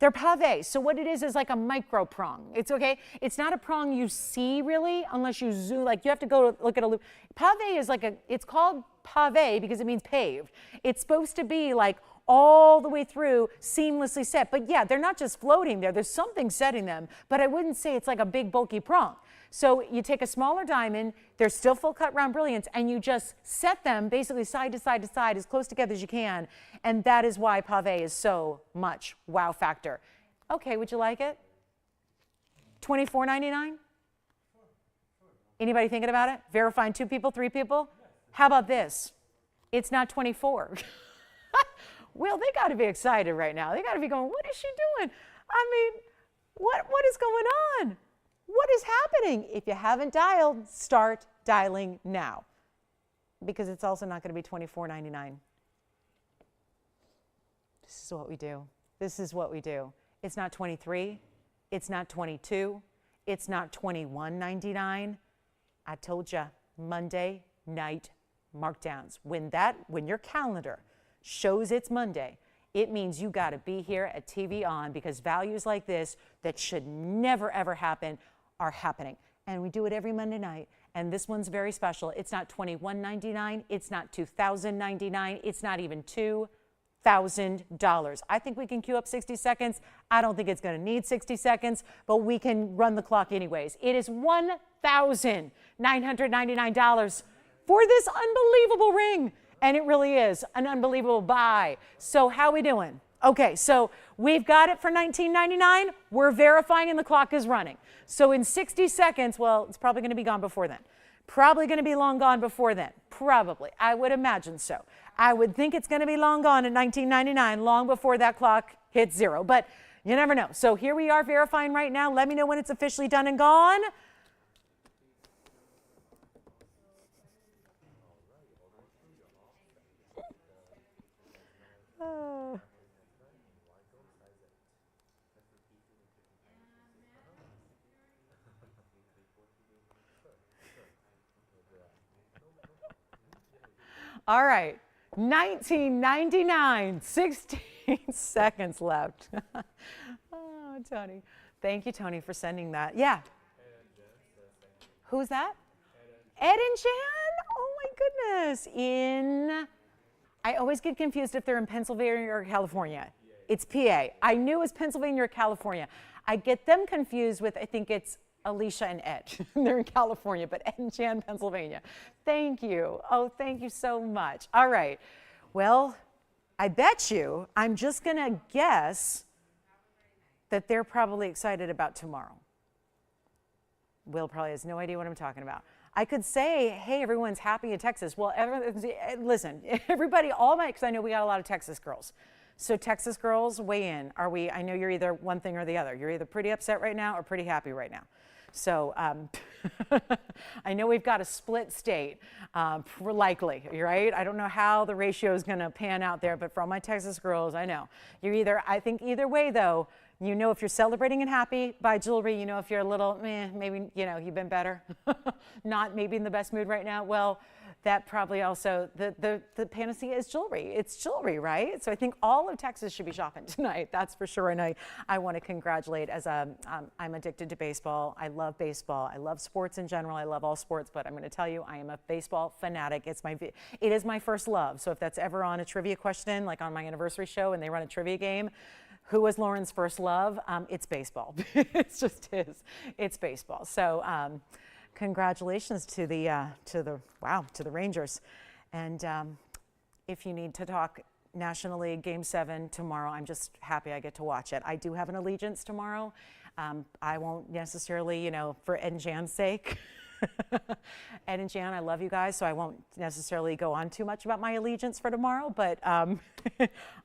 They're pave. So what it is like a micro prong. It's okay. It's not a prong you see really unless you zoom. Like you have to go look at a loop. Pave is like it's called pave because it means paved. It's supposed to be like all the way through seamlessly set. But yeah, they're not just floating there. There's something setting them. But I wouldn't say it's like a big bulky prong. So you take a smaller diamond, they're still full cut round brilliance, and you just set them basically side to side to side as close together as you can. And that is why pave is so much wow factor. Okay, would you like it? $24.99? Anybody thinking about it? Verifying 2 people, 3 people? How about this? It's not 24. Well, they got to be excited right now. They got to be going, what is she doing? I mean, what is going on? What is happening? If you haven't dialed, start dialing now, because it's also not going to be $24.99. This is what we do. This is what we do. It's not 23. It's not 22. It's not $21.99. I told you, Monday night markdowns. When your calendar shows it's Monday, it means you got to be here at TVON, because values like this that should never ever happen are happening. And we do it every Monday night. And this one's very special. It's not $21.99. It's not $2,099. It's not even $2,000. I think we can queue up 60 seconds. I don't think it's going to need 60 seconds, but we can run the clock anyways. It is $1,999 for this unbelievable ring. And it really is an unbelievable buy. So how are we doing? Okay, so we've got it for $19.99. We're verifying and the clock is running. So in 60 seconds, well, it's probably going to be gone before then. Probably going to be long gone before then. Probably. I would imagine so. I would think it's going to be long gone at $19.99, long before that clock hits 0. But you never know. So here we are verifying right now. Let me know when it's officially done and gone. All right, $19.99, 16 seconds left. Oh, Tony. Thank you, Tony, for sending that. Yeah. Who's that? Ed and Jan? Oh, my goodness. I always get confused if they're in Pennsylvania or California. It's PA. I knew it was Pennsylvania or California. I get them confused with, I think it's Alicia and Ed. They're in California, but Ed and Jan, Pennsylvania. Thank you. Oh, thank you so much. All right. Well, I bet you, I'm just going to guess that they're probably excited about tomorrow. Will probably has no idea what I'm talking about. I could say, hey, everyone's happy in Texas. Well, listen, everybody, because I know we got a lot of Texas girls. So Texas girls, weigh in. I know you're either one thing or the other. You're either pretty upset right now or pretty happy right now. So I know we've got a split state, likely, right? I don't know how the ratio is going to pan out there, but for all my Texas girls, I know. I think either way, though, you know if you're celebrating and happy, buy jewelry. You know if you're a little, maybe, you've been better, not maybe in the best mood right now. Well, that probably also, the panacea is jewelry. It's jewelry, right? So I think all of Texas should be shopping tonight, that's for sure. And I want to congratulate, I'm addicted to baseball. I love baseball. I love sports in general. I love all sports, but I'm going to tell you, I am a baseball fanatic. It is my first love. So if that's ever on a trivia question, like on my anniversary show and they run a trivia game, who was Lauren's first love? It's baseball. It's just his. It's baseball. So congratulations to the Rangers. And if you need to talk National League Game 7 tomorrow, I'm just happy I get to watch it. I do have an allegiance tomorrow. I won't necessarily, for Ed and Jan's sake. Ed and Jan, I love you guys, so I won't necessarily go on too much about my allegiance for tomorrow, but I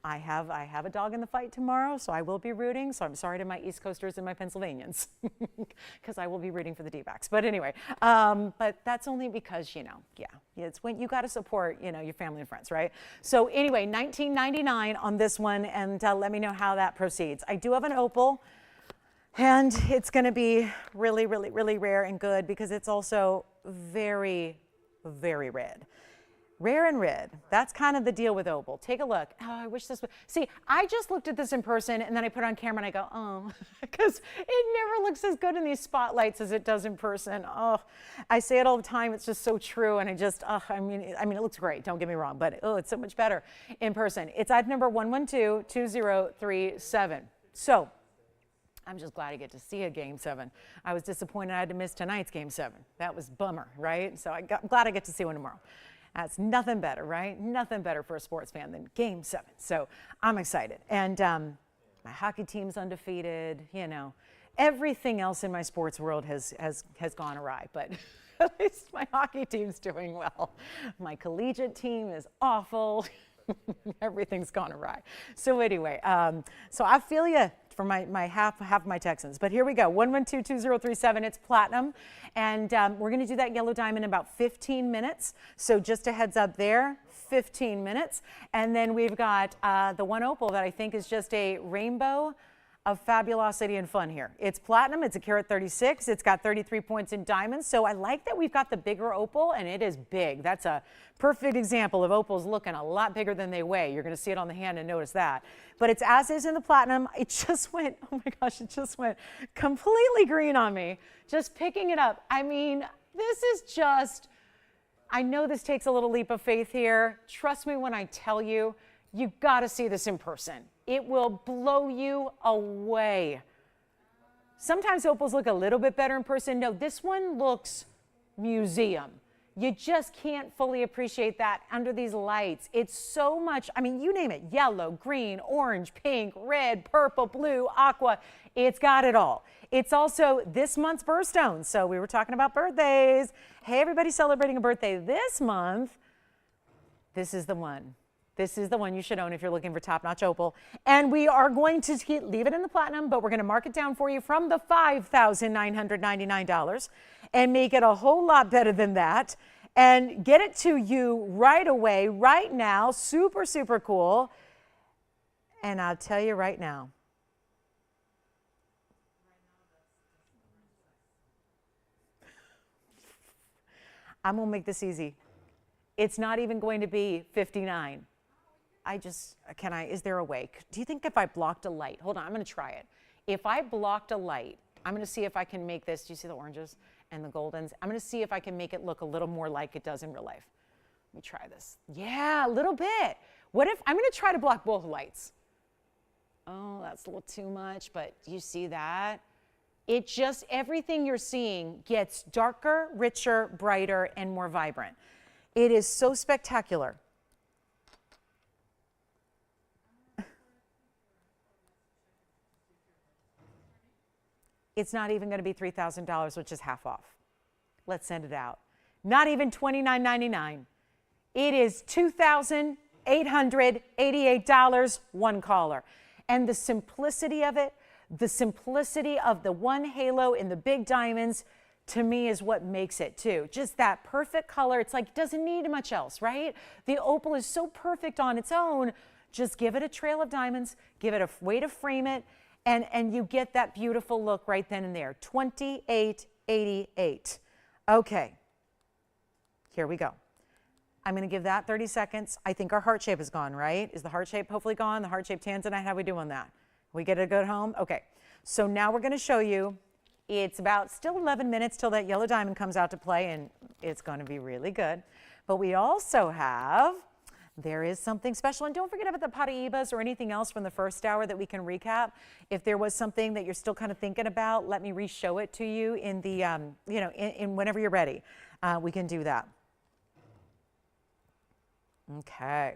have a dog in the fight tomorrow, so I will be rooting. So I'm sorry to my East Coasters and my Pennsylvanians, because I will be rooting for the D-backs. But anyway, but that's only because, it's when you got to support, your family and friends, right? So anyway, $19.99 on this one, and let me know how that proceeds. I do have an opal. And it's going to be really, really, really rare and good because it's also very, very red. Rare and red. That's kind of the deal with opal. Take a look. Oh, I wish this would. See, I just looked at this in person and then I put it on camera and I go, oh, because it never looks as good in these spotlights as it does in person. Oh, I say it all the time. It's just so true. And I mean, it looks great. Don't get me wrong, but it's so much better in person. It's item number 1122037. So, I'm just glad I get to see a Game 7. I was disappointed I had to miss tonight's Game 7. That was a bummer, right? So I'm glad I get to see one tomorrow. That's nothing better, right? Nothing better for a sports fan than Game 7. So I'm excited. And my hockey team's undefeated. Everything else in my sports world has gone awry. But at least my hockey team's doing well. My collegiate team is awful. Everything's gone awry. So anyway, so I feel you for my half of my Texans. But here we go, 1122037, it's platinum. And we're gonna do that yellow diamond in about 15 minutes. So just a heads up there, 15 minutes. And then we've got the one opal that I think is just a rainbow of fabulosity and fun here. It's platinum, it's a carat 36, it's got 33 points in diamonds. So I like that we've got the bigger opal and it is big. That's a perfect example of opals looking a lot bigger than they weigh. You're gonna see it on the hand and notice that. But it's as is in the platinum. It just went, oh my gosh, it just went completely green on me. Just picking it up. I mean, this is just, I know this takes a little leap of faith here. Trust me when I tell you, you gotta see this in person. It will blow you away. Sometimes opals look a little bit better in person. No, this one looks museum. You just can't fully appreciate that under these lights. It's so much, I mean, you name it, yellow, green, orange, pink, red, purple, blue, aqua. It's got it all. It's also this month's birthstones. So we were talking about birthdays. Hey, everybody celebrating a birthday this month. This is the one. This is the one you should own if you're looking for top-notch opal. And we are going to leave it in the platinum, but we're going to mark it down for you from the $5,999 and make it a whole lot better than that and get it to you right away, right now. Super, super cool. And I'll tell you right now, I'm going to make this easy. It's not even going to be 59. Is there a way? Do you think if I blocked a light, hold on, I'm going to try it. If I blocked a light, I'm going to see if I can make this, do you see the oranges and the goldens? I'm going to see if I can make it look a little more like it does in real life. Let me try this. Yeah, a little bit. What if, I'm going to try to block both lights. Oh, that's a little too much, but do you see that? It just, everything you're seeing gets darker, richer, brighter, and more vibrant. It is so spectacular. It's not even going to be $3,000, which is half off. Let's send it out. Not even $29.99. It is $2,888, one caller. And the simplicity of it, the simplicity of the one halo in the big diamonds, to me is what makes it too. Just that perfect color. It's like, it doesn't need much else, right? The opal is so perfect on its own. Just give it a trail of diamonds, give it a way to frame it, and you get that beautiful look right then and there. $28.88. Okay, here we go. I'm going to give that 30 seconds. I think our heart shape is gone, right? Is the heart shape hopefully gone? The heart shape Tanzanite, how we do on that? We get a good home? Okay, so now we're going to show you. It's about still 11 minutes till that yellow diamond comes out to play, and it's going to be really good. But we also have, there is something special. And don't forget about the Paraibas or anything else from the first hour that we can recap. If there was something that you're still kind of thinking about, let me re-show it to you in the, in whenever you're ready. We can do that. Okay,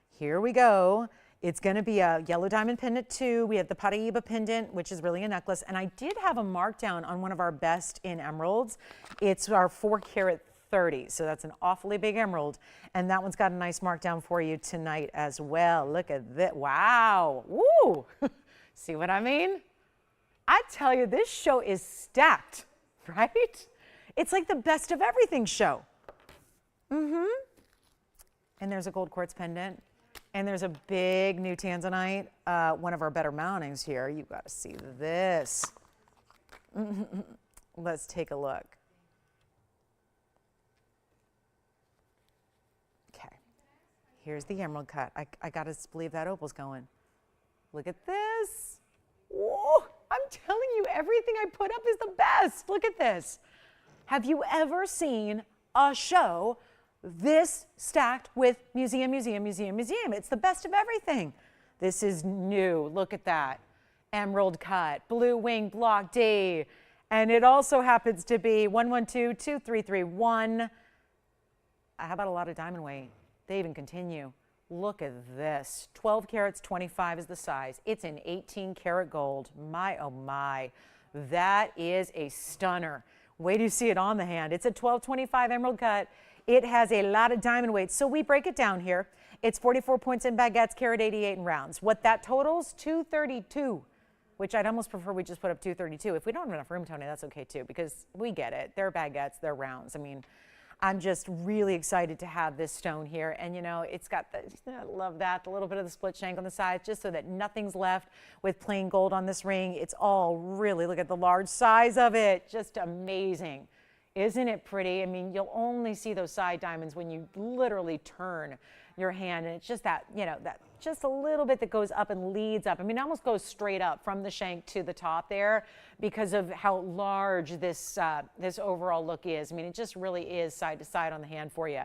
here we go. It's going to be a yellow diamond pendant too. We have the Paraiba pendant, which is really a necklace. And I did have a markdown on one of our best in emeralds. It's our 4 carat 30. So that's an awfully big emerald. And that one's got a nice markdown for you tonight as well. Look at that. Wow. Woo. See what I mean? I tell you, this show is stacked, right? It's like the best of everything show. Mm-hmm. And there's a gold quartz pendant. And there's a big new Tanzanite, one of our better mountings here. You've got to see this. Let's take a look. Okay, here's the emerald cut. I got to believe that opal's going. Look at this. Whoa, I'm telling you, everything I put up is the best. Look at this. Have you ever seen a show this stacked with museum? It's the best of everything. This is new. Look at that. Emerald cut, blue wing block D. And it also happens to be 112-2331. How about a lot of diamond weight? They even continue. Look at this. 12 carats, 25 is the size. It's in 18 karat gold. My, oh my. That is a stunner. Wait till you see it on the hand. It's a 1225 emerald cut. It has a lot of diamond weight. So we break it down here. It's 44 points in baguettes, carat 88 in rounds. What that totals, 232, which I'd almost prefer we just put up 232. If we don't have enough room, Tony, that's okay too, because we get it. They're baguettes, they're rounds. I mean, I'm just really excited to have this stone here. And you know, it's got the, I love that, the little bit of the split shank on the side, just so that nothing's left with plain gold on this ring. It's all really, look at the large size of it, just amazing. Isn't it pretty? I mean, you'll only see those side diamonds when you literally turn your hand, and it's just that, you know, that just a little bit that goes up and leads up. I mean, it almost goes straight up from the shank to the top there because of how large this, this overall look is. I mean, it just really is side to side on the hand for you.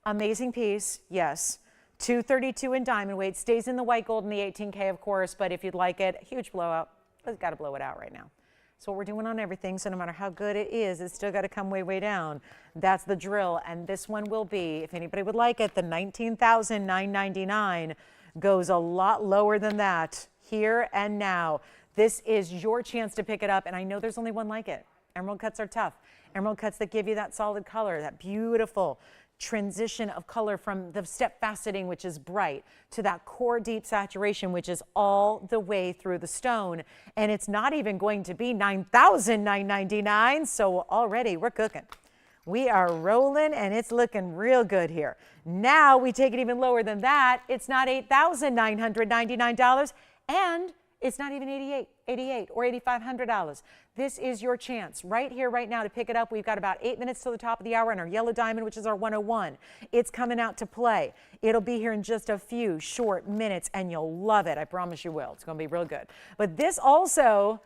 Amazing piece, yes. 232 in diamond weight, stays in the white gold and the 18K, of course, but if you'd like it, huge blowout. We've got to blow it out right now. So what we're doing on everything, so no matter how good it is, it's still got to come way, way down. That's the drill, and this one will be, if anybody would like it, the $19,999 goes a lot lower than that here and now. This is your chance to pick it up, and I know there's only one like it. Emerald cuts are tough. Emerald cuts that give you that solid color, that beautiful transition of color from the step faceting, which is bright, to that core deep saturation, which is all the way through the stone. And it's not even going to be $9,999. So already we're cooking. We are rolling, and it's looking real good here. Now we take it even lower than that. It's not $8,999, and it's not even $88 or $8,500. This is your chance right here, right now to pick it up. We've got about 8 minutes to the top of the hour on our yellow diamond, which is our 101. It's coming out to play. It'll be here in just a few short minutes, and you'll love it. I promise you will. It's going to be real good. But this also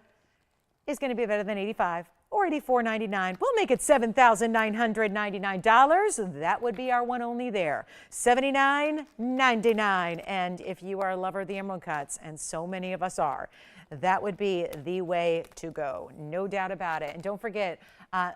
is going to be better than $85 or $84.99. We'll make it $7,999. That would be our one only there. $79.99. And if you are a lover of the emerald cuts, and so many of us are, that would be the way to go. No doubt about it. And don't forget,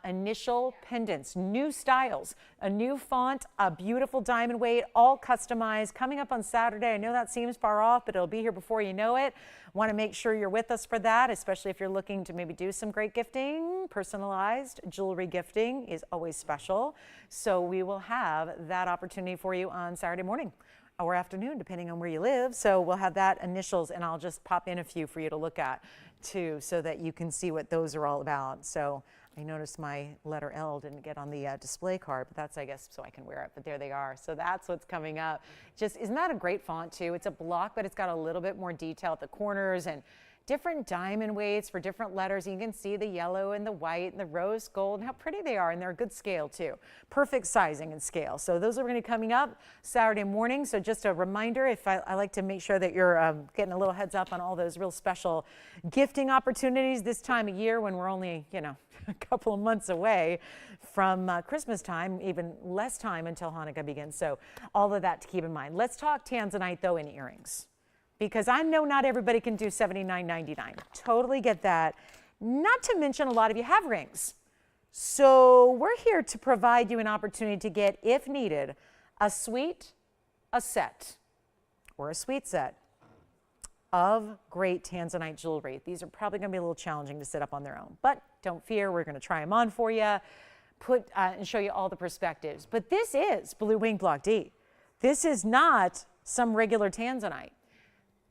initial pendants, new styles, a new font, a beautiful diamond weight, all customized, coming up on Saturday. I know that seems far off, but it'll be here before you know it. Want to make sure you're with us for that, especially if you're looking to maybe do some great gifting. Personalized jewelry gifting is always special. So we will have that opportunity for you on Saturday morning or afternoon, depending on where you live. So we'll have that initials, and I'll just pop in a few for you to look at too, so that you can see what those are all about. So I noticed my letter L didn't get on the display card, but that's, I guess, so I can wear it, but there they are. So that's what's coming up. Just, isn't that a great font too? It's a block, but it's got a little bit more detail at the corners and different diamond weights for different letters. You can see the yellow and the white and the rose gold and how pretty they are, and they're a good scale too. Perfect sizing and scale. So those are going to be coming up Saturday morning. So just a reminder, if I like to make sure that you're getting a little heads up on all those real special gifting opportunities this time of year when we're only, you know, a couple of months away from Christmas time, even less time until Hanukkah begins. So all of that to keep in mind. Let's talk Tanzanite though in earrings, because I know not everybody can do $79.99. Totally get that. Not to mention a lot of you have rings. So we're here to provide you an opportunity to get, if needed, a suite, a set, or a suite set of great Tanzanite jewelry. These are probably going to be a little challenging to set up on their own, but don't fear, we're going to try them on for you, and show you all the perspectives. But this is Blue Wing Block D. This is not some regular Tanzanite.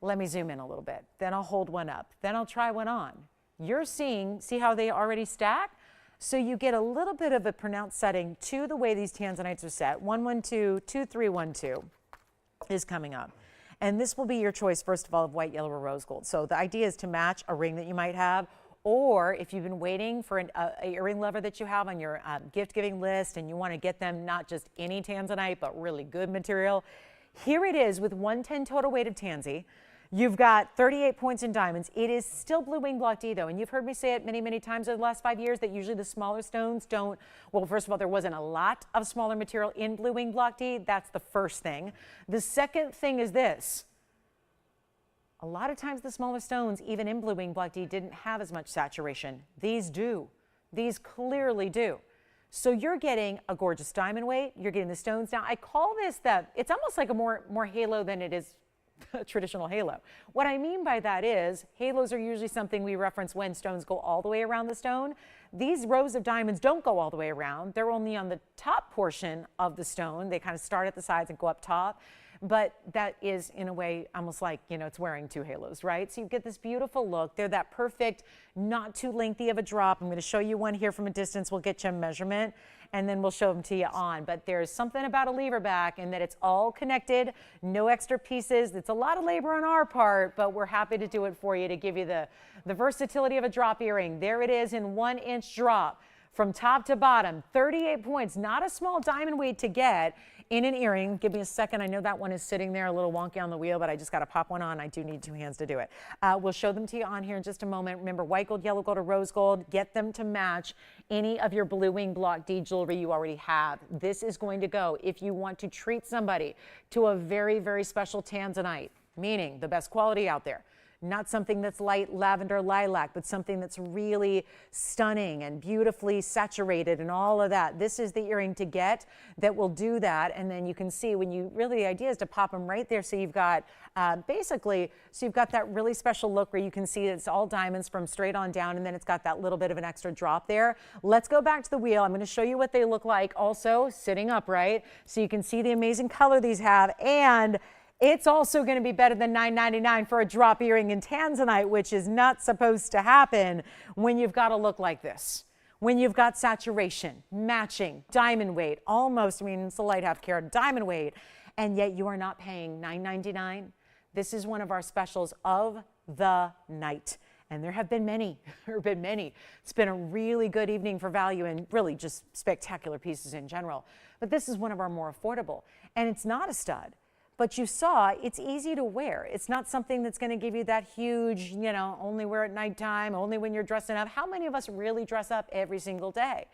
Let me zoom in a little bit. Then I'll hold one up. Then I'll try one on. You're seeing, see how they already stack? So you get a little bit of a pronounced setting to the way these Tanzanites are set. 112, 2312 is coming up. And this will be your choice, first of all, of white, yellow, or rose gold. So the idea is to match a ring that you might have, or if you've been waiting for an earring lover that you have on your gift giving list and you want to get them not just any Tanzanite, but really good material, here it is with 110 total weight of Tanzy. You've got 38 points in diamonds. It is still Blue Wing Block D though, and you've heard me say it many, many times over the last 5 years that usually the smaller stones don't, well, first of all, there wasn't a lot of smaller material in Blue Wing Block D. That's the first thing. The second thing is this. A lot of times the smaller stones, even in Blue Wing Block D, didn't have as much saturation. These do. These clearly do. So you're getting a gorgeous diamond weight. You're getting the stones down. I call this it's almost like a more halo than it is a traditional halo. What I mean by that is halos are usually something we reference when stones go all the way around the stone. These rows of diamonds don't go all the way around. They're only on the top portion of the stone. They kind of start at the sides and go up top. But that is, in a way, almost like, you know, it's wearing two halos, right? So you get this beautiful look. They're that perfect, not too lengthy of a drop. I'm going to show you one here from a distance. We'll get you a measurement, and then we'll show them to you on. But there's something about a lever back and that it's all connected, no extra pieces. It's a lot of labor on our part, but we're happy to do it for you to give you the versatility of a drop earring. There it is in 1 inch drop. From top to bottom, 38 points, not a small diamond weight to get in an earring. Give me a second. I know that one is sitting there a little wonky on the wheel, but I just got to pop one on. I do need 2 hands to do it. We'll show them to you on here in just a moment. Remember, white gold, yellow gold, or rose gold. Get them to match any of your Blue Wing Block D jewelry you already have. This is going to go if you want to treat somebody to a very, very special Tanzanite, meaning the best quality out there. Not something that's light lavender lilac, but something that's really stunning and beautifully saturated and all of that. This is the earring to get that will do that. And then you can see when you really, the idea is to pop them right there. So you've got so you've got that really special look where you can see it's all diamonds from straight on down, and then it's got that little bit of an extra drop there. Let's go back to the wheel. I'm going to show you what they look like also sitting upright, so you can see the amazing color these have. And it's also going to be better than $9.99 for a drop earring in Tanzanite, which is not supposed to happen when you've got a look like this. When you've got saturation, matching, diamond weight, almost, I mean, it's a light half carat diamond weight, and yet you are not paying $9.99. This is one of our specials of the night. And there have been many, It's been a really good evening for value and really just spectacular pieces in general. But this is one of our more affordable. And it's not a stud. But you saw it's easy to wear. It's not something that's going to give you that huge, only wear at nighttime, only when you're dressing up. How many of us really dress up every single day?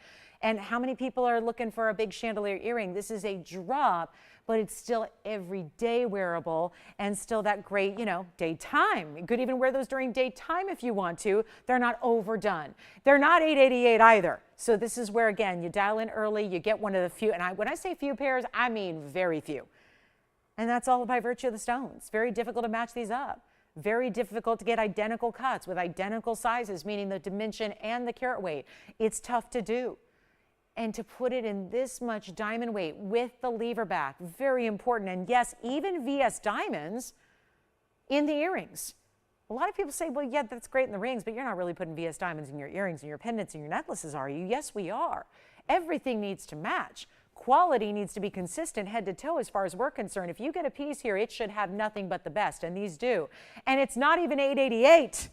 And how many people are looking for a big chandelier earring? This is a drop, but it's still everyday wearable and still that great, daytime. You could even wear those during daytime if you want to. They're not overdone. They're not $888 either. So this is where, again, you dial in early, you get one of the few, and when I say few pairs, I mean very few. And that's all by virtue of the stones. Very difficult to match these up. Very difficult to get identical cuts with identical sizes, meaning the dimension and the carat weight. It's tough to do. And to put it in this much diamond weight with the lever back, very important. And yes, even VS diamonds in the earrings. A lot of people say, well, yeah, that's great in the rings, but you're not really putting VS diamonds in your earrings and your pendants and your necklaces, are you? Yes, we are. Everything needs to match. Quality needs to be consistent head to toe as far as we're concerned. If you get a piece here, it should have nothing but the best, and these do. And it's not even $888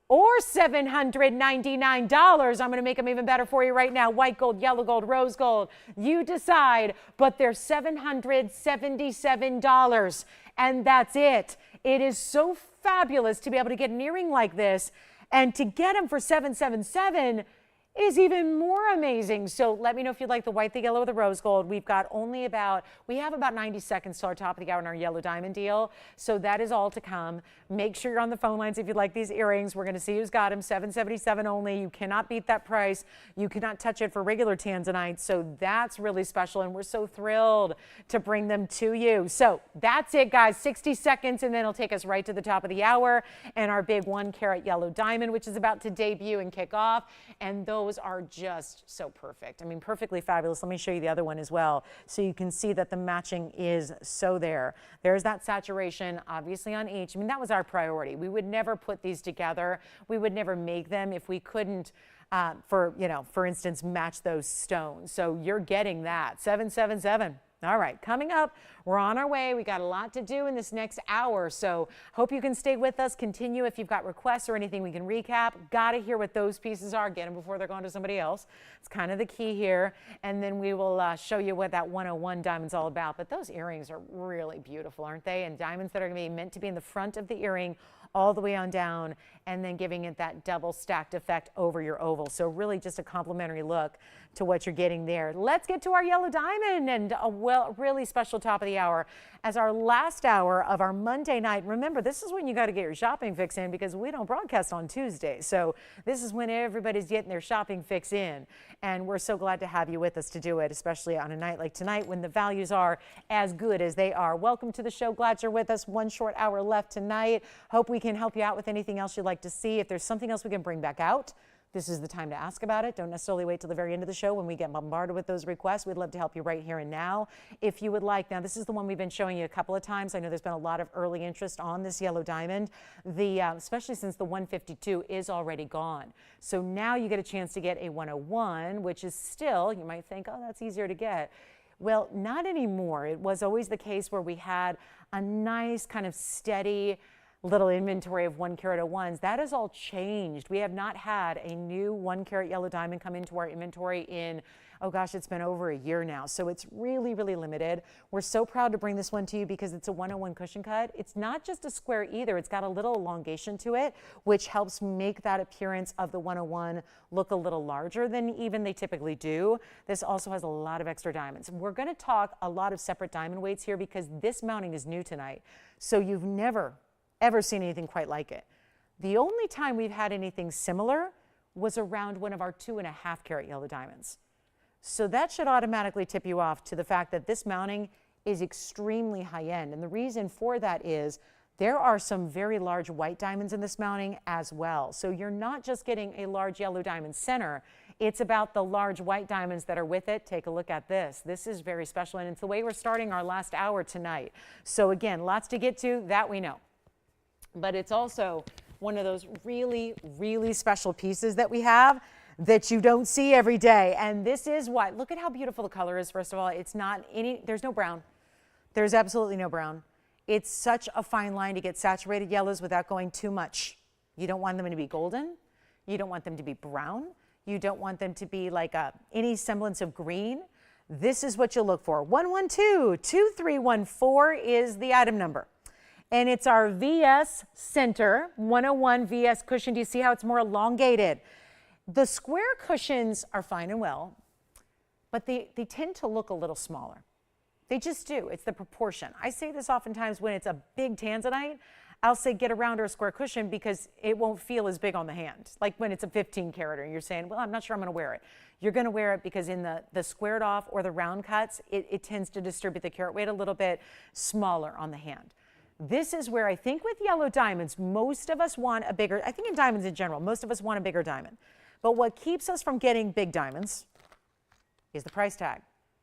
or $799. I'm going to make them even better for you right now. White gold, yellow gold, rose gold. You decide, but they're $777, and that's it. It is so fabulous to be able to get an earring like this, and to get them for $777 is even more amazing. So let me know if you'd like the white, the yellow, or the rose gold. We have about 90 seconds to our top of the hour in our yellow diamond deal. So that is all to come. Make sure you're on the phone lines if you'd like these earrings. We're going to see who's got them. $777 only. You cannot beat that price. You cannot touch it for regular Tanzanite. So that's really special, and we're so thrilled to bring them to you. So that's it, guys. 60 seconds, and then it'll take us right to the top of the hour and our big 1 carat yellow diamond, which is about to debut and kick off. And those are just so perfect. I mean, perfectly fabulous. Let me show you the other one as well, so you can see that the matching is so there. There's that saturation, obviously, on each. I mean, that was our priority. We would never put these together. We would never make them if we couldn't, for instance, match those stones. So you're getting that. 777. All right, coming up, we're on our way. We got a lot to do in this next hour, so hope you can stay with us. Continue if you've got requests or anything we can recap. Got to hear what those pieces are. Get them before they're going to somebody else. It's kind of the key here, and then we will show you what that 101 diamond's all about. But those earrings are really beautiful, aren't they? And diamonds that are going to be meant to be in the front of the earring all the way on down, and then giving it that double stacked effect over your oval. So really just a complimentary look to what you're getting there. Let's get to our yellow diamond and a really special top of the hour as our last hour of our Monday night. Remember, this is when you got to get your shopping fix in, because we don't broadcast on Tuesday. So this is when everybody's getting their shopping fix in. And we're so glad to have you with us to do it, especially on a night like tonight when the values are as good as they are. Welcome to the show. Glad you're with us. One short hour left tonight. Hope we can help you out with anything else you'd like to see. If there's something else we can bring back out, this is the time to ask about it. Don't necessarily wait till the very end of the show when we get bombarded with those requests. We'd love to help you right here and now. If you would like, now this is the one we've been showing you a couple of times. I know there's been a lot of early interest on this yellow diamond, especially since the 152 is already gone. So now you get a chance to get a 101, which is still, you might think, oh, that's easier to get. Well, not anymore. It was always the case where we had a nice kind of steady little inventory of 1 carat 01s. That has all changed. We have not had a new 1 carat yellow diamond come into our inventory in, oh gosh, it's been over a year now. So it's really, really limited. We're so proud to bring this one to you because it's a 101 cushion cut. It's not just a square either. It's got a little elongation to it, which helps make that appearance of the 101 look a little larger than even they typically do. This also has a lot of extra diamonds. We're going to talk a lot of separate diamond weights here because this mounting is new tonight. So you've never ever seen anything quite like it. The only time we've had anything similar was around one of our 2.5 carat yellow diamonds. So that should automatically tip you off to the fact that this mounting is extremely high end. And the reason for that is there are some very large white diamonds in this mounting as well. So you're not just getting a large yellow diamond center, it's about the large white diamonds that are with it. Take a look at this. This is very special, and it's the way we're starting our last hour tonight. So again, lots to get to, that we know. But it's also one of those really, really special pieces that we have that you don't see every day. And this is what, look at how beautiful the color is, first of all. It's not any, there's no brown. There's absolutely no brown. It's such a fine line to get saturated yellows without going too much. You don't want them to be golden. You don't want them to be brown. You don't want them to be like any semblance of green. this is what you'll look for. 112-2314 is the item number. And it's our VS Center 101 VS cushion. Do you see how it's more elongated? The square cushions are fine and well, but they tend to look a little smaller. They just do. It's the proportion. I say this oftentimes when it's a big Tanzanite. I'll say get a round or a square cushion because it won't feel as big on the hand. Like when it's a 15 carat and you're saying, well, I'm not sure I'm going to wear it. You're going to wear it because in the squared off or the round cuts, it tends to distribute the carat weight a little bit smaller on the hand. This is where I think with yellow diamonds, most of us want a bigger, I think in diamonds in general, most of us want a bigger diamond. But what keeps us from getting big diamonds is the price tag.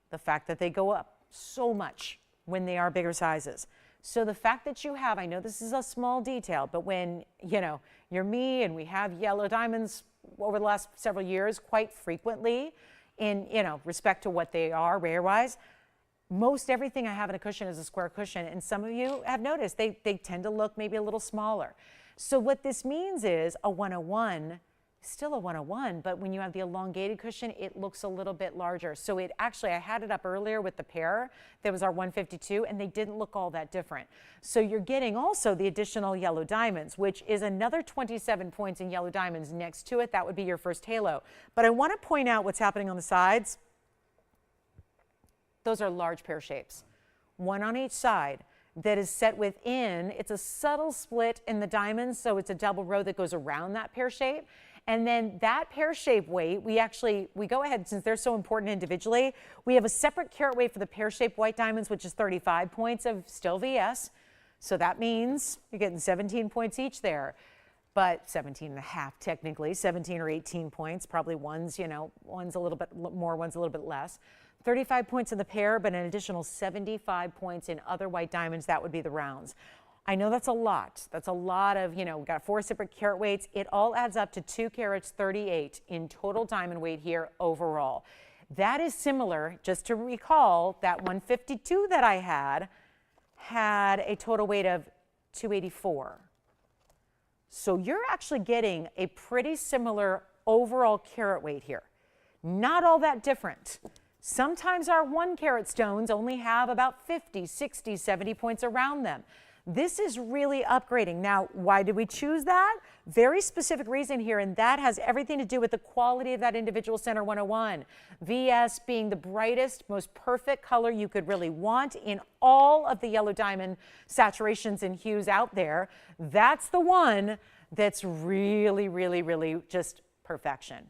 The fact that they go up so much when they are bigger sizes. So the fact that you have, I know this is a small detail, but when, you know, you're me and we have yellow diamonds over the last several years quite frequently in, you know, respect to what they are rare-wise, most everything I have in a cushion is a square cushion, and some of you have noticed they tend to look maybe a little smaller. So what this means is a 101, still a 101, but when you have the elongated cushion, it looks a little bit larger. So it actually, I had it up earlier with the pair, that was our 152, and they didn't look all that different. So you're getting also the additional yellow diamonds, which is another 27 points in yellow diamonds next to it. That would be your first halo. But I want to point out what's happening on the sides. Those are large pear shapes, one on each side that is set within. It's a subtle split in the diamonds, so it's a double row that goes around that pear shape. And then that pear shape weight, we go ahead, since they're so important individually, we have a separate carat weight for the pear shaped white diamonds, which is 35 points of still VS. So that means you're getting 17 points each there, but 17 and a half technically, 17 or 18 points, probably one's, you know, one's a little bit more, one's a little bit less. 35 points in the pair, but an additional 75 points in other white diamonds. That would be the rounds. I know that's a lot. That's a lot of, you know, we've got 4 separate carat weights. It all adds up to 2 carats 38 in total diamond weight here overall. That is similar, just to recall, that 152 that I had a total weight of 284. So you're actually getting a pretty similar overall carat weight here. Not all that different. Sometimes our 1 carat stones only have about 50, 60, 70 points around them. This is really upgrading. Now, why did we choose that? Very specific reason here, and that has everything to do with the quality of that individual Center 101. VS being the brightest, most perfect color you could really want in all of the yellow diamond saturations and hues out there. That's the one that's really, really, really just perfection.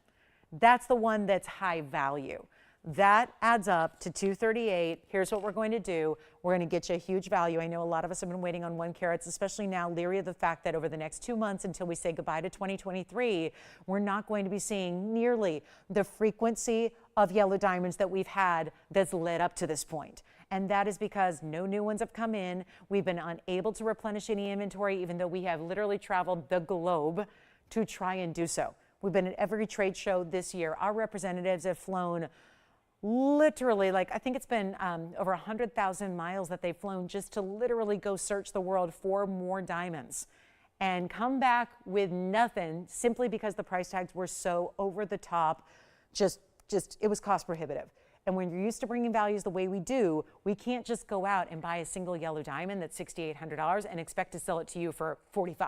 That's the one that's high value. That adds up to 238. Here's what we're going to do. We're going to get you a huge value. I know a lot of us have been waiting on 1 carats, especially now, leery of the fact that over the next 2 months until we say goodbye to 2023, we're not going to be seeing nearly the frequency of yellow diamonds that we've had that's led up to this point. And that is because no new ones have come in. We've been unable to replenish any inventory, even though we have literally traveled the globe to try and do so. We've been at every trade show this year. Our representatives have flown literally, like, I think it's been over 100,000 miles that they've flown just to literally go search the world for more diamonds and come back with nothing simply because the price tags were so over the top. Just it was cost prohibitive. And when you're used to bringing values the way we do, we can't just go out and buy a single yellow diamond that's $6,800 and expect to sell it to you for $45.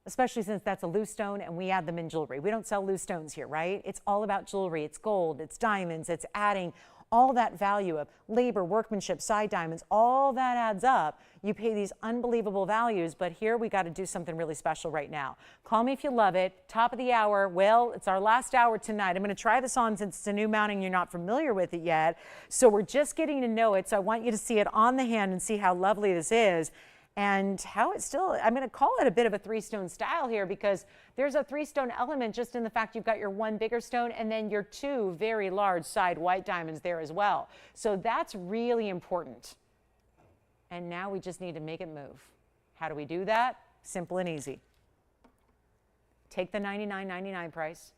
Especially since that's a loose stone and we add them in jewelry. We don't sell loose stones here, right? It's all about jewelry. It's gold, it's diamonds, it's adding all that value of labor, workmanship, side diamonds, all that adds up. You pay these unbelievable values, but here we got to do something really special right now. Call me if you love it. Top of the hour. Well, it's our last hour tonight. I'm going to try this on since it's a new mounting. You're not familiar with it yet. So we're just getting to know it. So I want you to see it on the hand and see how lovely this is. And how it's still, I'm going to call it a bit of a 3-stone style here because there's a 3-stone element just in the fact you've got your 1 bigger stone and then your 2 very large side white diamonds there as well. So that's really important. And now we just need to make it move. How do we do that? Simple and easy. Take the $99.99 price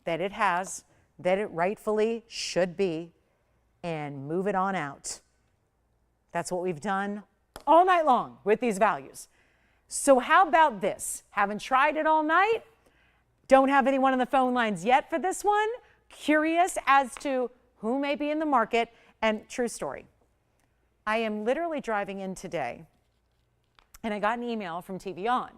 that it has, that it rightfully should be, and move it on out. That's what we've done all night long with these values. So how about this? Haven't tried it all night? Don't have anyone on the phone lines yet for this one? Curious as to who may be in the market. And true story, I am literally driving in today and I got an email from TVON.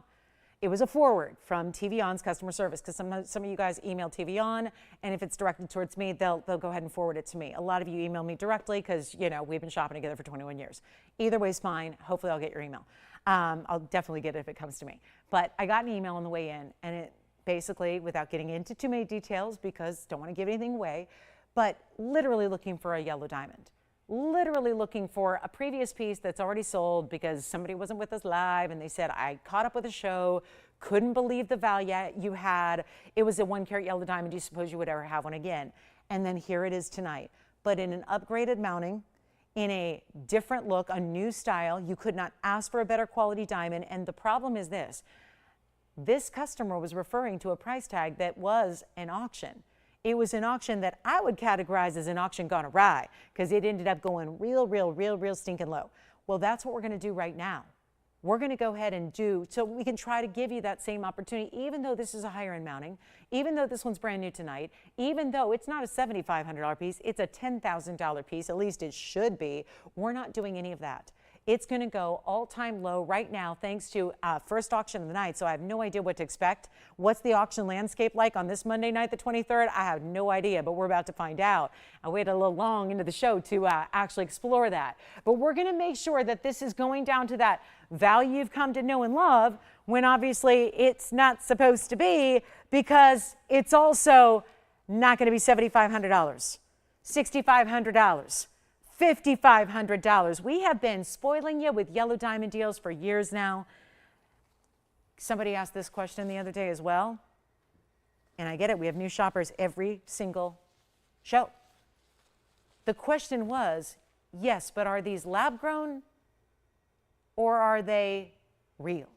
It was a forward from TVON's customer service, because some of you guys email TVON, and if it's directed towards me, they'll go ahead and forward it to me. A lot of you email me directly because, you know, we've been shopping together for 21 years. Either way is fine. Hopefully I'll get your email. I'll definitely get it if it comes to me. But I got an email on the way in, and it basically, without getting into too many details because don't want to give anything away, but literally looking for a yellow diamond. Literally looking for a previous piece that's already sold because somebody wasn't with us live and they said, I caught up with a show, couldn't believe the value you had. It was a 1 carat yellow diamond. Do you suppose you would ever have one again? And then here it is tonight, but in an upgraded mounting, in a different look, a new style. You could not ask for a better quality diamond. And the problem is this customer was referring to a price tag that was an auction. It was an auction that I would categorize as an auction gone awry, because it ended up going real stinking low. Well, that's what we're going to do right now. We're going to go ahead and do, so we can try to give you that same opportunity, even though this is a higher end mounting, even though this one's brand new tonight, even though it's not a $7,500 piece, it's a $10,000 piece, at least it should be. We're not doing any of that. It's going to go all-time low right now thanks to first auction of the night, so I have no idea what to expect. What's the auction landscape like on this Monday night, the 23rd? I have no idea, but we're about to find out. I waited a little long into the show to actually explore that. But we're going to make sure that this is going down to that value you've come to know and love, when obviously it's not supposed to be, because it's also not going to be $7,500, $6,500. $5,500. We have been spoiling you with yellow diamond deals for years now. Somebody asked this question the other day as well, and I get it. We have new shoppers every single show. The question was, yes, but are these lab grown or are they real?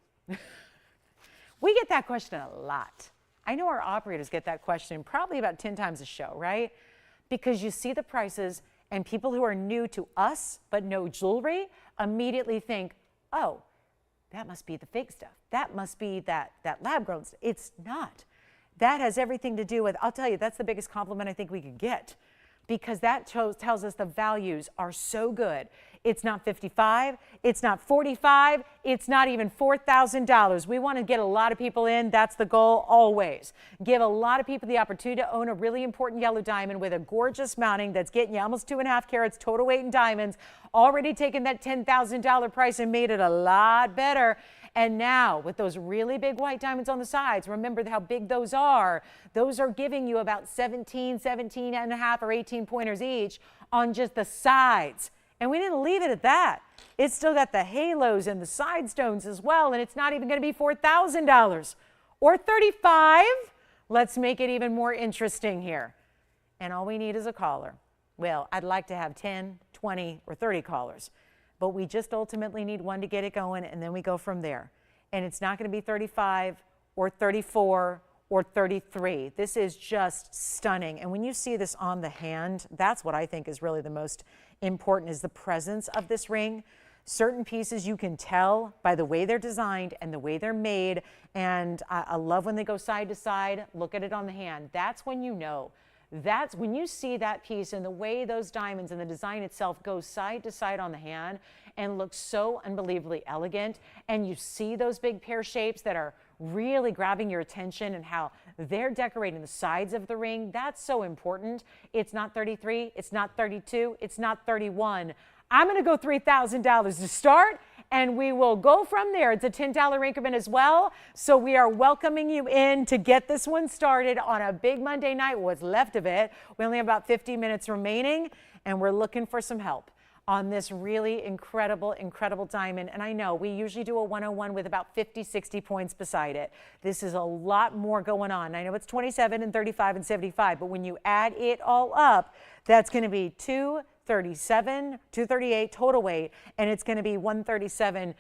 We get that question a lot. I know our operators get that question probably about 10 times a show, right? Because you see the prices, and people who are new to us but know jewelry immediately think, oh, that must be the fake stuff. That must be that lab grown stuff. It's not. That has everything to do with, I'll tell you, that's the biggest compliment I think we could get, because that tells us the values are so good. It's not $55, it's not $45, it's not even $4,000. We want to get a lot of people in. That's the goal always. Give a lot of people the opportunity to own a really important yellow diamond with a gorgeous mounting that's getting you almost 2.5 carats total weight in diamonds, already taken that $10,000 price and made it a lot better. And now with those really big white diamonds on the sides, remember how big those are. Those are giving you about 17 and a half or 18 pointers each on just the sides. And we didn't leave it at that. It's still got the halos and the side stones as well, and it's not even going to be $4,000 or $35,000. Let's make it even more interesting here. And all we need is a caller. Well, I'd like to have 10, 20, or 30 callers, but we just ultimately need one to get it going, and then we go from there. And it's not going to be 35 or 34 or 33. This is just stunning. And when you see this on the hand, that's what I think is really the most important, is the presence of this ring. Certain pieces you can tell by the way they're designed and the way they're made. And I love when they go side to side. Look at it on the hand. That's when you know. That's when you see that piece and the way those diamonds and the design itself goes side to side on the hand and looks so unbelievably elegant. And you see those big pear shapes that are really grabbing your attention and how they're decorating the sides of the ring. That's so important. It's not 33, it's not 32, it's not 31. I'm going to go $3,000 to start, and we will go from there. It's a $10 increment as well. So we are welcoming you in to get this one started on a big Monday night, what's left of it. We only have about 50 minutes remaining, and we're looking for some help on this really incredible diamond. And I know we usually do a 101 with about 50, 60 points beside it. This is a lot more going on. I know it's 27 and 35 and 75, but when you add it all up, that's going to be 237, 238 total weight, and it's going to be 137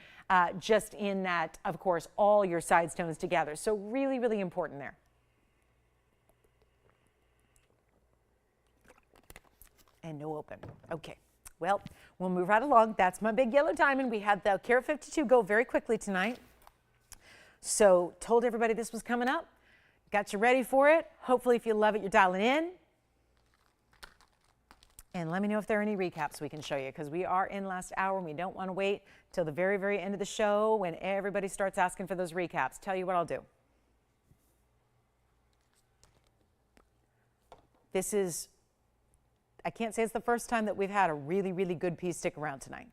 just in that, of course, all your side stones together. So really important there. And no open. Okay. Well, we'll move right along. That's my big yellow diamond. We had the Carat 52 go very quickly tonight. So told everybody this was coming up. Got you ready for it. Hopefully if you love it, you're dialing in. And let me know if there are any recaps we can show you, because we are in last hour and we don't want to wait till the very, very end of the show when everybody starts asking for those recaps. Tell you what I'll do. This is, I can't say it's the first time that we've had a really, really good piece stick around tonight.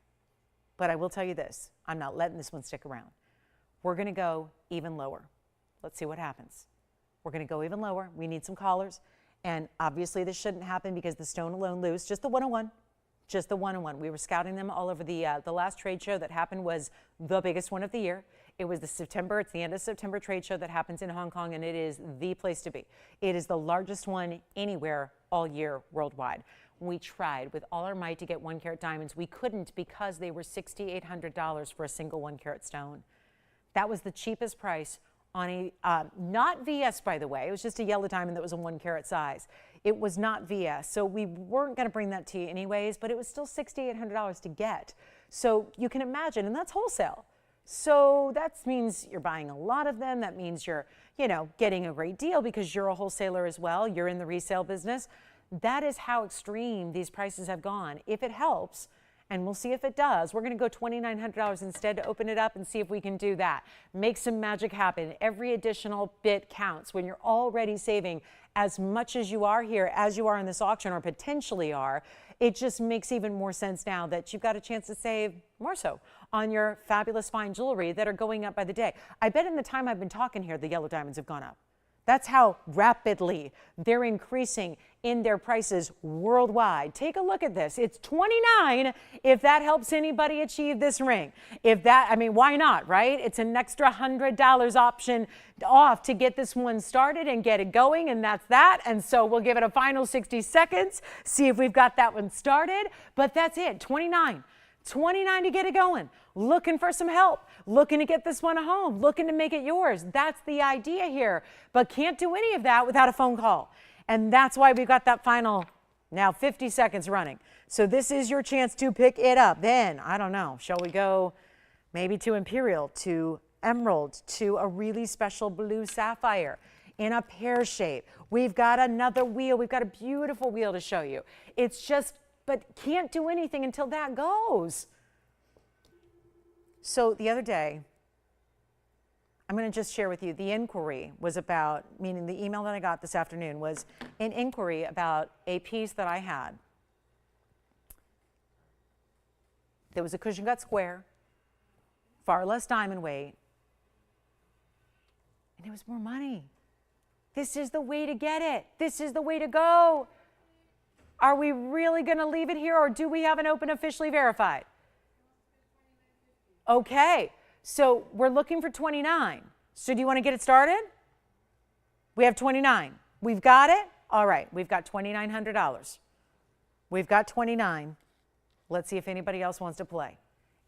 But I will tell you this, I'm not letting this one stick around. We're going to go even lower. Let's see what happens. We're going to go even lower. We need some collars. And obviously this shouldn't happen because the stone alone loose, just the 101, just the 101. We were scouting them all over the last trade show that happened was the biggest one of the year. It was it's the end of September trade show that happens in Hong Kong, and it is the place to be. It is the largest one anywhere all year worldwide. We tried with all our might to get 1 carat diamonds. We couldn't because they were $6,800 for a single 1 carat stone. That was the cheapest price on a, not VS, by the way. It was just a yellow diamond that was a 1 carat size. It was not VS, so we weren't going to bring that to you anyways, but it was still $6,800 to get. So you can imagine, and that's wholesale. So that means you're buying a lot of them. That means you're, getting a great deal because you're a wholesaler as well. You're in the resale business. That is how extreme these prices have gone. If it helps, and we'll see if it does, we're going to go $2,900 instead to open it up and see if we can do that. Make some magic happen. Every additional bit counts when you're already saving as much as you are here, as you are in this auction, or potentially are. It just makes even more sense now that you've got a chance to save more so on your fabulous fine jewelry that are going up by the day. I bet in the time I've been talking here, the yellow diamonds have gone up. That's how rapidly they're increasing in their prices worldwide. Take a look at this. It's $29 if that helps anybody achieve this ring. If that, why not, right? It's an extra $100 option off to get this one started and get it going, and that's that. And so we'll give it a final 60 seconds, see if we've got that one started. But that's it, $29 to get it going. Looking for some help, looking to get this one home, looking to make it yours. That's the idea here, but can't do any of that without a phone call. And that's why we've got that final, now 50 seconds running. So this is your chance to pick it up. Then, I don't know, shall we go maybe to Imperial, to Emerald, to a really special blue sapphire in a pear shape. We've got another wheel. We've got a beautiful wheel to show you. It's just, but can't do anything until that goes. So the other day, I'm going to just share with you, the inquiry was about, meaning the email that I got this afternoon was an inquiry about a piece that I had. There was a cushion cut square, far less diamond weight, and it was more money. This is the way to get it. This is the way to go. Are we really going to leave it here, or do we have an open officially verified? Okay, so we're looking for 29. So do you want to get it started? We have 29. We've got it? All right, we've got $2,900. We've got 29. Let's see if anybody else wants to play.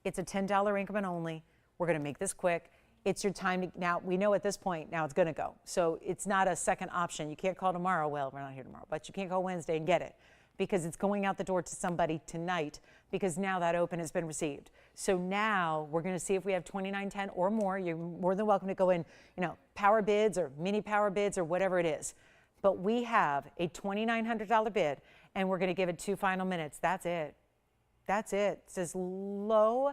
It's a $10 increment only. We're going to make this quick. It's your time to, now we know at this point, now it's going to go. So it's not a second option. You can't call tomorrow. Well, we're not here tomorrow, but you can't call Wednesday and get it, because it's going out the door to somebody tonight, because now that open has been received. So now we're going to see if we have 2910 or more. You're more than welcome to go in, power bids or mini power bids or whatever it is. But we have a $2,900 bid, and we're going to give it 2 final minutes. That's it. That's it. It's as low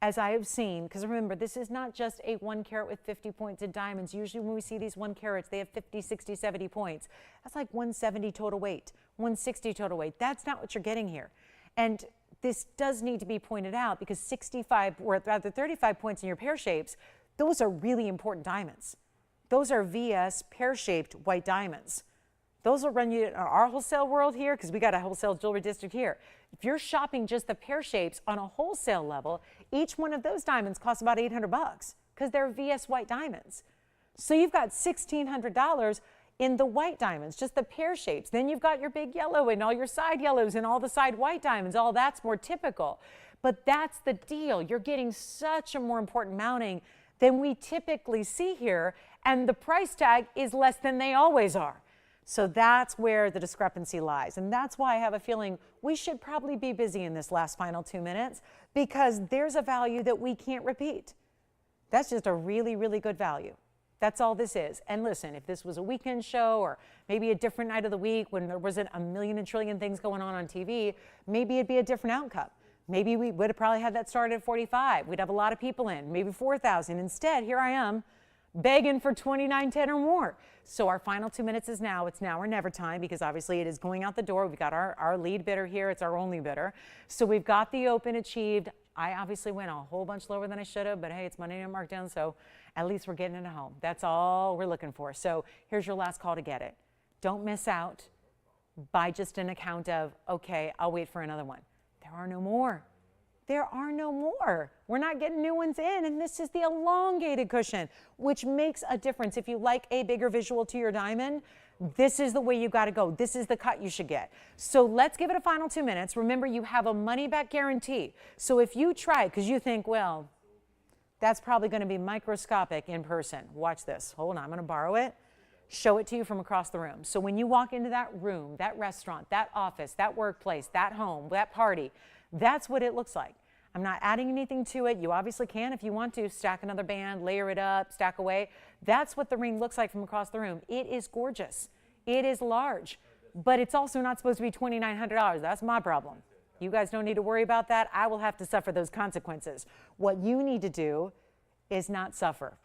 as I have seen, because remember, this is not just a 1 carat with 50 points in diamonds. Usually when we see these 1 carats, they have 50, 60, 70 points. That's like 170 total weight, 160 total weight. That's not what you're getting here. And this does need to be pointed out, because 65, or rather 35 points in your pear shapes, those are really important diamonds. Those are VS pear-shaped white diamonds. Those will run you in our wholesale world here, because we got a wholesale jewelry district here. If you're shopping just the pear shapes on a wholesale level, each one of those diamonds costs about $800 because they're VS white diamonds. So you've got $1,600 in the white diamonds, just the pear shapes. Then you've got your big yellow and all your side yellows and all the side white diamonds. All that's more typical. But that's the deal. You're getting such a more important mounting than we typically see here, and the price tag is less than they always are. So that's where the discrepancy lies. And that's why I have a feeling we should probably be busy in this last final 2 minutes, because there's a value that we can't repeat. That's just a really, really good value. That's all this is. And listen, if this was a weekend show or maybe a different night of the week when there wasn't a million and trillion things going on TV, maybe it'd be a different outcome. Maybe we would have probably had that started at 45. We'd have a lot of people in, maybe 4,000. Instead, here I am begging for 29.10 or more. So our final 2 minutes is now. It's now or never time because obviously it is going out the door. We've got our lead bidder here. It's our only bidder. So we've got the open achieved. I obviously went a whole bunch lower than I should have, but hey, it's Monday night markdown, so at least we're getting it at home. That's all we're looking for. So here's your last call to get it. Don't miss out by just an account of, okay, I'll wait for another one. There are no more. There are no more. We're not getting new ones in, and this is the elongated cushion, which makes a difference. If you like a bigger visual to your diamond, this is the way you got to go. This is the cut you should get. So let's give it a final 2 minutes. Remember, you have a money-back guarantee. So if you try, because you think, well, that's probably going to be microscopic in person. Watch this. Hold on, I'm going to borrow it. Show it to you from across the room. So when you walk into that room, that restaurant, that office, that workplace, that home, that party, that's what it looks like. I'm not adding anything to it. You obviously can if you want to stack another band, layer it up, stack away. That's what the ring looks like from across the room. It is gorgeous. It is large, but it's also not supposed to be $2,900. That's my problem. You guys don't need to worry about that. I will have to suffer those consequences. What you need to do is not suffer.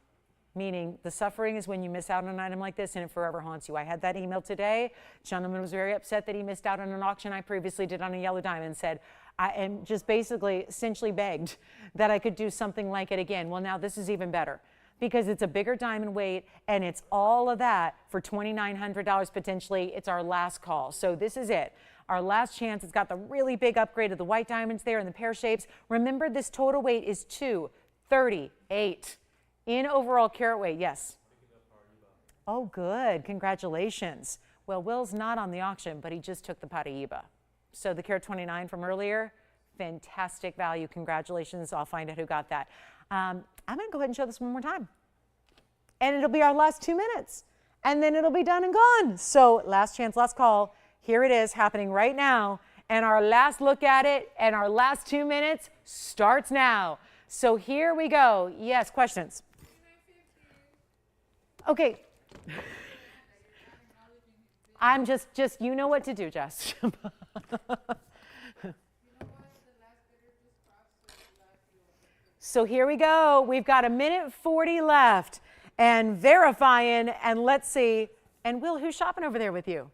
Meaning the suffering is when you miss out on an item like this and it forever haunts you. I had that email today. Gentleman was very upset that he missed out on an auction I previously did on a yellow diamond, said, and just basically essentially begged that I could do something like it again. Well, now this is even better because it's a bigger diamond weight and it's all of that for $2,900 potentially. It's our last call. So this is it. Our last chance. It's got the really big upgrade of the white diamonds there and the pear shapes. Remember, this total weight is 238 in overall carat weight. Yes. Oh, good. Congratulations. Well, Will's not on the auction, but he just took the Paraiba. So the carat 29 from earlier, fantastic value. Congratulations. I'll find out who got that. I'm going to go ahead and show this one more time. And it'll be our last 2 minutes. And then it'll be done and gone. So last chance, last call. Here it is happening right now. And our last look at it and our last 2 minutes starts now. So here we go. Yes, questions? Okay. I'm just you know what to do, Jess. So here we go. We've got 1:40 left and verifying, and let's see. And Will, who's shopping over there with you?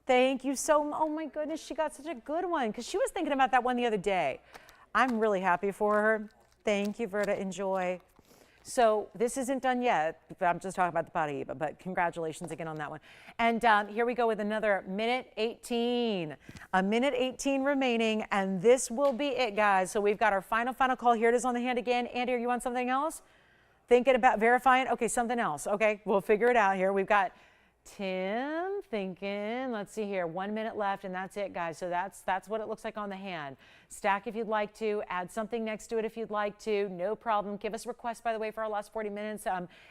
Thank you so much. Oh my goodness, she got such a good one because she was thinking about that one the other day. I'm really happy for her. Thank you, Verda. Enjoy. So this isn't done yet. I'm just talking about the Paraiba, but congratulations again on that one. And here we go with another 1:18. 1:18 remaining, and this will be it, guys. So we've got our final call. Here it is on the hand again. Andy, are you on something else? Thinking about verifying? Okay, something else. Okay, we'll figure it out here. We've got Tim thinking, let's see here, 1 minute left, and that's it, guys. So that's what it looks like on the hand. Stack if you'd like to, add something next to it if you'd like to, no problem. Give us requests, by the way, for our last 40 minutes.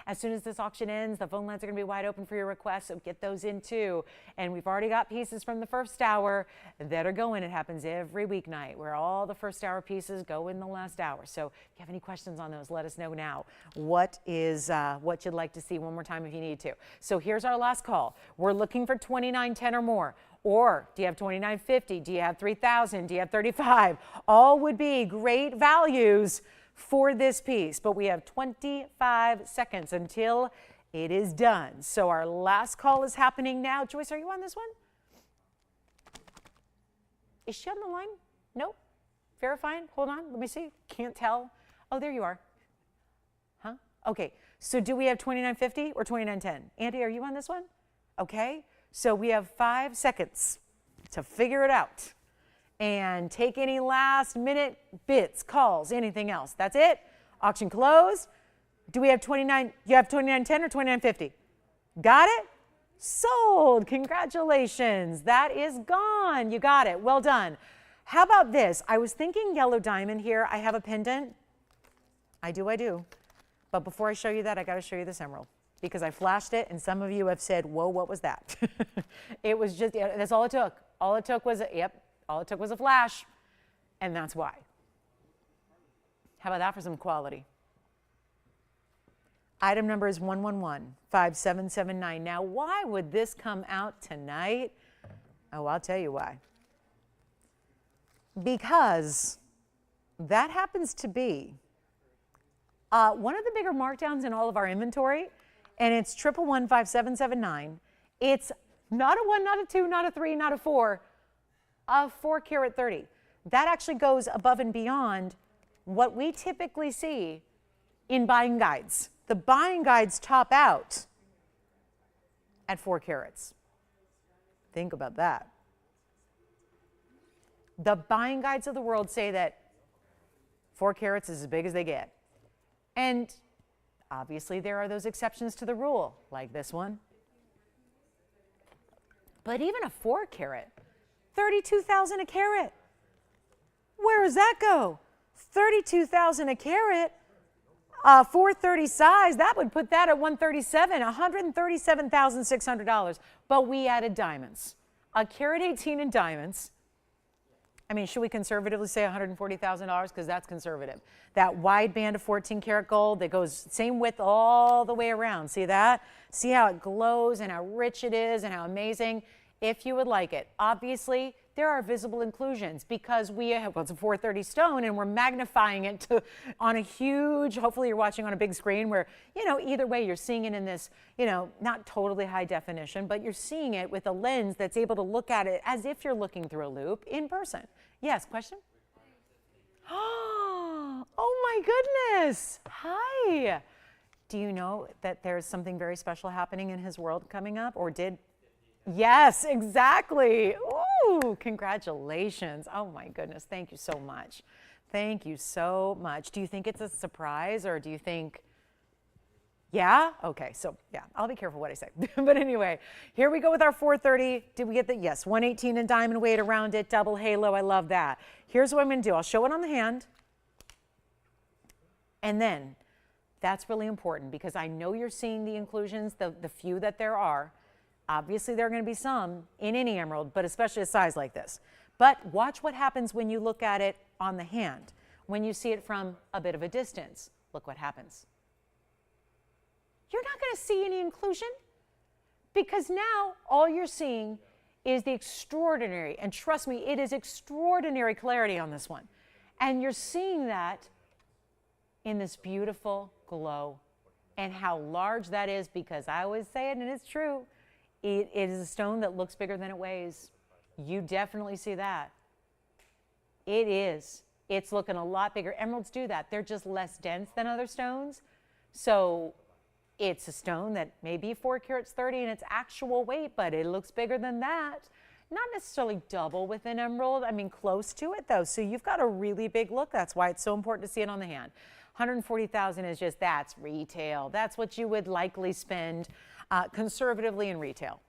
As soon as this auction ends, the phone lines are going to be wide open for your requests, so get those in too. And we've already got pieces from the first hour that are going. It happens every weeknight where all the first hour pieces go in the last hour. So if you have any questions on those, let us know now. What you'd like to see one more time if you need to. So here's our last call. We're looking for 29.10 or more. Or do you have 29.50? Do you have 3,000? Do you have 35? All would be great values for this piece, but we have 25 seconds until it is done. So our last call is happening now. Joyce, are you on this one? Is she on the line? Nope. Verifying? Hold on. Let me see. Can't tell. Oh, there you are. Huh? Okay. So do we have 29.50 or 29.10? Andy, are you on this one? Okay. So we have 5 seconds to figure it out and take any last minute bits, calls, anything else. That's it. Auction closed. Do we have 29? You have 29.10 or 29.50? Got it? Sold. Congratulations. That is gone. You got it. Well done. How about this? I was thinking yellow diamond here. I have a pendant. I do. But before I show you that, I got to show you this emerald, because I flashed it, and some of you have said, whoa, what was that? It was just, that's all it took. All it took was a flash, and that's why. How about that for some quality? Item number is 1115779. Now, why would this come out tonight? Oh, I'll tell you why. Because that happens to be one of the bigger markdowns in all of our inventory, and it's 1115779. It's not a 1, not a 2, not a 3, not a 4, a 4 karat 30. That actually goes above and beyond what we typically see in buying guides. The buying guides top out at 4 carats. Think about that. The buying guides of the world say that 4 carats is as big as they get. And obviously there are those exceptions to the rule, like this one. But even a 4 carat, 32,000 a carat. Where does that go? 32,000 a carat, 430 size, that would put that at 137, $137,600. But we added diamonds, a carat 18 in diamonds. I mean, should we conservatively say $140,000? Because that's conservative. That wide band of 14 karat gold that goes same width all the way around. See that? See how it glows and how rich it is and how amazing? If you would like it. Obviously, there are visible inclusions because we have, well, it's a 430 stone and we're magnifying it to, on a huge, hopefully you're watching on a big screen where, you know, either way you're seeing it in this, you know, not totally high definition, but you're seeing it with a lens that's able to look at it as if you're looking through a loop in person. Yes, question? Oh my goodness. Hi. Do you know that there's something very special happening in his world coming up, or did? Yes, exactly. Ooh, congratulations. Oh my goodness. Thank you so much. Thank you so much. Do you think it's a surprise, or do you think, yeah? Okay, so yeah, I'll be careful what I say. But anyway, here we go with our 430. Did we get the, yes, 118 in diamond weight around it, double halo. I love that. Here's what I'm going to do. I'll show it on the hand. And then that's really important because I know you're seeing the inclusions, the few that there are. Obviously, there are going to be some in any emerald, but especially a size like this. But watch what happens when you look at it on the hand. When you see it from a bit of a distance, look what happens. You're not going to see any inclusion because now all you're seeing is the extraordinary, and trust me, it is extraordinary clarity on this one. And you're seeing that in this beautiful glow and how large that is, because I always say it and it's true. It is a stone that looks bigger than it weighs. You definitely see that. It is. It's looking a lot bigger. Emeralds do that. They're just less dense than other stones. So it's a stone that may be 4 carats 30 in its actual weight, but it looks bigger than that. Not necessarily double with an emerald. I mean, close to it though. So you've got a really big look. That's why it's so important to see it on the hand. 140,000 is just, that's retail. That's what you would likely spend conservatively in retail.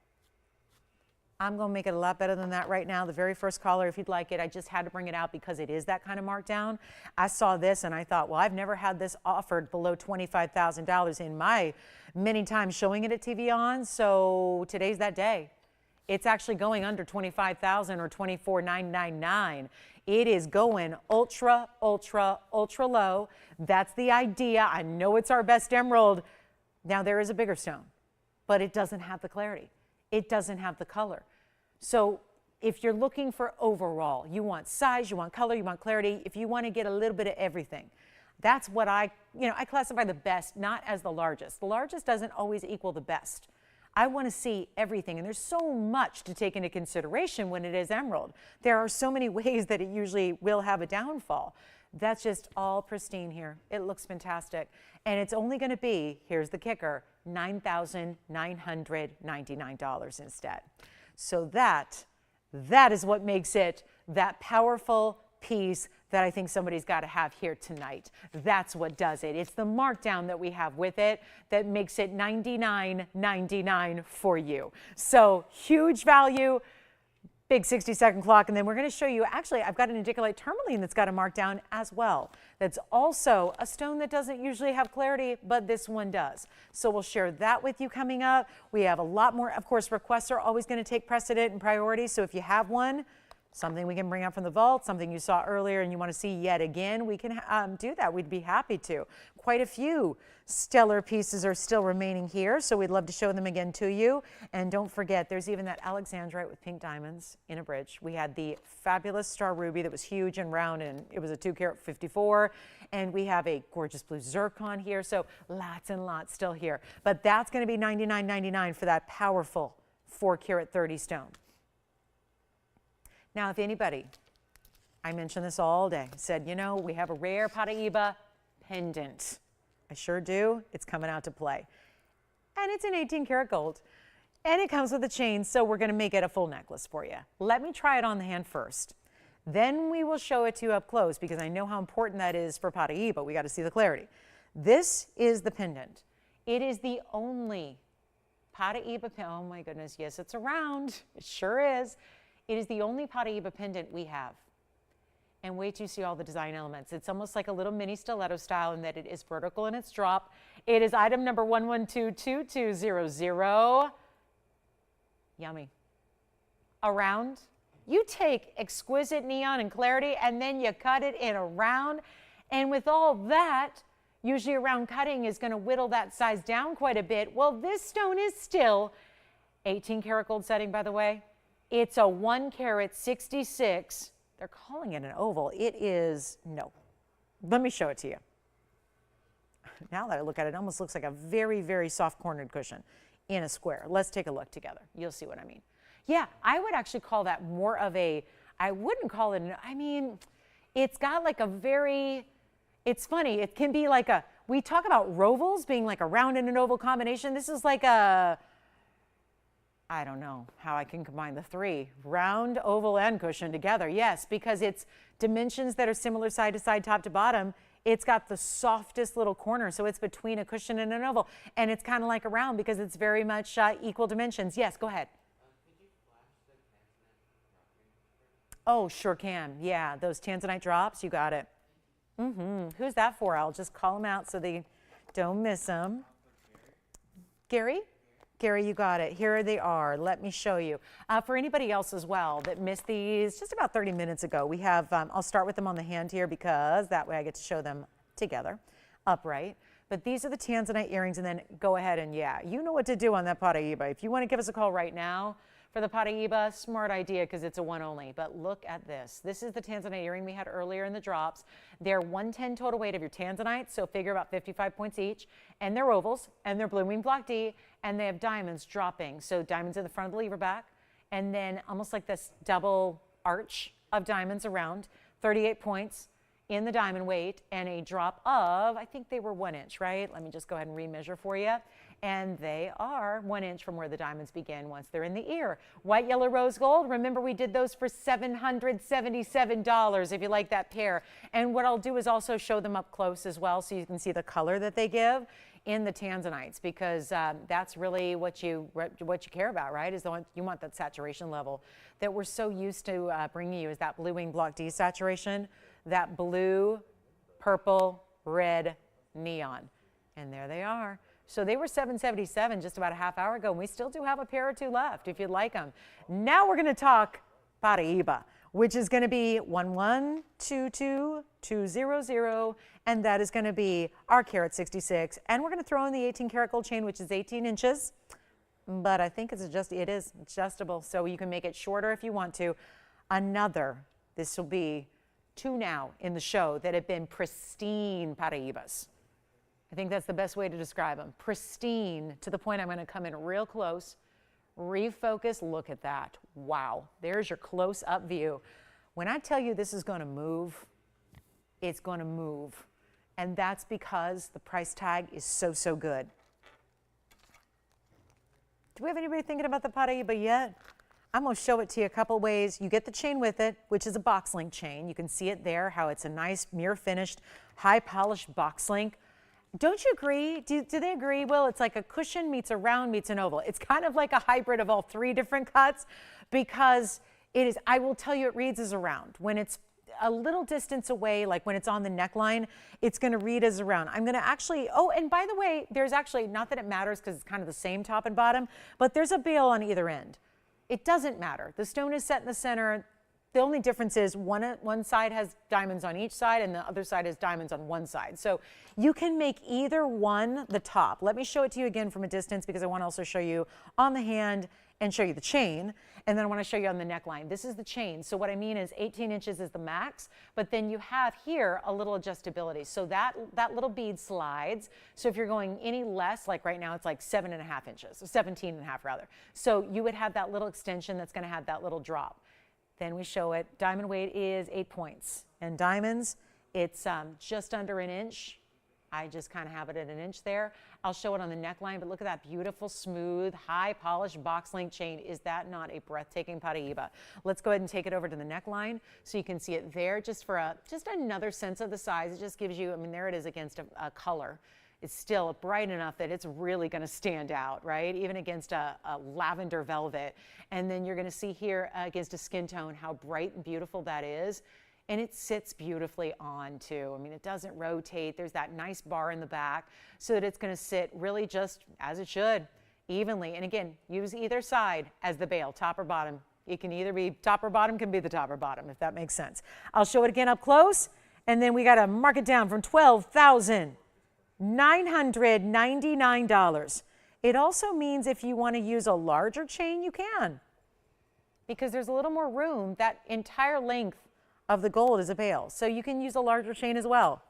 I'm going to make it a lot better than that right now. The very first caller, if you'd like it, I just had to bring it out because it is that kind of markdown. I saw this and I thought, well, I've never had this offered below $25,000 in my many times showing it at TVON. So today's that day. It's actually going under $25,000 or $24,999. It is going ultra, ultra, ultra low. That's the idea. I know it's our best emerald. Now there is a bigger stone, but it doesn't have the clarity. It doesn't have the color. So if you're looking for overall, you want size, you want color, you want clarity, if you want to get a little bit of everything, that's what I classify the best, not as the largest. The largest doesn't always equal the best. I want to see everything, and there's so much to take into consideration when it is emerald. There are so many ways that it usually will have a downfall. That's just all pristine here. It looks fantastic. And it's only going to be, here's the kicker, $9,999 instead. So that is what makes it that powerful piece that I think somebody's got to have here tonight. That's what does it. It's the markdown that we have with it that makes it $99.99 for you. So huge value. Big 60-second clock, and then we're going to show you, actually, I've got an Indicolite tourmaline that's got a markdown as well. That's also a stone that doesn't usually have clarity, but this one does. So we'll share that with you coming up. We have a lot more. Of course, requests are always going to take precedent and priority, so if you have one, something we can bring out from the vault, something you saw earlier and you want to see yet again, we can do that. We'd be happy to. Quite a few stellar pieces are still remaining here, so we'd love to show them again to you. And don't forget, there's even that Alexandrite with pink diamonds in a bridge. We had the fabulous star ruby that was huge and round, and it was a 2 carat 54. And we have a gorgeous blue zircon here, so lots and lots still here. But that's going to be $99.99 for that powerful 4 carat 30 stone. Now, if anybody, I mentioned this all day, said, you know, we have a rare Paraiba pendant. I sure do. It's coming out to play. And it's an 18 karat gold. And it comes with a chain, so we're going to make it a full necklace for you. Let me try it on the hand first. Then we will show it to you up close because I know how important that is for Paraiba. We got to see the clarity. This is the pendant. It is the only Paraiba pendant. Oh my goodness, yes, it's around. It sure is. It is the only Paraiba pendant we have. And wait till you see all the design elements. It's almost like a little mini stiletto style in that it is vertical in its drop. It is item number 1122200. Yummy. Around. You take exquisite neon and clarity and then you cut it in a round. And with all that, usually a round cutting is going to whittle that size down quite a bit. Well, this stone is still 18 karat gold setting, by the way. It's a 1 carat 66. They're calling it an oval. It is, no. Let me show it to you. Now that I look at it, it almost looks like a very, very soft cornered cushion in a square. Let's take a look together. You'll see what I mean. Yeah, I would actually call that more of a, I wouldn't call it, I mean, it's got like a very, it's funny. It can be like a, we talk about rovals being like a round and an oval combination. This is like a, I don't know how I can combine the three. Round, oval, and cushion together. Yes, because it's dimensions that are similar side to side, top to bottom. It's got the softest little corner, so it's between a cushion and an oval. And it's kind of like a round because it's very much equal dimensions. Yes, go ahead. Could you flash the Tanzanite? Oh, sure can. Yeah, those Tanzanite drops, you got it. Who's that for? I'll just call them out so they don't miss them. Gary? Gary, you got it. Here they are. Let me show you. For anybody else as well that missed these just about 30 minutes ago, we have, I'll start with them on the hand here because that way I get to show them together, upright. But these are the Tanzanite earrings, and then go ahead and, yeah, you know what to do on that Paraiba. If you want to give us a call right now for the Paraiba, smart idea because it's a one only. But look at this. This is the Tanzanite earring we had earlier in the drops. They're 110 total weight of your Tanzanite, so figure about 55 points each. And they're ovals, and they're blue wing block D, and they have diamonds dropping. So diamonds in the front of the lever back, and then almost like this double arch of diamonds around, 38 points in the diamond weight, and a drop of, I think they were 1 inch, right? Let me just go ahead and remeasure for you. And they are 1 inch from where the diamonds begin once they're in the ear. White, yellow, rose gold. Remember, we did those for $777 if you like that pair. And what I'll do is also show them up close as well so you can see the color that they give in the Tanzanites, because that's really what you care about, right? Is the one you want, that saturation level that we're so used to bringing you, is that blue wing block D saturation, that blue, purple, red, neon. And there they are. So they were $777 just about a half hour ago, and we still do have a pair or two left if you'd like them. Now we're going to talk Paraiba, which is going to be 1122200, and that is going to be our carat 66. And we're going to throw in the 18 karat gold chain, which is 18 inches, but I think it is adjustable, so you can make it shorter if you want to. This will be 2 now in the show that have been pristine Paraibas. I think that's the best way to describe them. Pristine, to the point I'm going to come in real close, refocus, look at that. Wow, there's your close-up view. When I tell you this is going to move, it's going to move. And that's because the price tag is so, so good. Do we have anybody thinking about the Paraiba yet? I'm going to show it to you a couple ways. You get the chain with it, which is a box link chain. You can see it there, how it's a nice mirror finished, high polished box link. Don't you agree? Do they agree, Will? It's like a cushion meets a round meets an oval. It's kind of like a hybrid of all 3 different cuts, because it is, I will tell you, it reads as a round. When it's a little distance away, like when it's on the neckline, it's going to read as a round. I'm going to actually, oh, and by the way, there's actually, not that it matters because it's kind of the same top and bottom, but there's a bail on either end. It doesn't matter. The stone is set in the center. The only difference is one side has diamonds on each side and the other side has diamonds on one side. So you can make either one the top. Let me show it to you again from a distance because I want to also show you on the hand and show you the chain. And then I want to show you on the neckline. This is the chain. So what I mean is 18 inches is the max, but then you have here a little adjustability. So that little bead slides. So if you're going any less, like right now, it's like 7.5 inches, 17.5 rather. So you would have that little extension that's going to have that little drop. Then we show it. Diamond weight is 8 points. And diamonds, it's just under an inch. I just kind of have it at an inch there. I'll show it on the neckline, but look at that beautiful, smooth, high polished box link chain. Is that not a breathtaking Paraiba? Let's go ahead and take it over to the neckline so you can see it there just for just another sense of the size. It just gives you, I mean, there it is against a color. It's still bright enough that it's really going to stand out, right? Even against a lavender velvet. And then you're going to see here against a skin tone how bright and beautiful that is. And it sits beautifully on too. I mean, it doesn't rotate. There's that nice bar in the back so that it's going to sit really just as it should, evenly. And again, use either side as the bail, top or bottom. It can either be top or bottom, can be the top or bottom, if that makes sense. I'll show it again up close. And then we got to mark it down from $12,999. It also means if you want to use a larger chain, you can, because there's a little more room. That entire length of the gold is a bail, so you can use a larger chain as well.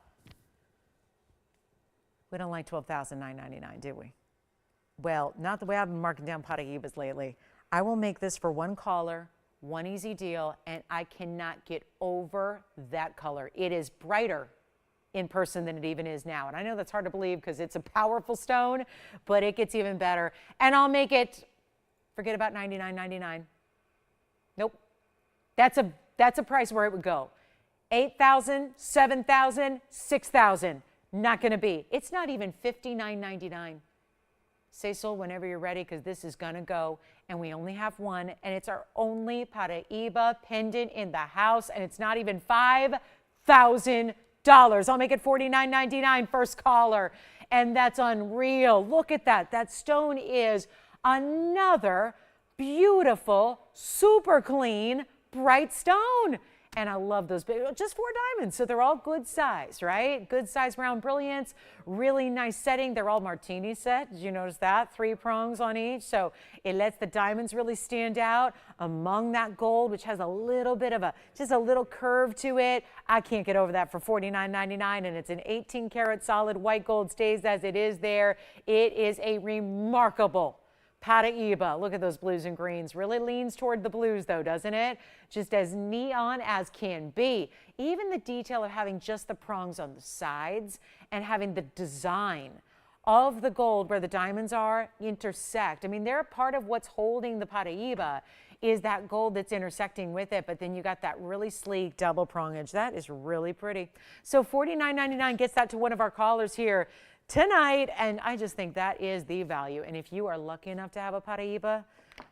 We don't like $12,999, do we? Well, not the way I've been marking down Paraibas lately. I will make this for one collar, one easy deal, and I cannot get over that color. It is brighter in person than it even is now. And I know that's hard to believe because it's a powerful stone, but it gets even better. And I'll make it, forget about $99.99. Nope. That's a price where it would go. $8,000, $7,000, $6,000. Not going to be. It's not even $59.99. Say so whenever you're ready, because this is going to go. And we only have one. And it's our only Paraiba pendant in the house. And it's not even $5,000. I'll make it $49.99 first caller. And that's unreal. Look at that. That stone is another beautiful, super clean, bright stone. And I love those, just 4 diamonds. So they're all good size, right? Good size round brilliance, really nice setting. They're all martini set. Did you notice that? 3 prongs on each. So it lets the diamonds really stand out among that gold, which has a little bit of just a little curve to it. I can't get over that for $49.99. And it's an 18 karat solid white gold, stays as it is there. It is a remarkable Paraiba. Look at those blues and greens. Really leans toward the blues though, doesn't it? Just as neon as can be. Even the detail of having just the prongs on the sides and having the design of the gold where the diamonds are intersect. I mean, they're a part of what's holding the Paraiba is that gold that's intersecting with it, but then you got that really sleek double prongage. That is really pretty. So $49.99 gets that to one of our callers here tonight, and I just think that is the value. And if you are lucky enough to have a Paraiba,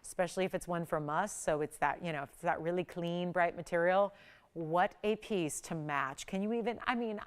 especially if it's one from us, so it's that, you know, if it's that really clean, bright material, what a piece to match. Can you even, I mean,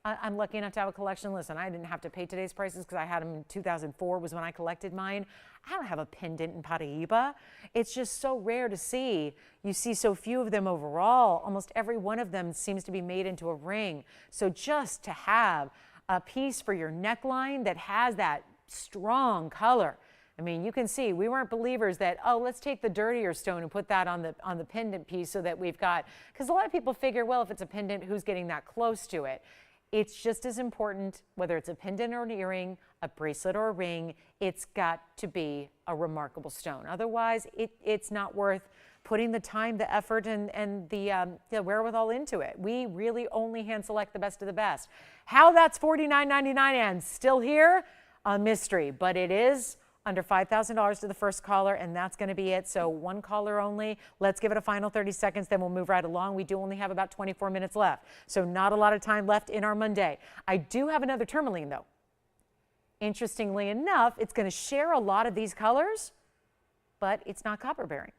I'm lucky enough to have a collection. Listen, I didn't have to pay today's prices because I had them in 2004 was when I collected mine. I don't have a pendant in Paraiba. It's just so rare to see. You see so few of them overall. Almost every one of them seems to be made into a ring. So just to have a piece for your neckline that has that strong color. I mean, you can see we weren't believers that, oh, let's take the dirtier stone and put that on the pendant piece so that we've got, because a lot of people figure, well, if it's a pendant, who's getting that close to it? It's just as important, whether it's a pendant or an earring, a bracelet or a ring, it's got to be a remarkable stone. Otherwise, it's not worth putting the time, the effort, and the wherewithal into it. We really only hand select the best of the best. How that's $49.99 and still here, a mystery, but it is under $5,000 to the first caller, and that's going to be it. So one caller only. Let's give it a final 30 seconds, then we'll move right along. We do only have about 24 minutes left, so not a lot of time left in our Monday. I do have another tourmaline, though. Interestingly enough, it's going to share a lot of these colors, but it's not copper bearing.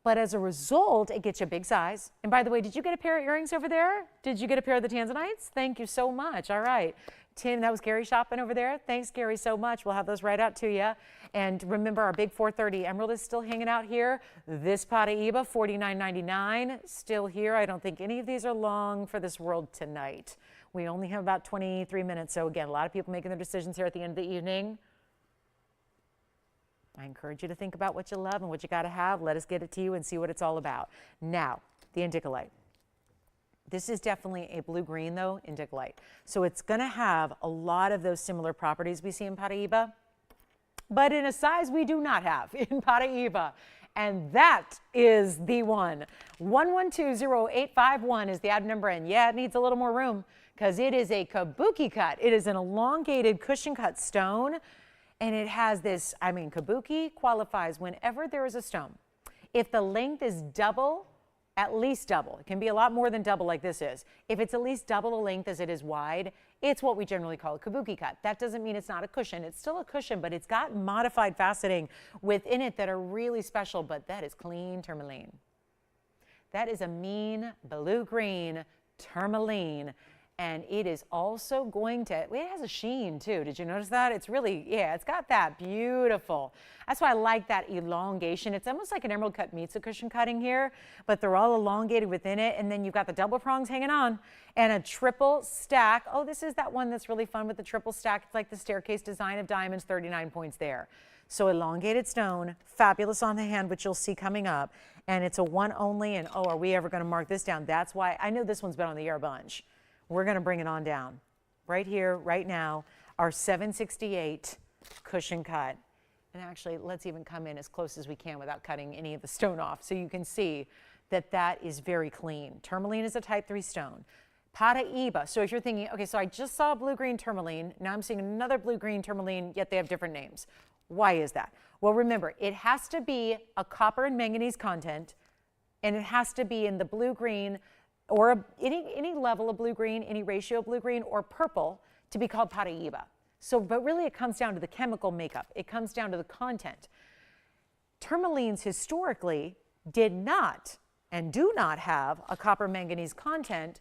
But as a result, it gets you a big size. And by the way, did you get a pair of earrings over there? Did you get a pair of the Tanzanites? Thank you so much. All right. Tim, that was Gary shopping over there. Thanks, Gary, so much. We'll have those right out to you. And remember, our big 430 emerald is still hanging out here. This Paraiba, $49.99, still here. I don't think any of these are long for this world tonight. We only have about 23 minutes. So again, a lot of people making their decisions here at the end of the evening. I encourage you to think about what you love and what you got to have. Let us get it to you and see what it's all about. Now, the Indicolite. This is definitely a blue-green, though, Indicolite. So it's going to have a lot of those similar properties we see in Paraiba, but in a size we do not have in Paraiba. And that is the one. 1120851 is the item number, and yeah, it needs a little more room because it is a kabuki cut. It is an elongated cushion cut stone. And it has this, I mean, kabuki qualifies whenever there is a stone. If the length is double, at least double, it can be a lot more than double like this is. If it's at least double the length as it is wide, it's what we generally call a kabuki cut. That doesn't mean it's not a cushion. It's still a cushion, but it's got modified faceting within it that are really special, but that is clean tourmaline. That is a mean blue-green tourmaline. And it is also going to, it has a sheen too. Did you notice that? It's really, yeah, it's got that beautiful. That's why I like that elongation. It's almost like an emerald cut meets a cushion cutting here, but they're all elongated within it. And then you've got the double prongs hanging on and a triple stack. Oh, this is that one that's really fun with the triple stack. It's like the staircase design of diamonds, 39 points there. So elongated stone, fabulous on the hand, which you'll see coming up. And it's a one only. And oh, are we ever going to mark this down? That's why I know this one's been on the air a bunch. We're going to bring it on down right here, right now, our 768 cushion cut. And actually, let's even come in as close as we can without cutting any of the stone off. So you can see that that is very clean. Tourmaline is a type 3 stone. Paraiba. So if you're thinking, okay, so I just saw blue-green tourmaline. Now I'm seeing another blue-green tourmaline, yet they have different names. Why is that? Well, remember, it has to be a copper and manganese content, and it has to be in the blue-green or any level of blue-green, any ratio of blue-green or purple to be called Paraiba. So, but really it comes down to the chemical makeup. It comes down to the content. Tourmalines historically did not and do not have a copper manganese content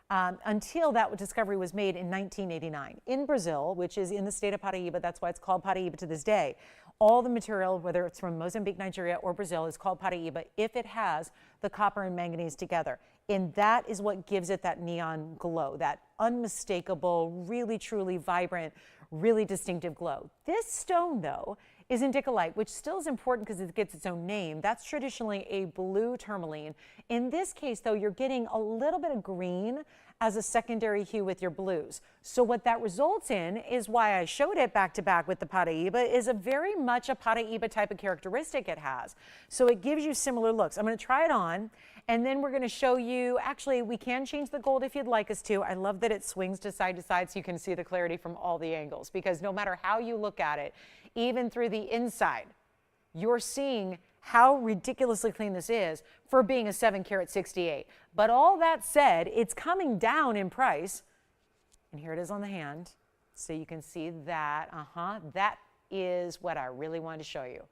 until that discovery was made in 1989. In Brazil, which is in the state of Paraiba, that's why it's called Paraiba to this day. All the material, whether it's from Mozambique, Nigeria, or Brazil, is called Paraiba if it has the copper and manganese together. And that is what gives it that neon glow, that unmistakable, really, truly vibrant, really distinctive glow. This stone, though, is Indicolite, which still is important because it gets its own name. That's traditionally a blue tourmaline. In this case, though, you're getting a little bit of green as a secondary hue with your blues. So what that results in is why I showed it back to back with the Paraiba is a very much a Paraiba type of characteristic it has. So it gives you similar looks. I'm going to try it on and then we're going to show you, actually we can change the gold if you'd like us to. I love that it swings to side so you can see the clarity from all the angles because no matter how you look at it, even through the inside, you're seeing how ridiculously clean this is for being a 7 karat 68. But all that said, it's coming down in price. And here it is on the hand. So you can see that, that is what I really wanted to show you.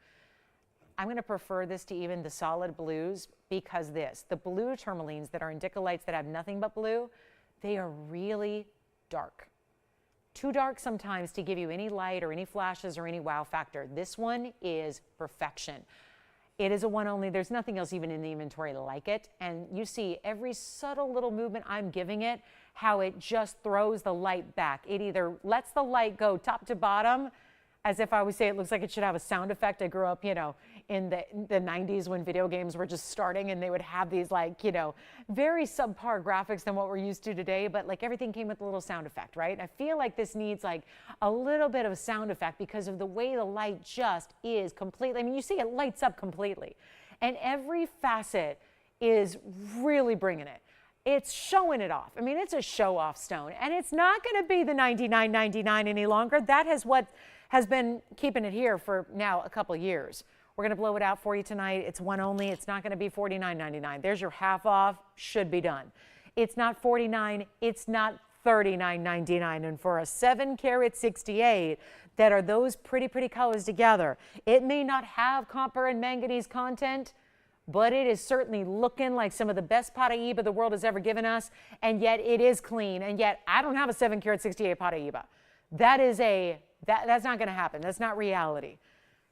I'm going to prefer this to even the solid blues because the blue tourmalines that are Indicolites that have nothing but blue, they are really dark. Too dark sometimes to give you any light or any flashes or any wow factor. This one is perfection. It is a one only. There's nothing else even in the inventory like it. And you see every subtle little movement I'm giving it, how it just throws the light back. It either lets the light go top to bottom, as if I would say it looks like it should have a sound effect. I grew up, in the 90s when video games were just starting and they would have these very subpar graphics than what we're used to today, but like everything came with a little sound effect, right? I feel like this needs like a little bit of a sound effect because of the way the light just is completely, you see it lights up completely. And every facet is really bringing it. It's showing it off. It's a show-off stone. And it's not going to be the $99.99 any longer. That is what has been keeping it here for now a couple years. We're going to blow it out for you tonight. It's one only. It's not going to be $49.99. There's your half off. Should be done. It's not $49. It's not $39.99. And for a 7 karat 68 that are those pretty colors together, it may not have copper and manganese content, but it is certainly looking like some of the best Paraiba the world has ever given us, and yet it is clean, and yet I don't have a 7 karat 68 Paraiba. That's not going to happen. That's not reality.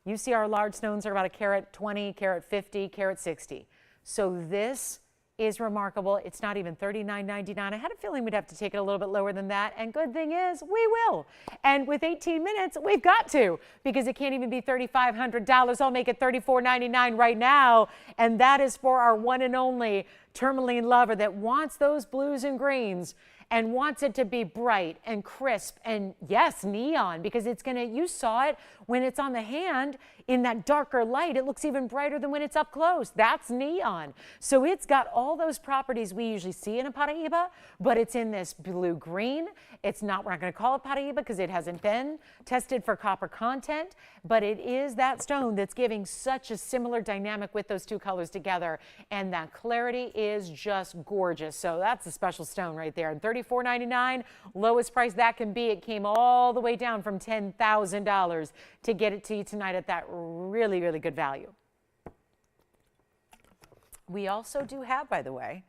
You see our large stones are about a carat 20, carat 50, carat 60. So this is remarkable. It's not even $39.99. I had a feeling we'd have to take it a little bit lower than that, and good thing is we will. And with 18 minutes, we've got to, because it can't even be $3,500. I'll make it $34.99 right now, and that is for our one and only tourmaline lover that wants those blues and greens and wants it to be bright and crisp and, yes, neon, because it's going to, you saw it when it's on the hand in that darker light. It looks even brighter than when it's up close. That's neon. So it's got all those properties we usually see in a Paraiba, but it's in this blue-green. It's not, we're not going to call it Paraiba because it hasn't been tested for copper content, but it is that stone that's giving such a similar dynamic with those two colors together, and that clarity is just gorgeous. So that's a special stone right there. And $34.99, lowest price that can be. It came all the way down from $10,000 to get it to you tonight at that really, really good value. We also do have, by the way,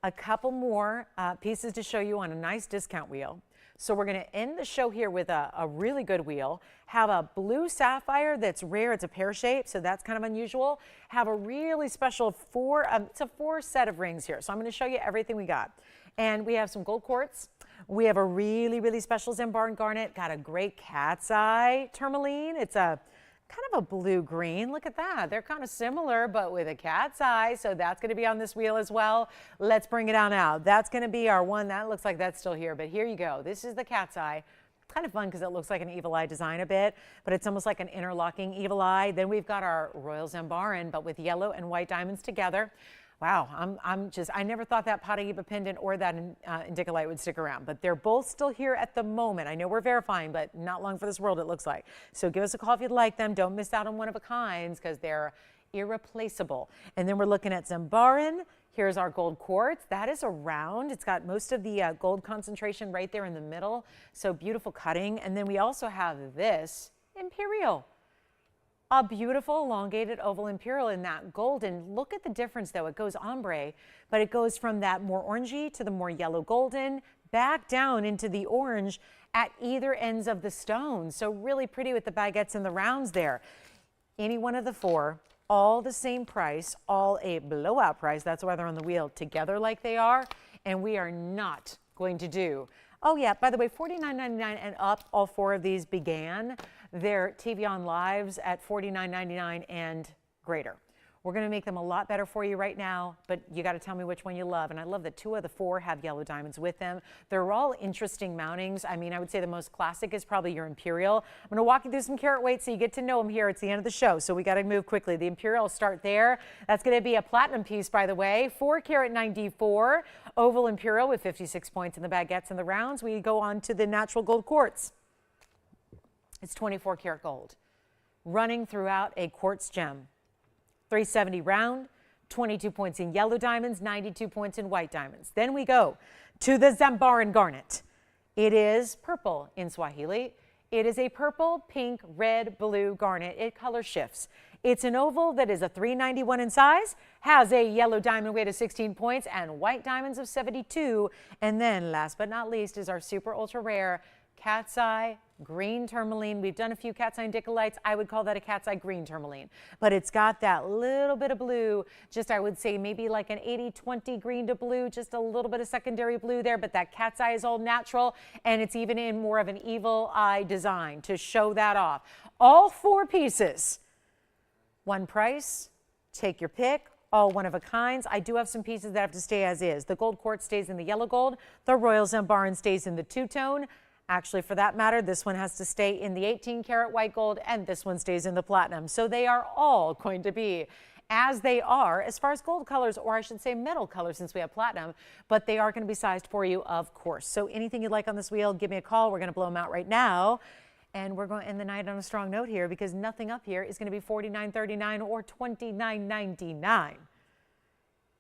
a couple more pieces to show you on a nice discount wheel. So we're going to end the show here with a really good wheel. Have a blue sapphire that's rare. It's a pear shape, so that's kind of unusual. Have a really special it's a 4 set of rings here. So I'm going to show you everything we got. And we have some gold quartz. We have a really, really special Zambaran garnet. Got a great cat's eye tourmaline. It's a kind of a blue-green. Look at that. They're kind of similar, but with a cat's eye. So that's going to be on this wheel as well. Let's bring it on out. That's going to be our one. That looks like that's still here, but here you go. This is the cat's eye. Kind of fun because it looks like an evil eye design a bit, but it's almost like an interlocking evil eye. Then we've got our royal Zambaran, but with yellow and white diamonds together. Wow, I never thought that Paraiba pendant or that Indicolite would stick around, but they're both still here at the moment. I know we're verifying, but not long for this world, it looks like. So give us a call if you'd like them. Don't miss out on one of a kinds because they're irreplaceable. And then we're looking at Zambaran. Here's our gold quartz. That is a round. It's got most of the gold concentration right there in the middle. So beautiful cutting. And then we also have this Imperial. A beautiful elongated oval Imperial in that golden. Look at the difference though. It goes ombre, but it goes from that more orangey to the more yellow golden, back down into the orange at either ends of the stone. So really pretty with the baguettes and the rounds there. Any one of the 4, all the same price, all a blowout price. That's why they're on the wheel together like they are. And we are not going to do, oh yeah, by the way, $49.99 and up, all 4 of these began their TVON lives at $49.99 and greater. We're going to make them a lot better for you right now, but you got to tell me which one you love. And I love that 2 of the 4 have yellow diamonds with them. They're all interesting mountings. I mean, I would say the most classic is probably your Imperial. I'm going to walk you through some carat weight so you get to know them here. It's the end of the show, so we got to move quickly. The Imperial will start there. That's going to be a platinum piece, by the way. 4 karat 94 oval Imperial with 56 points in the baguettes and the rounds. We go on to the natural gold quartz. It's 24 karat gold, running throughout a quartz gem. 370 round, 22 points in yellow diamonds, 92 points in white diamonds. Then we go to the Zambaran garnet. It is purple in Swahili. It is a purple, pink, red, blue garnet. It color shifts. It's an oval that is a 391 in size, has a yellow diamond weight of 16 points and white diamonds of 72. And then last but not least is our super ultra rare cat's eye green tourmaline. We've done a few cat's eye Indicolites. I would call that a cat's eye green tourmaline, but it's got that little bit of blue, just I would say maybe like an 80-20 green to blue, just a little bit of secondary blue there, but that cat's eye is all natural, and it's even in more of an evil eye design to show that off. All 4 pieces, one price, take your pick. All one of a kinds. I do have some pieces that have to stay as is. The gold quartz stays in the yellow gold. The royal Zambaran stays in the 2-tone. Actually, for that matter, this one has to stay in the 18 karat white gold, and this one stays in the platinum. So they are all going to be as they are as far as gold colors, or I should say metal colors since we have platinum, but they are going to be sized for you, of course. So anything you'd like on this wheel, give me a call. We're going to blow them out right now. And we're going to end the night on a strong note here because nothing up here is going to be $49.39 or $29.99.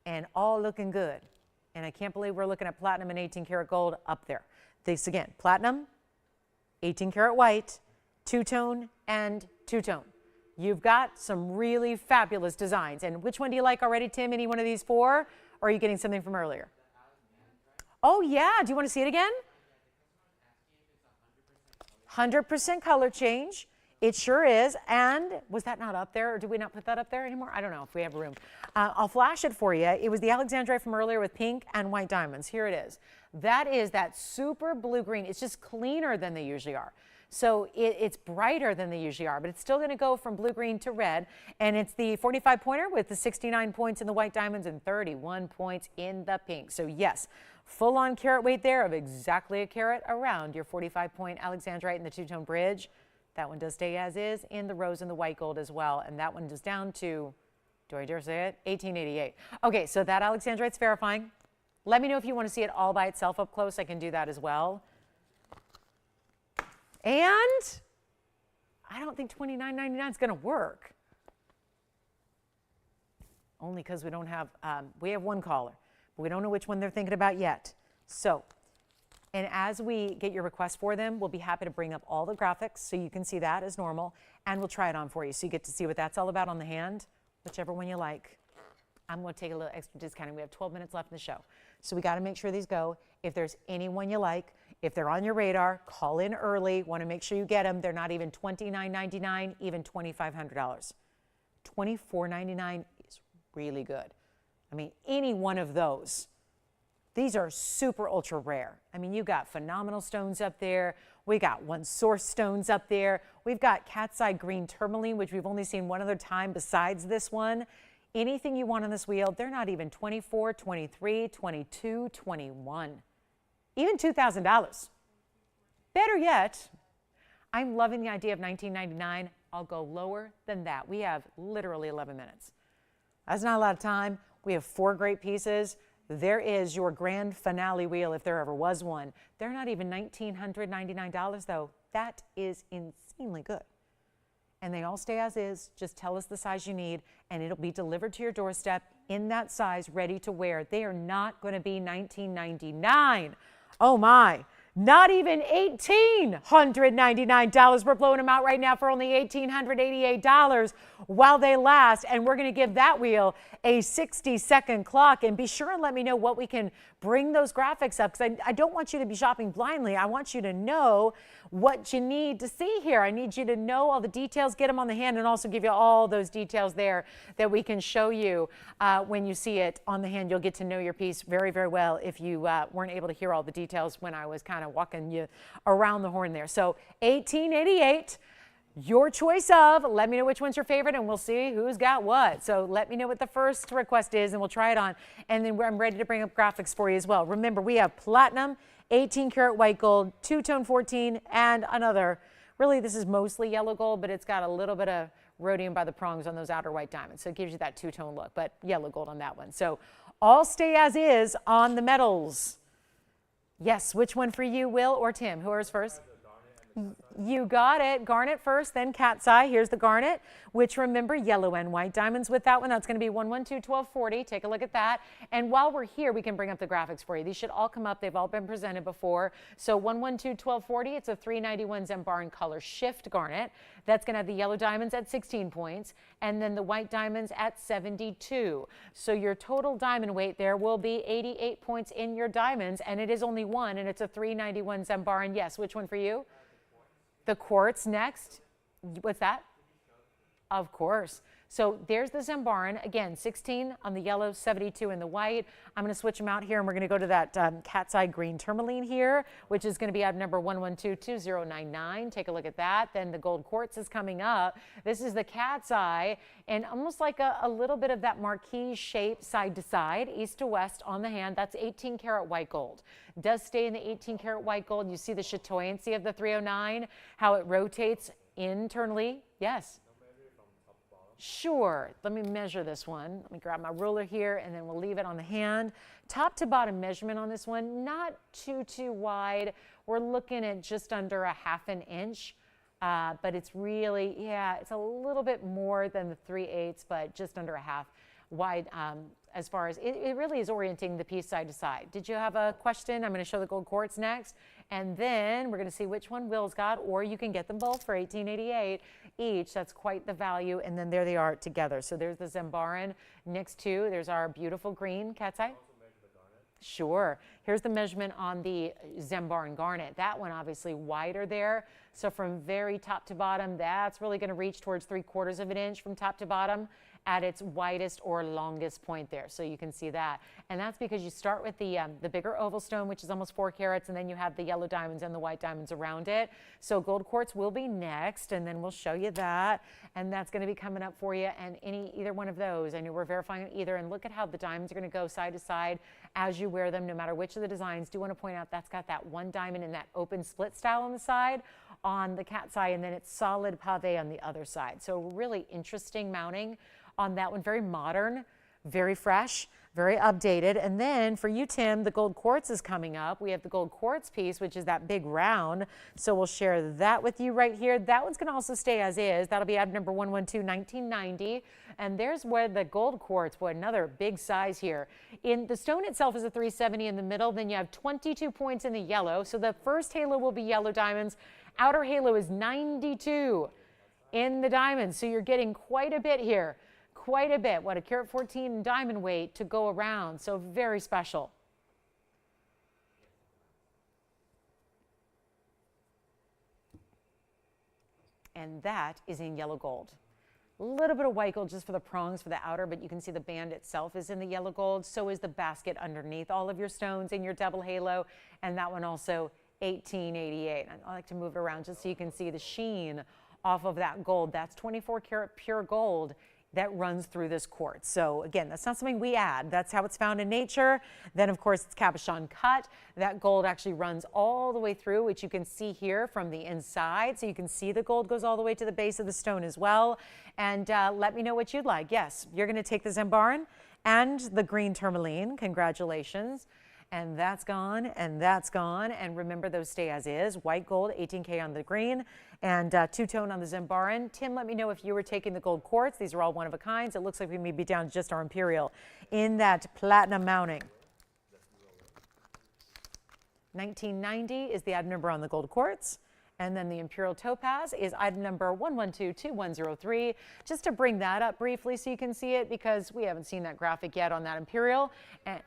And all looking good. And I can't believe we're looking at platinum and 18 karat gold up there. This again, platinum, 18 karat white, 2-tone and 2-tone. You've got some really fabulous designs. And which one do you like already, Tim? Any one of these four? Or are you getting something from earlier? Oh, yeah. Do you want to see it again? 100% color change. It sure is. And was that not up there? Or did we not put that up there anymore? I don't know if we have room. I'll flash it for you. It was the Alexandrite from earlier with pink and white diamonds. Here it is. That is that super blue-green. It's just cleaner than they usually are. So it's brighter than they usually are, but it's still going to go from blue-green to red. And it's the 45-pointer with the 69 points in the white diamonds and 31 points in the pink. So yes, full-on carat weight there of exactly a carat around your 45-point Alexandrite in the two-tone bridge. That one does stay as is in the rose and the white gold as well. And that one is down to, do I dare say it? 1888. Okay, so that Alexandrite's verifying. Let me know if you want to see it all by itself up close. I can do that as well. And I don't think $29.99 is going to work. Only because we don't have, we have one caller, but we don't know which one they're thinking about yet. So, and as we get your request for them, we'll be happy to bring up all the graphics so you can see that as normal, and we'll try it on for you so you get to see what that's all about on the hand, whichever one you like. I'm going to take a little extra discounting. We have 12 minutes left in the show. So we got to make sure these go. If there's anyone you like, if they're on your radar, call in early. Want to make sure you get them. They're not even $29.99, even $2,500. $24.99 is really good. I mean, any one of those. These are super ultra rare. I mean, you got phenomenal stones up there. We got one source stones up there. We've got cat's eye green tourmaline, which we've only seen one other time besides this one. Anything you want on this wheel, they're not even $24, $23, $22, $21, even $2,000. Better yet, I'm loving the idea of $19.99. I'll go lower than that. We have literally 11 minutes. That's not a lot of time. We have 4 great pieces. There is your grand finale wheel if there ever was one. They're not even $1,999 though. That is insanely good. And they all stay as is. Just tell us the size you need and it'll be delivered to your doorstep in that size, ready to wear. They are not going to be $19.99. Oh my, not even $1,899. We're blowing them out right now for only $1,888 while they last. And we're going to give that wheel a 60-second clock. And be sure and let me know what we can bring those graphics up, because I don't want you to be shopping blindly. I want you to know what you need to see here. I need you to know all the details, get them on the hand, and also give you all those details there that we can show you when you see it on the hand. You'll get to know your piece very, very well if you weren't able to hear all the details when I was kind of walking you around the horn there. So $1,888. Your choice of, let me know which one's your favorite and we'll see who's got what. So let me know what the first request is and we'll try it on. And then I'm ready to bring up graphics for you as well. Remember, we have platinum, 18 karat white gold, two-tone 14, and another. Really, this is mostly yellow gold, but it's got a little bit of rhodium by the prongs on those outer white diamonds. So it gives you that two-tone look, but yellow gold on that one. So all stay as is on the metals. Yes, which one for you, Will or Tim? Whoever's first? You got it. Garnet first, then cat's eye. Here's the garnet, which remember, yellow and white diamonds with that one. That's going to be 112-1240. Take a look at that. And while we're here, we can bring up the graphics for you. These should all come up. They've all been presented before. So 112-1240, it's a 391 Zembaran color shift garnet. That's going to have the yellow diamonds at 16 points and then the white diamonds at 72. So your total diamond weight there will be 88 points in your diamonds, and it is only one, and it's a 391 Zembaran. Yes, which one for you? The quartz next. What's that? Of course. So there's the Zembaran. Again, 16 on the yellow, 72 in the white. I'm going to switch them out here, and we're going to go to that cat's eye green tourmaline here, which is going to be out number 1122099. Take a look at that. Then the gold quartz is coming up. This is the cat's eye, and almost like a little bit of that marquise shape side to side, east to west on the hand. That's 18 karat white gold. Does stay in the 18 karat white gold. You see the chatoyancy of the 309, how it rotates internally. Yes. Sure. Let me measure this one. Let me grab my ruler here, and then we'll leave it on the hand. Top to bottom measurement on this one, not too wide. We're looking at just under a ½ an inch, but it's really, yeah, it's a little bit more than the 3/8, but just under a half. wide, as far as it really is orienting the piece side to side. Did you have a question? I'm going to show the gold quartz next, and then we're going to see which one Will's got, or you can get them both for $18.88 each. That's quite the value, and then there they are together. So there's the Zembaran next to, there's our beautiful green cat's eye. Sure. Here's the measurement on the Zembaran garnet. That one obviously wider there. So from very top to bottom, that's really going to reach towards 3/4 of an inch from top to bottom at its widest or longest point there. So you can see that. And that's because you start with the bigger oval stone, which is almost 4 carats, and then you have the yellow diamonds and the white diamonds around it. So gold quartz will be next, and then we'll show you that. And that's going to be coming up for you. And either one of those, I know we're verifying either. And look at how the diamonds are going to go side to side as you wear them, no matter which of the designs. Do want to point out that's got that one diamond in that open split style on the side on the cat's eye, and then it's solid pave on the other side. So really interesting mounting on that one. Very modern, very fresh, very updated. And then for you, Tim, the gold quartz is coming up. We have the gold quartz piece, which is that big round. So we'll share that with you right here. That one's going to also stay as is. That'll be item number 112, 1990. And there's where the gold quartz, boy, another big size here. In the stone itself is a 370 in the middle. Then you have 22 points in the yellow. So the first halo will be yellow diamonds. Outer halo is 92 in the diamonds. So you're getting quite a bit here. Quite a bit. What, a carat 14 diamond weight to go around. So very special. And that is in yellow gold. A little bit of white gold just for the prongs for the outer, but you can see the band itself is in the yellow gold. So is the basket underneath all of your stones in your double halo. And that one also $18.88. I like to move it around just so you can see the sheen off of that gold. That's 24 karat pure gold that runs through this quartz. So again, that's not something we add. That's how it's found in nature. Then of course it's cabochon cut. That gold actually runs all the way through, which you can see here from the inside. So you can see the gold goes all the way to the base of the stone as well. And let me know what you'd like. Yes, you're gonna take the Zembaran and the green tourmaline. Congratulations. And that's gone, and that's gone. And remember, those stay as is. White gold, 18K on the green, and two-tone on the Zembaran. Tim, let me know if you were taking the gold quartz. These are all one of a kinds. It looks like we may be down to just our Imperial in that platinum mounting. 1990 is the item number on the gold quartz. And then the Imperial topaz is item number 1122103. Just to bring that up briefly so you can see it, because we haven't seen that graphic yet on that Imperial. And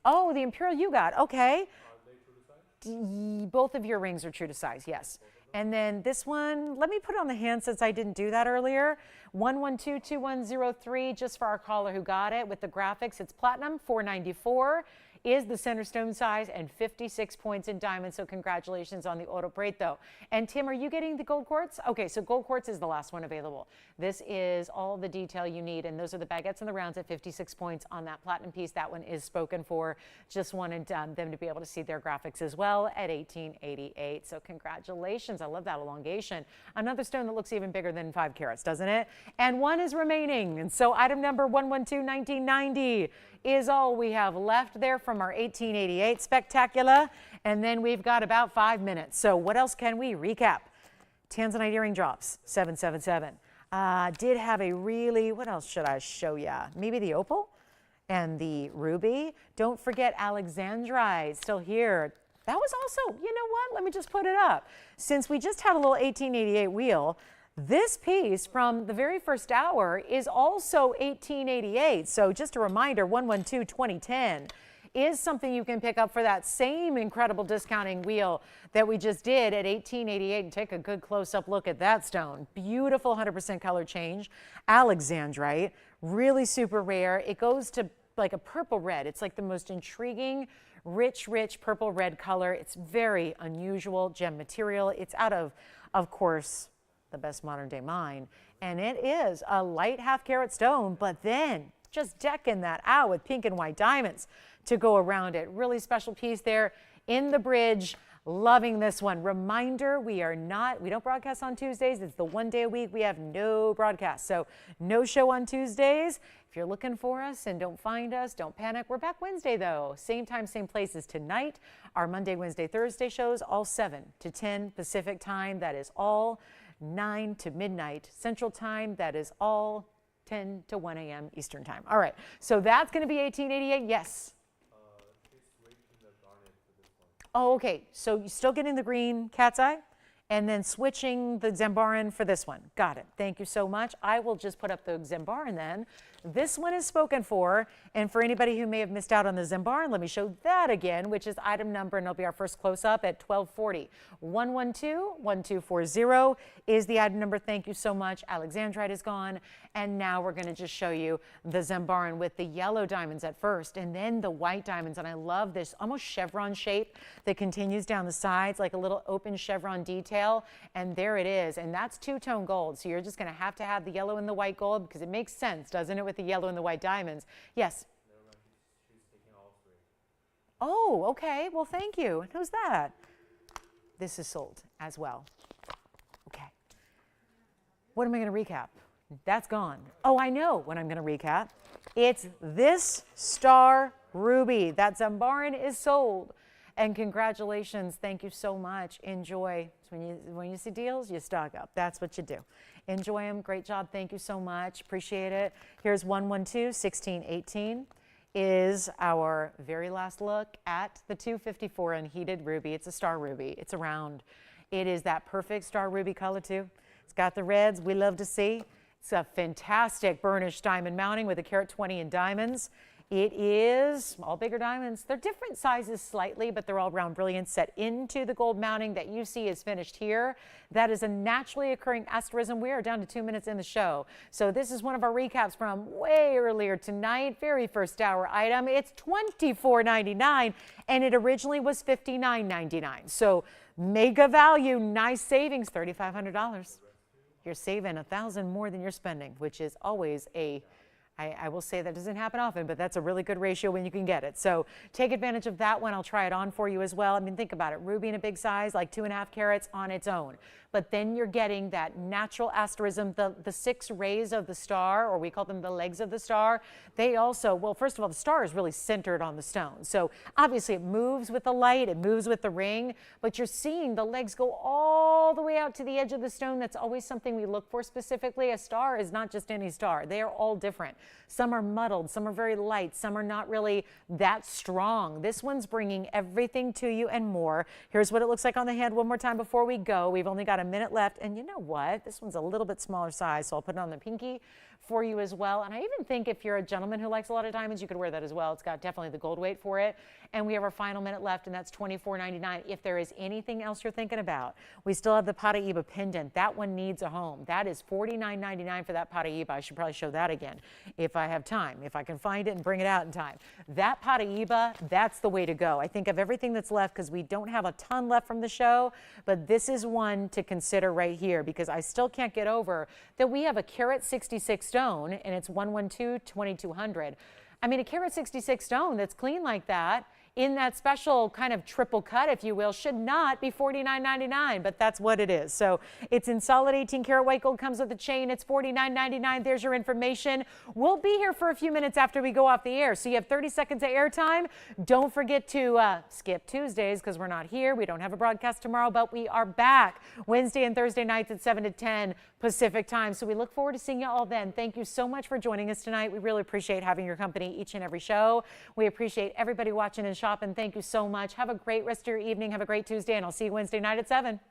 oh, the Imperial you got, okay. Are they true to size? Both of your rings are true to size, yes. And then this one, let me put it on the hand since I didn't do that earlier. 1122103, just for our caller who got it with the graphics. It's platinum, $494 is the center stone size, and 56 points in diamond. So congratulations on the Oro Preto. And Tim, are you getting the gold quartz? Okay, so gold quartz is the last one available. This is all the detail you need, and those are the baguettes and the rounds at 56 points on that platinum piece. That one is spoken for. Just wanted them to be able to see their graphics as well at $18.88. So congratulations. I love that elongation. Another stone that looks even bigger than 5 carats, doesn't it? And one is remaining. And so item number 1121990 is all we have left there from our 1888 spectacular. And then we've got about 5 minutes. So what else can we recap? Tanzanite earring drops, 777. Did have a really, what else should I show you? Maybe the opal and the ruby. Don't forget Alexandrite, still here. That was also, you know what? Let me just put it up. Since we just had a little 1888 wheel, this piece from the very first hour is also 1888. So just a reminder, 112-2010 is something you can pick up for that same incredible discounting wheel that we just did at 1888. And take a good close-up look at that stone. Beautiful 100% color change. Alexandrite, really super rare. It goes to like a purple red. It's like the most intriguing, rich purple red color. It's very unusual gem material. It's out of course, the best modern day mine. And it is a light half carat stone, but then just decking that out with pink and white diamonds to go around it. Really special piece there in the bridge. Loving this one. Reminder, we don't broadcast on Tuesdays. It's the one day a week we have no broadcast. So no show on Tuesdays. If you're looking for us and don't find us, don't panic. We're back Wednesday though. Same time, same place as tonight. Our Monday, Wednesday, Thursday shows all 7 to 10 Pacific time. That is all 9 to midnight Central time. That is all 10 to 1 a.m. Eastern time. All right, so that's going to be 1888. Yes. Oh, okay. So you're still getting the green cat's eye and then switching the Zambaran for this one. Got it. Thank you so much. I will just put up the Zambaran then. This one is spoken for. And for anybody who may have missed out on the Zambaran, let me show that again, which is item number, and it'll be our first close-up at 1240. 112-1240 is the item number. Thank you so much. Alexandrite is gone. And now we're going to just show you the Zambaran with the yellow diamonds at first and then the white diamonds. And I love this almost chevron shape that continues down the sides like a little open chevron detail. And there it is. And that's two-tone gold. So you're just going to have the yellow and the white gold because it makes sense, doesn't it, with the yellow and the white diamonds? Yes. She's taking all three. Oh, okay. Well, thank you. And who's that? This is sold as well. Okay. What am I going to recap? That's gone. Oh, I know what I'm going to recap. It's this star ruby. That Zambaran is sold. And congratulations. Thank you so much. Enjoy. When you see deals, you stock up. That's what you do. Enjoy them. Great job. Thank you so much. Appreciate it. Here's 112-1618 is our very last look at the 254 unheated ruby. It's a star ruby. It's a round. It is that perfect star ruby color too. It's got the reds we love to see. It's a fantastic burnished diamond mounting with a carat 20 in diamonds. It is all bigger diamonds. They're different sizes slightly, but they're all round brilliant set into the gold mounting that you see is finished here. That is a naturally occurring asterism. We are down to 2 minutes in the show. So this is one of our recaps from way earlier tonight. Very first hour item. It's $24.99 and it originally was $59.99. So mega value, nice savings, $3,500. You're saving $1,000 more than you're spending, which is always I will say that doesn't happen often, but that's a really good ratio when you can get it. So take advantage of that one. I'll try it on for you as well. I mean, think about it. Ruby in a big size, like 2.5 carats on its own. But then you're getting that natural asterism, the 6 rays of the star, or we call them the legs of the star. They also, well, first of all, the star is really centered on the stone. So obviously it moves with the light, it moves with the ring, but you're seeing the legs go all the way out to the edge of the stone. That's always something we look for specifically. A star is not just any star. They are all different. Some are muddled, some are very light, some are not really that strong. This one's bringing everything to you and more. Here's what it looks like on the hand one more time before we go. We've only got a minute left, and you know what? This one's a little bit smaller size, so I'll put it on the pinky for you as well. And I even think if you're a gentleman who likes a lot of diamonds, you could wear that as well. It's got definitely the gold weight for it. And we have our final minute left, and that's $24.99. If there is anything else you're thinking about, we still have the Paraiba pendant. That one needs a home. That is $49.99 for that Paraiba. I should probably show that again if I have time, if I can find it and bring it out in time. That Paraiba, that's the way to go. I think of everything that's left because we don't have a ton left from the show, but this is one to consider right here because I still can't get over that we have a carat 66 stone and it's 112-2200. I mean, a carat 66 stone that's clean like that in that special kind of triple cut, if you will, should not be $49.99, but that's what it is. So it's in solid 18 karat white gold, comes with a chain. It's $49.99. There's your information. We'll be here for a few minutes after we go off the air. So you have 30 seconds of airtime. Don't forget to skip Tuesdays because we're not here. We don't have a broadcast tomorrow, but we are back Wednesday and Thursday nights at 7 to 10 Pacific time. So we look forward to seeing you all then. Thank you so much for joining us tonight. We really appreciate having your company each and every show. We appreciate everybody watching and shopping. Thank you so much. Have a great rest of your evening. Have a great Tuesday, and I'll see you Wednesday night at 7.